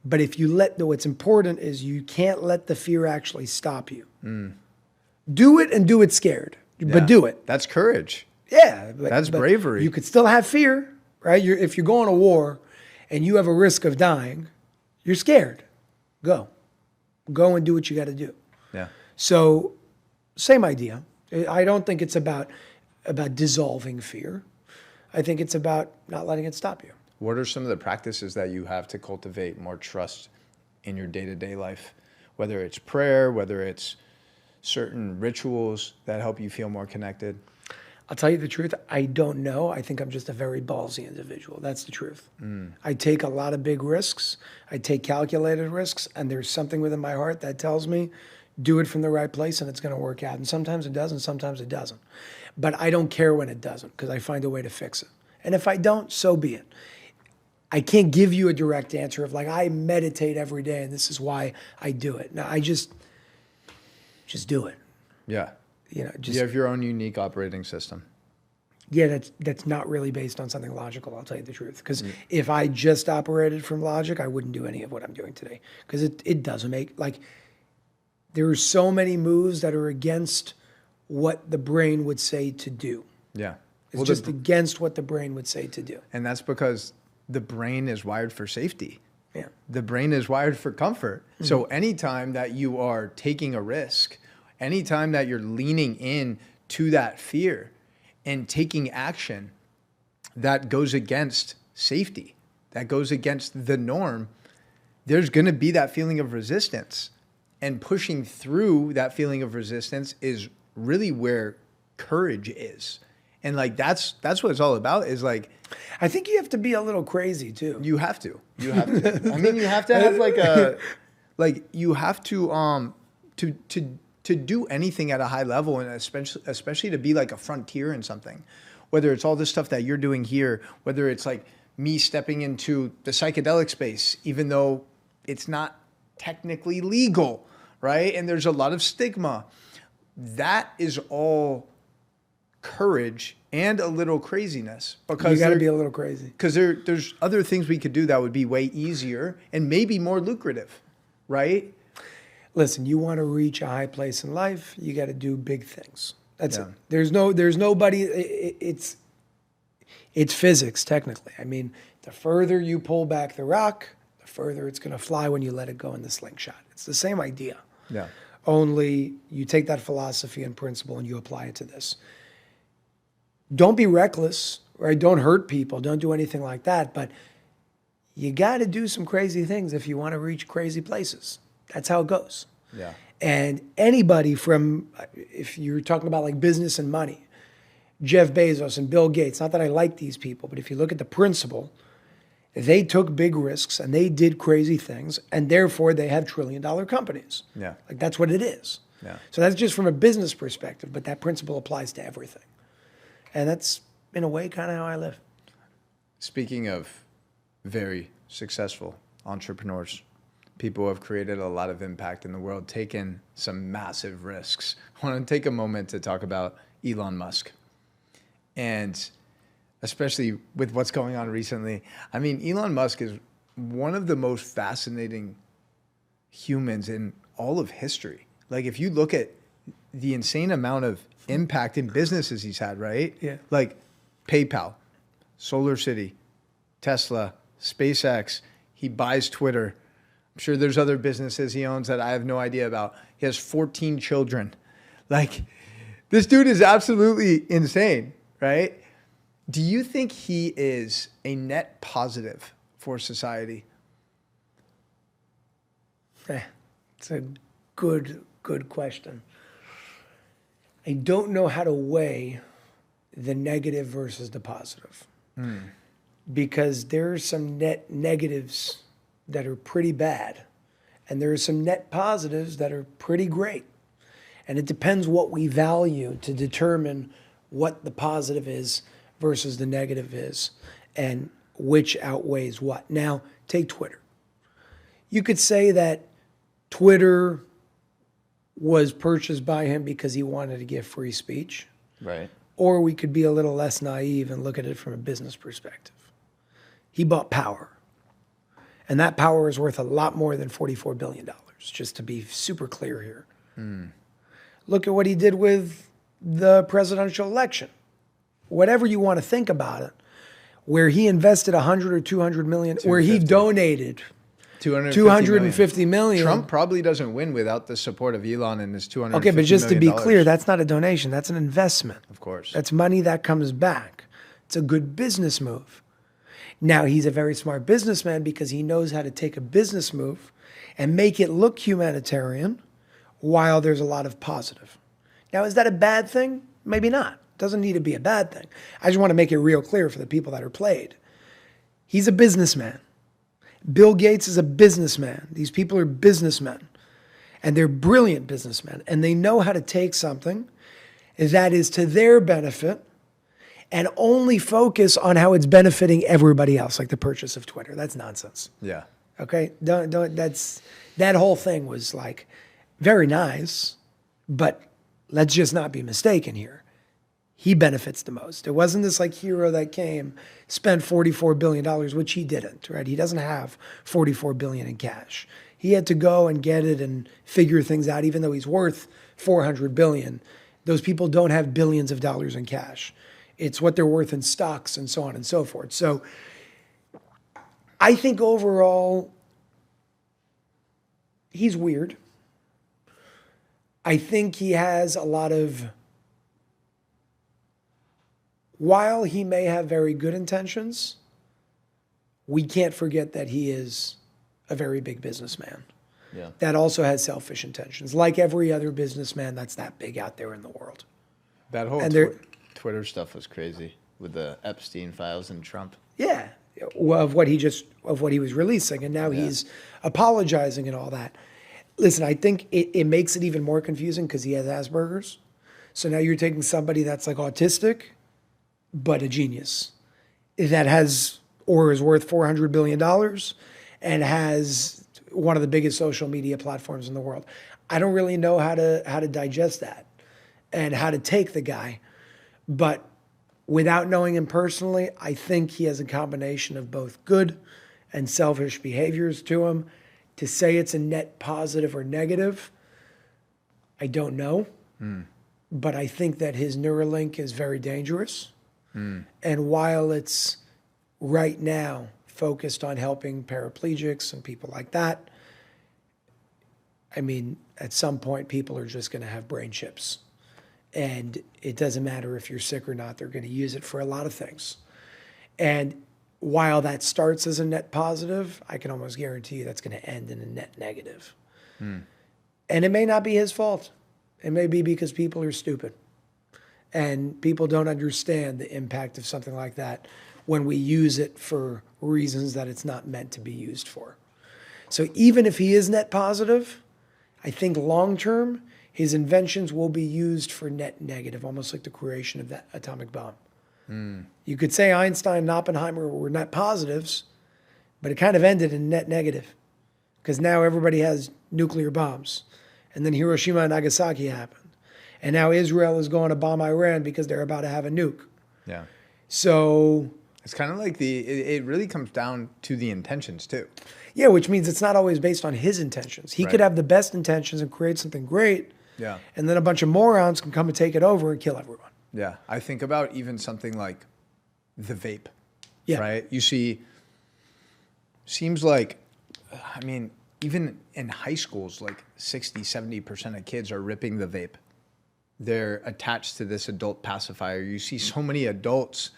But if you what's important is you can't let the fear actually stop you. Do it and do it scared, but do it. That's courage. Yeah. That's bravery. You could still have fear, right? If you're going to war and you have a risk of dying, you're scared. Go and do what you got to do. Yeah. So same idea. I don't think it's about dissolving fear. I think it's about not letting it stop you. What are some of the practices that you have to cultivate more trust in your day-to-day life? Whether it's prayer, whether it's certain rituals that help you feel more connected? I'll tell you the truth. I don't know. I think I'm just a very ballsy individual. That's the truth. I take a lot of big risks. I take calculated risks, and there's something within my heart that tells me, do it from the right place and it's going to work out. And sometimes it does, and sometimes it doesn't. But I don't care when it doesn't because I find a way to fix it. And if I don't, so be it. I can't give you a direct answer of like, I meditate every day and this is why I do it. No, I just do it. Yeah. You You have your own unique operating system. Yeah, that's not really based on something logical, I'll tell you the truth. Because if I just operated from logic, I wouldn't do any of what I'm doing today. Because it doesn't make, like, there are so many moves that are against what the brain would say to do. Yeah. It's just against what the brain would say to do. And that's because the brain is wired for safety. Yeah. The brain is wired for comfort. So anytime that you are taking a risk, anytime that you're leaning in to that fear and taking action that goes against safety, that goes against the norm, there's going to be that feeling of resistance. And pushing through that feeling of resistance is really where courage is. And like that's what it's all about, is like, I think you have to be a little crazy too. you have to. I mean, you have to have you have to do anything at a high level, and especially to be like a frontier in something, whether it's all this stuff that you're doing here, whether it's like me stepping into the psychedelic space, even though it's not technically legal, right? And there's a lot of stigma. That is all courage and a little craziness, because You got to be a little crazy. because there's other things we could do that would be way easier and maybe more lucrative, right? Listen, you want to reach a high place in life, you got to do big things. That's Yeah. it. There's nobody. It's physics technically. I mean, the further you pull back the rock, the further it's going to fly when you let it go in the slingshot. It's the same idea. Yeah. Only you take that philosophy and principle and you apply it to this. Don't be reckless, right? Don't hurt people. Don't do anything like that. But you got to do some crazy things if you want to reach crazy places. That's how it goes. Yeah. And anybody from, if you're talking about like business and money, Jeff Bezos and Bill Gates, not that I like these people, but if you look at the principle, they took big risks and they did crazy things, and therefore they have trillion-dollar companies. Yeah. Like that's what it is. Yeah. So that's just from a business perspective, but that principle applies to everything. And that's, in a way, kind of how I live. Speaking of very successful entrepreneurs, people who have created a lot of impact in the world, taken some massive risks, I want to take a moment to talk about Elon Musk. And especially with what's going on recently, I mean, Elon Musk is one of the most fascinating humans in all of history. Like, if you look at the insane amount of impact in businesses he's had, right? Yeah. Like PayPal, Solar City, Tesla, SpaceX, he buys Twitter. I'm sure there's other businesses he owns that I have no idea about. He has 14 children. Like, this dude is absolutely insane, right? Do you think he is a net positive for society? It's a good question. I don't know how to weigh the negative versus the positive. Because there are some net negatives that are pretty bad, and there are some net positives that are pretty great. And it depends what we value to determine what the positive is versus the negative is, and which outweighs what. Now, take Twitter. You could say that Twitter was purchased by him because he wanted to give free speech. Right. Or we could be a little less naive and look at it from a business perspective. He bought power. And that power is worth a lot more than $44 billion, just to be super clear here. Look at what he did with the presidential election. Whatever you want to think about it, where he invested 100 or 200 million, where he donated 250 million. Trump probably doesn't win without the support of Elon and his $250 Okay, but just to be million. clear, that's not a donation. That's an investment. Of course. That's money that comes back. It's a good business move. Now, he's a very smart businessman because he knows how to take a business move and make it look humanitarian while there's a lot of positive. Now, is that a bad thing? Maybe not. Doesn't need to be a bad thing. I just want to make it real clear for the people that are played. He's a businessman. Bill Gates is a businessman. These people are businessmen. And they're brilliant businessmen. And they know how to take something that is to their benefit and only focus on how it's benefiting everybody else, like the purchase of Twitter. That's nonsense. Yeah. Okay? That whole thing was like very nice, but let's just not be mistaken here. He benefits the most. It wasn't this like hero that came, spent $44 billion, which he didn't, right? He doesn't have $44 billion in cash. He had to go and get it and figure things out, even though he's worth $400 billion. Those people don't have billions of dollars in cash. It's what they're worth in stocks and so on and so forth. So I think overall, he's weird. I think he has a lot of, while he may have very good intentions, we can't forget that he is a very big businessman. Yeah. That also has selfish intentions, like every other businessman that's that big out there in the world. That whole Twitter stuff was crazy with the Epstein files and Trump. Yeah, of what he was releasing, and now he's apologizing and all that. Listen, I think it makes it even more confusing because he has Asperger's. So now you're taking somebody that's like autistic, but a genius that has or is worth $400 billion and has one of the biggest social media platforms in the world. I don't really know how to digest that and how to take the guy, but without knowing him personally, I think he has a combination of both good and selfish behaviors to him. To say it's a net positive or negative, I don't know. But I think that his Neuralink is very dangerous. And while it's right now focused on helping paraplegics and people like that, I mean, at some point, people are just going to have brain chips. And it doesn't matter if you're sick or not, they're going to use it for a lot of things. And while that starts as a net positive, I can almost guarantee you that's going to end in a net negative. And it may not be his fault. It may be because people are stupid. And people don't understand the impact of something like that when we use it for reasons that it's not meant to be used for. So even if he is net positive, I think long term, his inventions will be used for net negative, almost like the creation of that atomic bomb. You could say Einstein and Oppenheimer were net positives, but it kind of ended in net negative because now everybody has nuclear bombs. And then Hiroshima and Nagasaki happened. And now Israel is going to bomb Iran because they're about to have a nuke. Yeah. So It's kind of like it really comes down to the intentions too. yeah, which means it's not always based on his intentions. He could have the best intentions and create something great. Yeah. And then a bunch of morons can come and take it over and kill everyone. Yeah. I think about even something like the vape. Yeah. Right? You see, seems like, I mean, even in high schools, like 60, 70% of kids are ripping the vape. They're attached to this adult pacifier. You see so many adults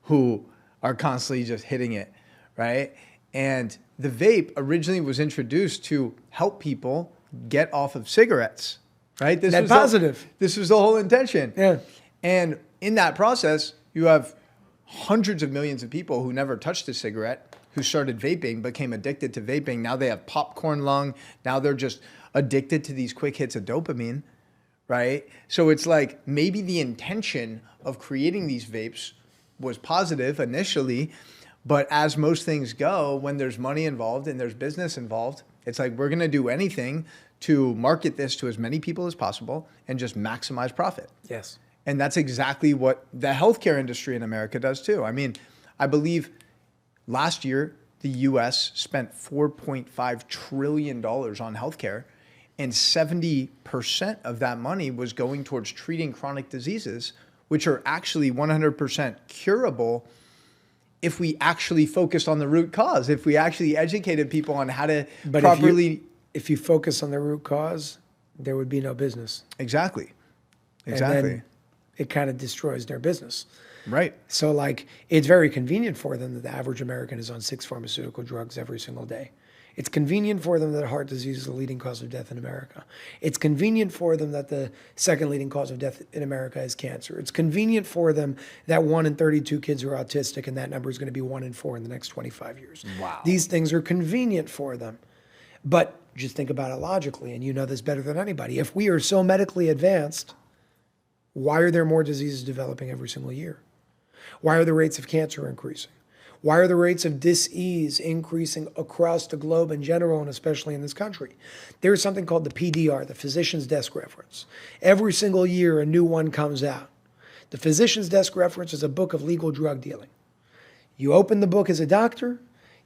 who are constantly just hitting it, right? And the vape originally was introduced to help people get off of cigarettes, right? This Net was positive. This was the whole intention. Yeah. And in that process, you have hundreds of millions of people who never touched a cigarette, who started vaping, became addicted to vaping. Now they have popcorn lung. Now they're just addicted to these quick hits of dopamine, right? So it's like maybe the intention of creating these vapes was positive initially, but as most things go, when there's money involved and there's business involved, it's like we're going to do anything to market this to as many people as possible and just maximize profit. Yes. And that's exactly what the healthcare industry in America does too. I mean, I believe Last year, the US spent $4.5 trillion on healthcare, and 70% of that money was going towards treating chronic diseases, which are actually 100% curable if we actually focused on the root cause, if we actually educated people on how to properly. If you focus on the root cause, there would be no business. Exactly. And then it kind of destroys their business. Right. So like, it's very convenient for them that the average American is on 6 pharmaceutical drugs every single day. It's convenient for them that heart disease is the leading cause of death in America. It's convenient for them that the second leading cause of death in America is cancer. It's convenient for them that 1 in 32 kids are autistic, and that number is going to be 1 in 4 in the next 25 years. Wow. These things are convenient for them. But just think about it logically, and you know this better than anybody. If we are so medically advanced, why are there more diseases developing every single year? Why are the rates of cancer increasing? Why are the rates of dis-ease increasing across the globe in general, and especially in this country? There's something called the PDR, the Physician's Desk Reference. Every single year, a new one comes out. The Physician's Desk Reference is a book of legal drug dealing. You open the book as a doctor,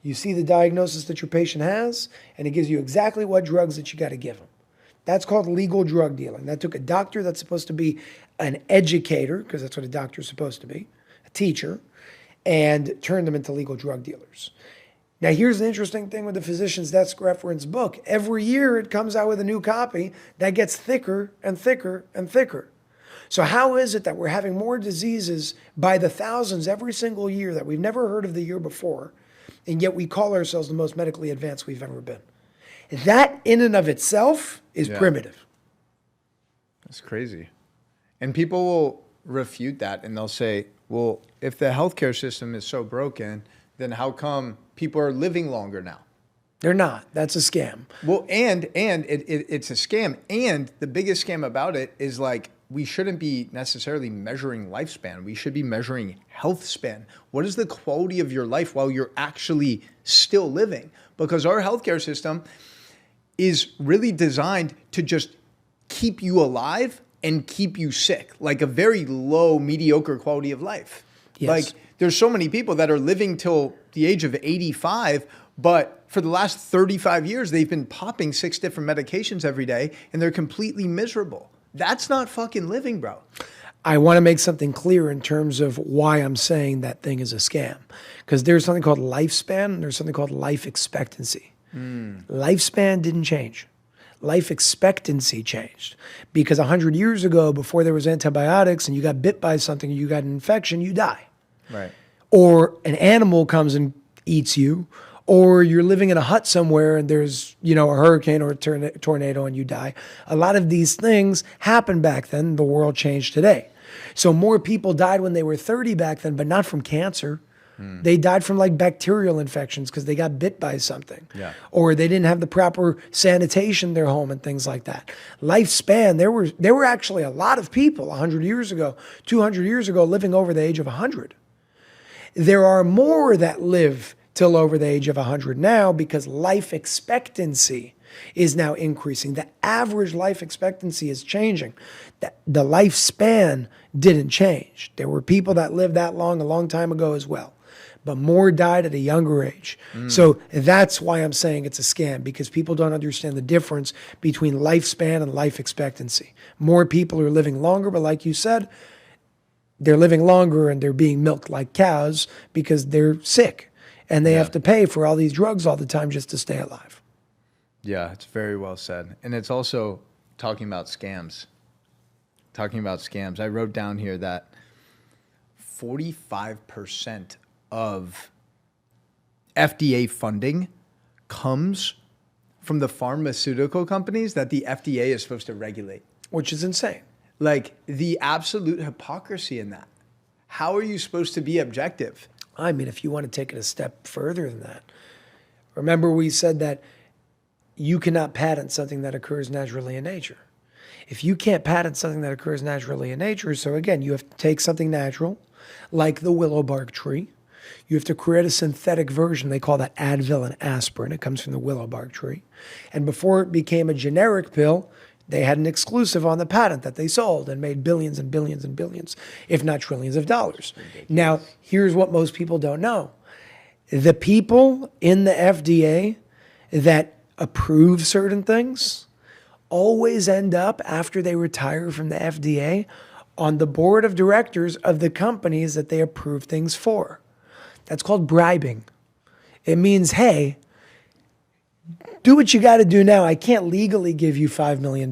you see the diagnosis that your patient has, and it gives you exactly what drugs that you got to give them. That's called legal drug dealing. That took a doctor that's supposed to be an educator, because that's what a doctor is supposed to be, a teacher, and turned them into legal drug dealers. Now, here's the interesting thing with the Physician's Desk Reference book. Every year it comes out with a new copy that gets thicker and thicker and thicker. So how is it that we're having more diseases by the thousands every single year that we've never heard of the year before, and yet we call ourselves the most medically advanced we've ever been? That in and of itself is primitive. That's crazy. And people will refute that, and they'll say, well, if the healthcare system is so broken, then how come people are living longer now? They're not. That's a scam. Well, and it's a scam. And the biggest scam about it is, like, we shouldn't be necessarily measuring lifespan. We should be measuring health span. What is the quality of your life while you're actually still living? Because our healthcare system is really designed to just keep you alive and keep you sick, like a very low, mediocre quality of life. Yes. Like, there's so many people that are living till the age of 85, but for the last 35 years, they've been popping 6 different medications every day, and they're completely miserable. That's not fucking living, bro. I want to make something clear in terms of why I'm saying that thing is a scam. Because there's something called lifespan, and there's something called life expectancy. Lifespan didn't change. Life expectancy changed. Because 100 years ago, before there was antibiotics and you got bit by something, you got an infection, you die. Right. Or an animal comes and eats you, or you're living in a hut somewhere and there's, a hurricane or a tornado and you die. A lot of these things happened back then. The world changed today. So more people died when they were 30 back then, but not from cancer. They died from like bacterial infections because they got bit by something. Yeah. Or they didn't have the proper sanitation in their home and things like that. Lifespan, there were actually a lot of people 100 years ago, 200 years ago living over the age of 100. There are more that live till over the age of 100 now because life expectancy is now increasing. The average life expectancy is changing. The lifespan didn't change. There were people that lived that long a long time ago as well, but more died at a younger age. So that's why I'm saying it's a scam, because people don't understand the difference between lifespan and life expectancy. More people are living longer, but like you said, they're living longer and they're being milked like cows because they're sick and they have to pay for all these drugs all the time just to stay alive. Yeah, it's very well said. And it's also talking about scams. I wrote down here that 45% of FDA funding comes from the pharmaceutical companies that the FDA is supposed to regulate. Which is insane. Like, the absolute hypocrisy in that. How are you supposed to be objective? I mean, if you want to take it a step further than that, remember we said that you cannot patent something that occurs naturally in nature. If you can't patent something that occurs naturally in nature, so again, you have to take something natural, like the willow bark tree. You have to create a synthetic version. They call that Advil and aspirin. It comes from the willow bark tree. And before it became a generic pill, they had an exclusive on the patent that they sold and made billions and billions and billions, if not trillions of dollars. Now, here's what most people don't know. The people in the FDA that approve certain things always end up, after they retire from the FDA, on the board of directors of the companies that they approve things for. That's called bribing. It means, hey, do what you got to do now. I can't legally give you $5 million.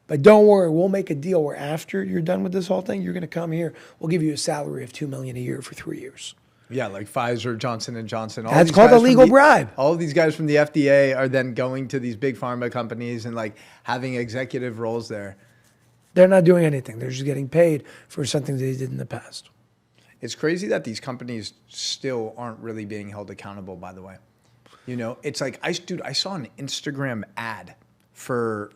But don't worry, we'll make a deal where after you're done with this whole thing, you're going to come here. We'll give you a salary of $2 million a year for 3 years. Yeah, like Pfizer, Johnson & Johnson. That's called a legal bribe. All of these guys from the FDA are then going to these big pharma companies and like having executive roles there. They're not doing anything. They're just getting paid for something they did in the past. It's crazy that these companies still aren't really being held accountable, by the way. You know, it's like, I saw an Instagram ad for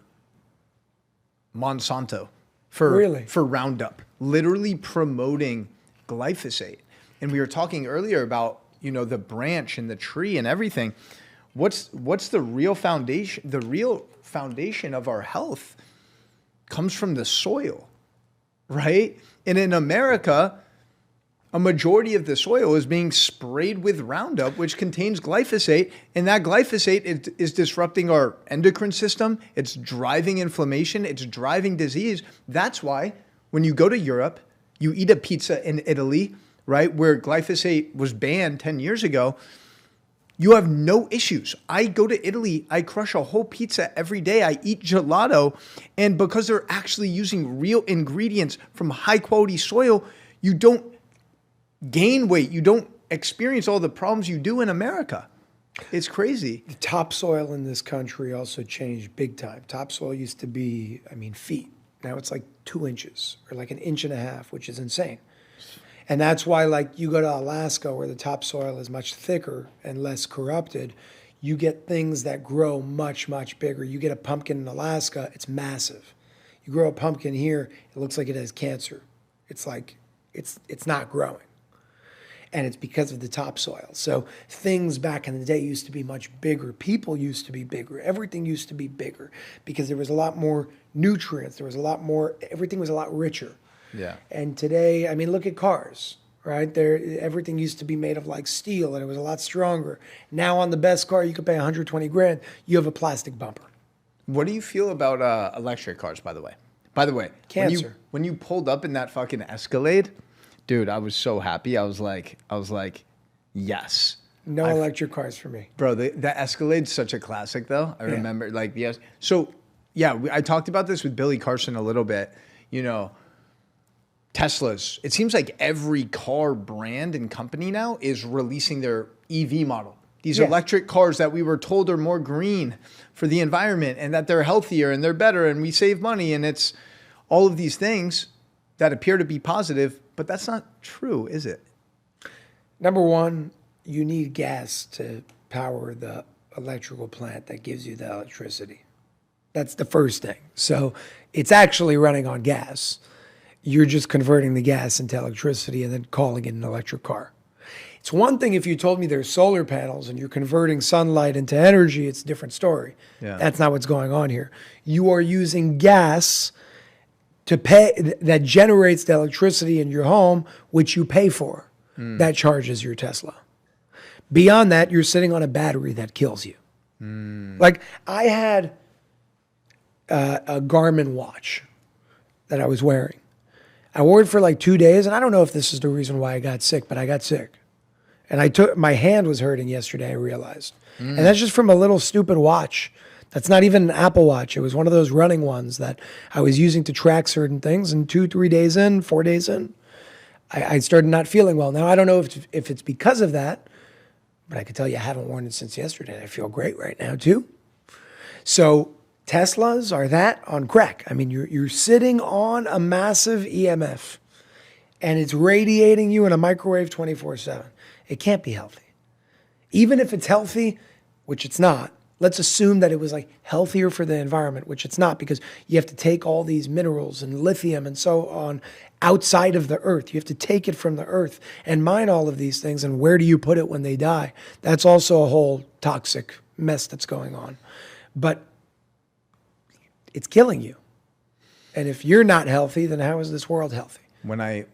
Monsanto, for Roundup, literally promoting glyphosate. And we were talking earlier about, you know, the branch and the tree and everything. What's the real foundation? The real foundation of our health comes from the soil, right? And in America, a majority of the soil is being sprayed with Roundup, which contains glyphosate, and that glyphosate is disrupting our endocrine system. It's driving inflammation. It's driving disease. That's why when you go to Europe, you eat a pizza in Italy, right, where glyphosate was banned 10 years ago, you have no issues. I go to Italy, I crush a whole pizza every day, I eat gelato, and because they're actually using real ingredients from high quality soil, you don't gain weight, you don't experience all the problems you do in America. It's crazy. The topsoil in this country also changed big time. Topsoil used to be, feet. Now it's like 2 inches or like 1.5 inches, which is insane. And that's why, like, you go to Alaska where the topsoil is much thicker and less corrupted, you get things that grow much, much bigger. You get a pumpkin in Alaska, it's massive. You grow a pumpkin here, it looks like it has cancer. It's like, it's not growing. And it's because of the topsoil. So things back in the day used to be much bigger. People used to be bigger. Everything used to be bigger because there was a lot more nutrients. There was a lot more, everything was a lot richer. Yeah. And today, look at cars, right? Everything used to be made of like steel and it was a lot stronger. Now on the best car, you could pay 120 grand. You have a plastic bumper. What do you feel about electric cars, by the way? By the way, cancer. When you pulled up in that fucking Escalade, dude, I was so happy. I was like, yes. No electric cars for me. Bro, the Escalade's such a classic, though. I remember, yes. So, yeah, I talked about this with Billy Carson a little bit. You know, Teslas. It seems like every car brand and company now is releasing their EV model. These electric cars that we were told are more green for the environment and that they're healthier and they're better and we save money. And it's all of these things that appear to be positive, but that's not true, is it? Number one, you need gas to power the electrical plant that gives you the electricity. That's the first thing. So it's actually running on gas. You're just converting the gas into electricity and then calling it an electric car. It's one thing if you told me there's solar panels and you're converting sunlight into energy, it's a different story. Yeah. That's not what's going on here. You are using gas to pay that generates the electricity in your home, which you pay for. That charges your Tesla. Beyond that, you're sitting on a battery that kills you. Like I had a Garmin watch that I was wearing. I wore it for like 2 days, and I don't know if this is the reason why I got sick, but I got sick. And my hand was hurting yesterday, I realized. And that's just from a little stupid watch. That's not even an Apple Watch. It was one of those running ones that I was using to track certain things. And 2-3 days in, 4 days in, I started not feeling well. Now, I don't know if it's because of that, but I can tell you I haven't worn it since yesterday. I feel great right now, too. So Teslas are that on crack. You're sitting on a massive EMF, and it's radiating you in a microwave 24/7. It can't be healthy. Even if it's healthy, which it's not, let's assume that it was like healthier for the environment, which it's not, because you have to take all these minerals and lithium and so on outside of the earth. You have to take it from the earth and mine all of these things. And where do you put it when they die? That's also a whole toxic mess that's going on. But it's killing you. And if you're not healthy, then how is this world healthy? When I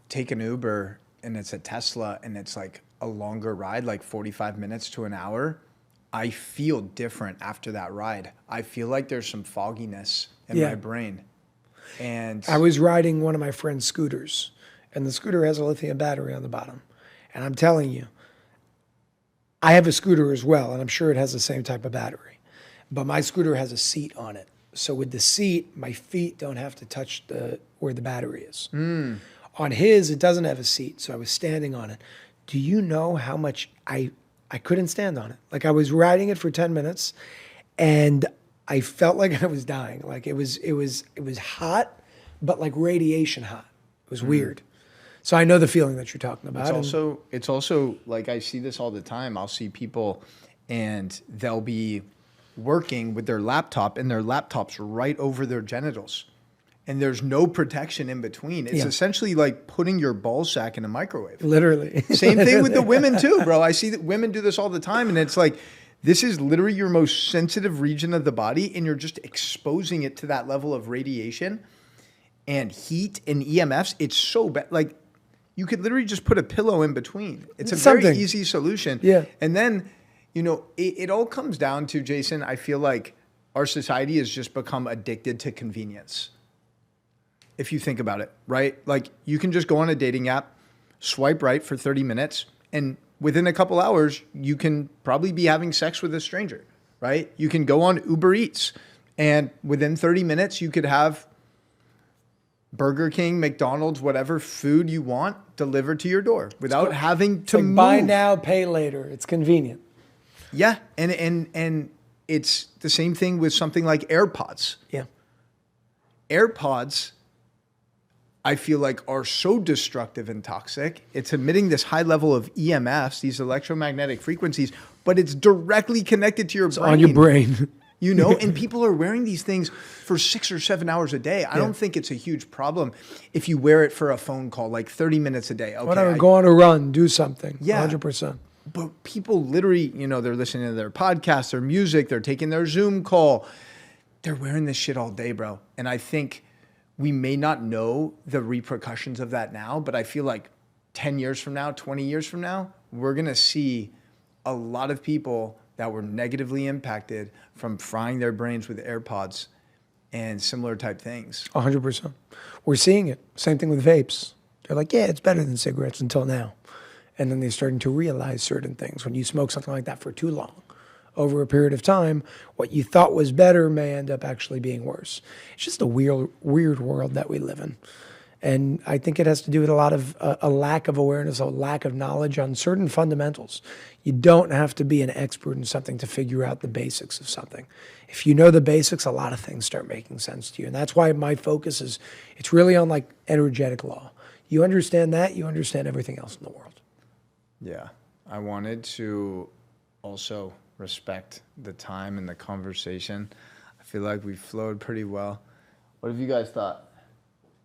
take an Uber and it's a Tesla and it's like a longer ride, like 45 minutes to an hour, I feel different after that ride. I feel like there's some fogginess in my brain. And I was riding one of my friend's scooters, and the scooter has a lithium battery on the bottom. And I'm telling you, I have a scooter as well, and I'm sure it has the same type of battery. But my scooter has a seat on it. So with the seat, my feet don't have to touch where the battery is. On his, it doesn't have a seat, so I was standing on it. Do you know how much I couldn't stand on it? Like, I was riding it for 10 minutes, and I felt like I was dying. Like, it was hot, but like radiation hot. It was weird. So I know the feeling that you're talking about. It's also like, I see this all the time. I'll see people and they'll be working with their laptop and their laptop's right over their genitals. And there's no protection in between. It's essentially like putting your ball sack in a microwave. Literally. Same thing with the women too, bro. I see that women do this all the time. And it's like, this is literally your most sensitive region of the body. And you're just exposing it to that level of radiation and heat and EMFs. It's so bad. Like, you could literally just put a pillow in between. It's a very easy solution. Yeah. And then, you know, it all comes down to, Jason, I feel like our society has just become addicted to convenience. If you think about it, right? Like, you can just go on a dating app, swipe right for 30 minutes, and within a couple hours, you can probably be having sex with a stranger, right? You can go on Uber Eats, and within 30 minutes, you could have Burger King, McDonald's, whatever food you want delivered to your door without having to move. Buy now, pay later. It's convenient. Yeah, and it's the same thing with something like AirPods. Yeah. AirPods, I feel like, are so destructive and toxic. It's emitting this high level of EMFs, these electromagnetic frequencies, but it's directly connected to your brain. On your brain. You know, and people are wearing these things for 6 or 7 hours a day. I don't think it's a huge problem if you wear it for a phone call, like 30 minutes a day. Okay, Whatever, go on a run, do something. Yeah. 100%. But people literally, you know, they're listening to their podcasts, their music, they're taking their Zoom call. They're wearing this shit all day, bro. And I think we may not know the repercussions of that now, but I feel like 10 years from now, 20 years from now, we're going to see a lot of people that were negatively impacted from frying their brains with AirPods and similar type things. 100%. We're seeing it. Same thing with vapes. They're like, yeah, it's better than cigarettes until now. And then they're starting to realize certain things. When you smoke something like that for too long, over a period of time, what you thought was better may end up actually being worse. It's just a weird world that we live in. And I think it has to do with a lot of a lack of awareness, a lack of knowledge on certain fundamentals. You don't have to be an expert in something to figure out the basics of something. If you know the basics, a lot of things start making sense to you. And that's why my focus is, it's really on like energetic law. You understand that, you understand everything else in the world. Yeah. I wanted to also respect the time and the conversation. I feel like we flowed pretty well. What have you guys thought?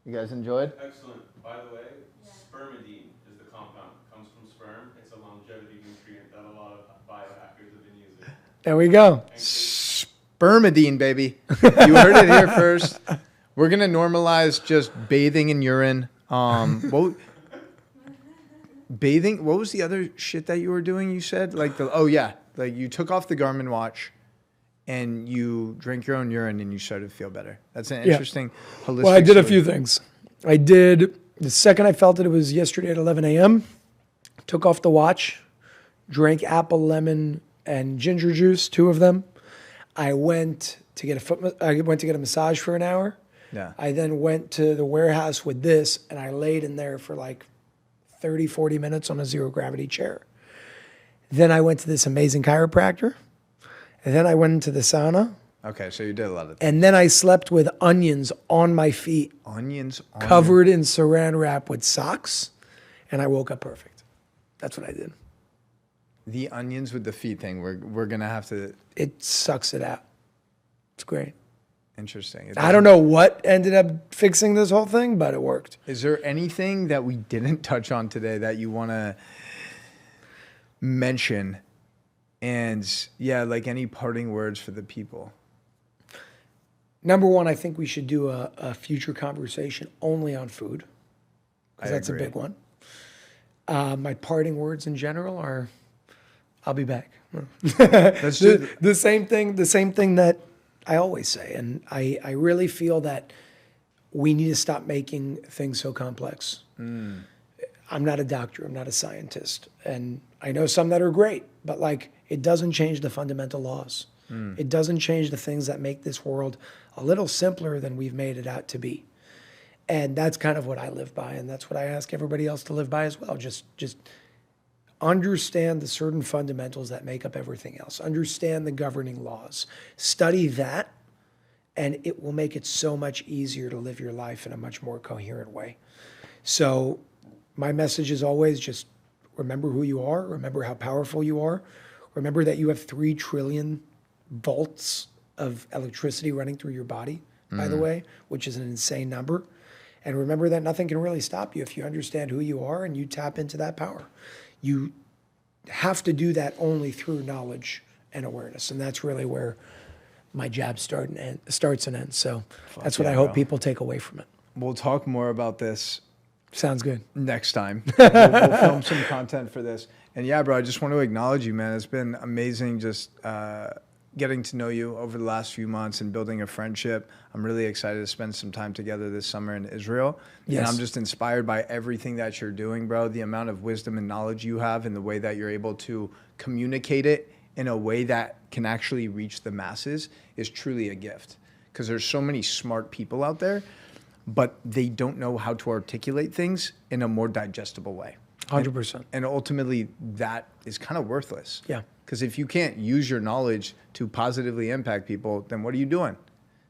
You guys enjoyed? Excellent. By the way, spermidine is the compound. It comes from sperm. It's a longevity nutrient that a lot of biohackers have been using. There we go. Spermidine, baby. You heard it here first. We're going to normalize just bathing in urine. Bathing, what was the other shit that you were doing, you said? Like, like you took off the Garmin watch and you drank your own urine and you started to feel better. That's an interesting holistic Well, I did a story. few things. I did, the second I felt it was yesterday at 11 a.m., took off the watch, drank apple, lemon, and ginger juice, 2 of them. I went to get a massage for an hour. Yeah. I then went to the warehouse with this, and I laid in there for like 30, 40 minutes on a zero gravity chair. Then I went to this amazing chiropractor. And then I went into the sauna. Okay, so you did a lot of things. And then I slept with onions on my feet, Onions on covered in saran wrap with socks. And I woke up perfect. That's what I did. The onions with the feet thing, we're going to have to... It sucks it out. It's great. Interesting. I don't know what ended up fixing this whole thing, but it worked. Is there anything that we didn't touch on today that you want to mention? And yeah, like any parting words for the people? Number one, I think we should do a future conversation only on food, because that's agree. a big one. My parting words in general are, I'll be back. Let's do The same thing that I always say. And I really feel that we need to stop making things so complex. I'm not a doctor, I'm not a scientist. And I know some that are great, but like, it doesn't change the fundamental laws. It doesn't change the things that make this world a little simpler than we've made it out to be. And that's kind of what I live by, and that's what I ask everybody else to live by as well. Just understand the certain fundamentals that make up everything else. Understand the governing laws. Study that, and it will make it so much easier to live your life in a much more coherent way. So my message is always just remember who you are, remember how powerful you are, remember that you have 3 trillion volts of electricity running through your body, by the way, which is an insane number. And remember that nothing can really stop you if you understand who you are and you tap into that power. You have to do that only through knowledge and awareness. And that's really where my jab starts and ends. So that's what I hope people take away from it. We'll talk more about this Sounds good. next time. We'll film some content for this. And yeah, bro, I just want to acknowledge you, man. It's been amazing just getting to know you over the last few months and building a friendship. I'm really excited to spend some time together this summer in Israel. Yes. And I'm just inspired by everything that you're doing, bro. The amount of wisdom and knowledge you have and the way that you're able to communicate it in a way that can actually reach the masses is truly a gift. Because there's so many smart people out there, but they don't know how to articulate things in a more digestible way. 100%. And ultimately, that is kind of worthless. Yeah. Because if you can't use your knowledge to positively impact people, then what are you doing?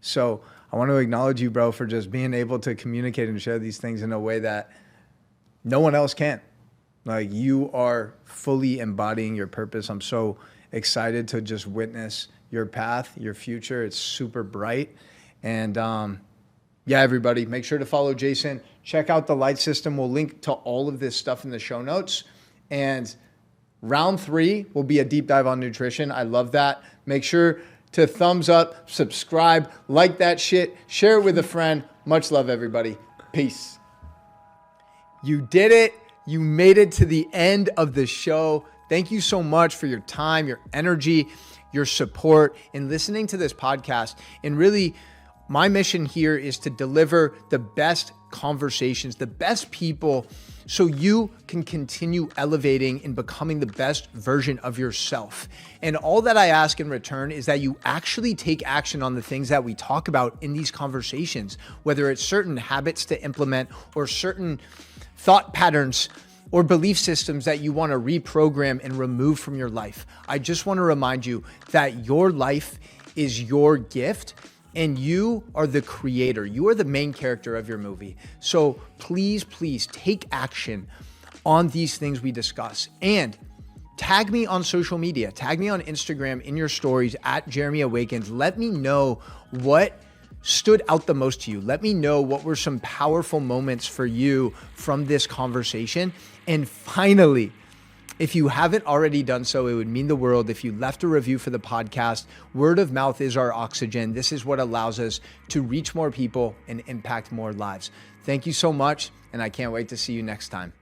So I want to acknowledge you, bro, for just being able to communicate and share these things in a way that no one else can. Like, you are fully embodying your purpose. I'm so excited to just witness your path, your future. It's super bright. And yeah, everybody, make sure to follow Jason. Check out the light system. We'll link to all of this stuff in the show notes. And round 3 will be a deep dive on nutrition. I love that. Make sure to thumbs up, subscribe, like that shit, share it with a friend. Much love, everybody. Peace. You did it. You made it to the end of the show. Thank you so much for your time, your energy, your support in listening to this podcast. And really, my mission here is to deliver the best conversations, the best people, so you can continue elevating and becoming the best version of yourself. And all that I ask in return is that you actually take action on the things that we talk about in these conversations, whether it's certain habits to implement or certain thought patterns or belief systems that you want to reprogram and remove from your life. I just want to remind you that your life is your gift. And you are the creator. You are the main character of your movie. So please, please take action on these things we discuss. And tag me on social media. Tag me on Instagram in your stories at Jeremy Awakens. Let me know what stood out the most to you. Let me know what were some powerful moments for you from this conversation. And finally, if you haven't already done so, it would mean the world if you left a review for the podcast. Word of mouth is our oxygen. This is what allows us to reach more people and impact more lives. Thank you so much, and I can't wait to see you next time.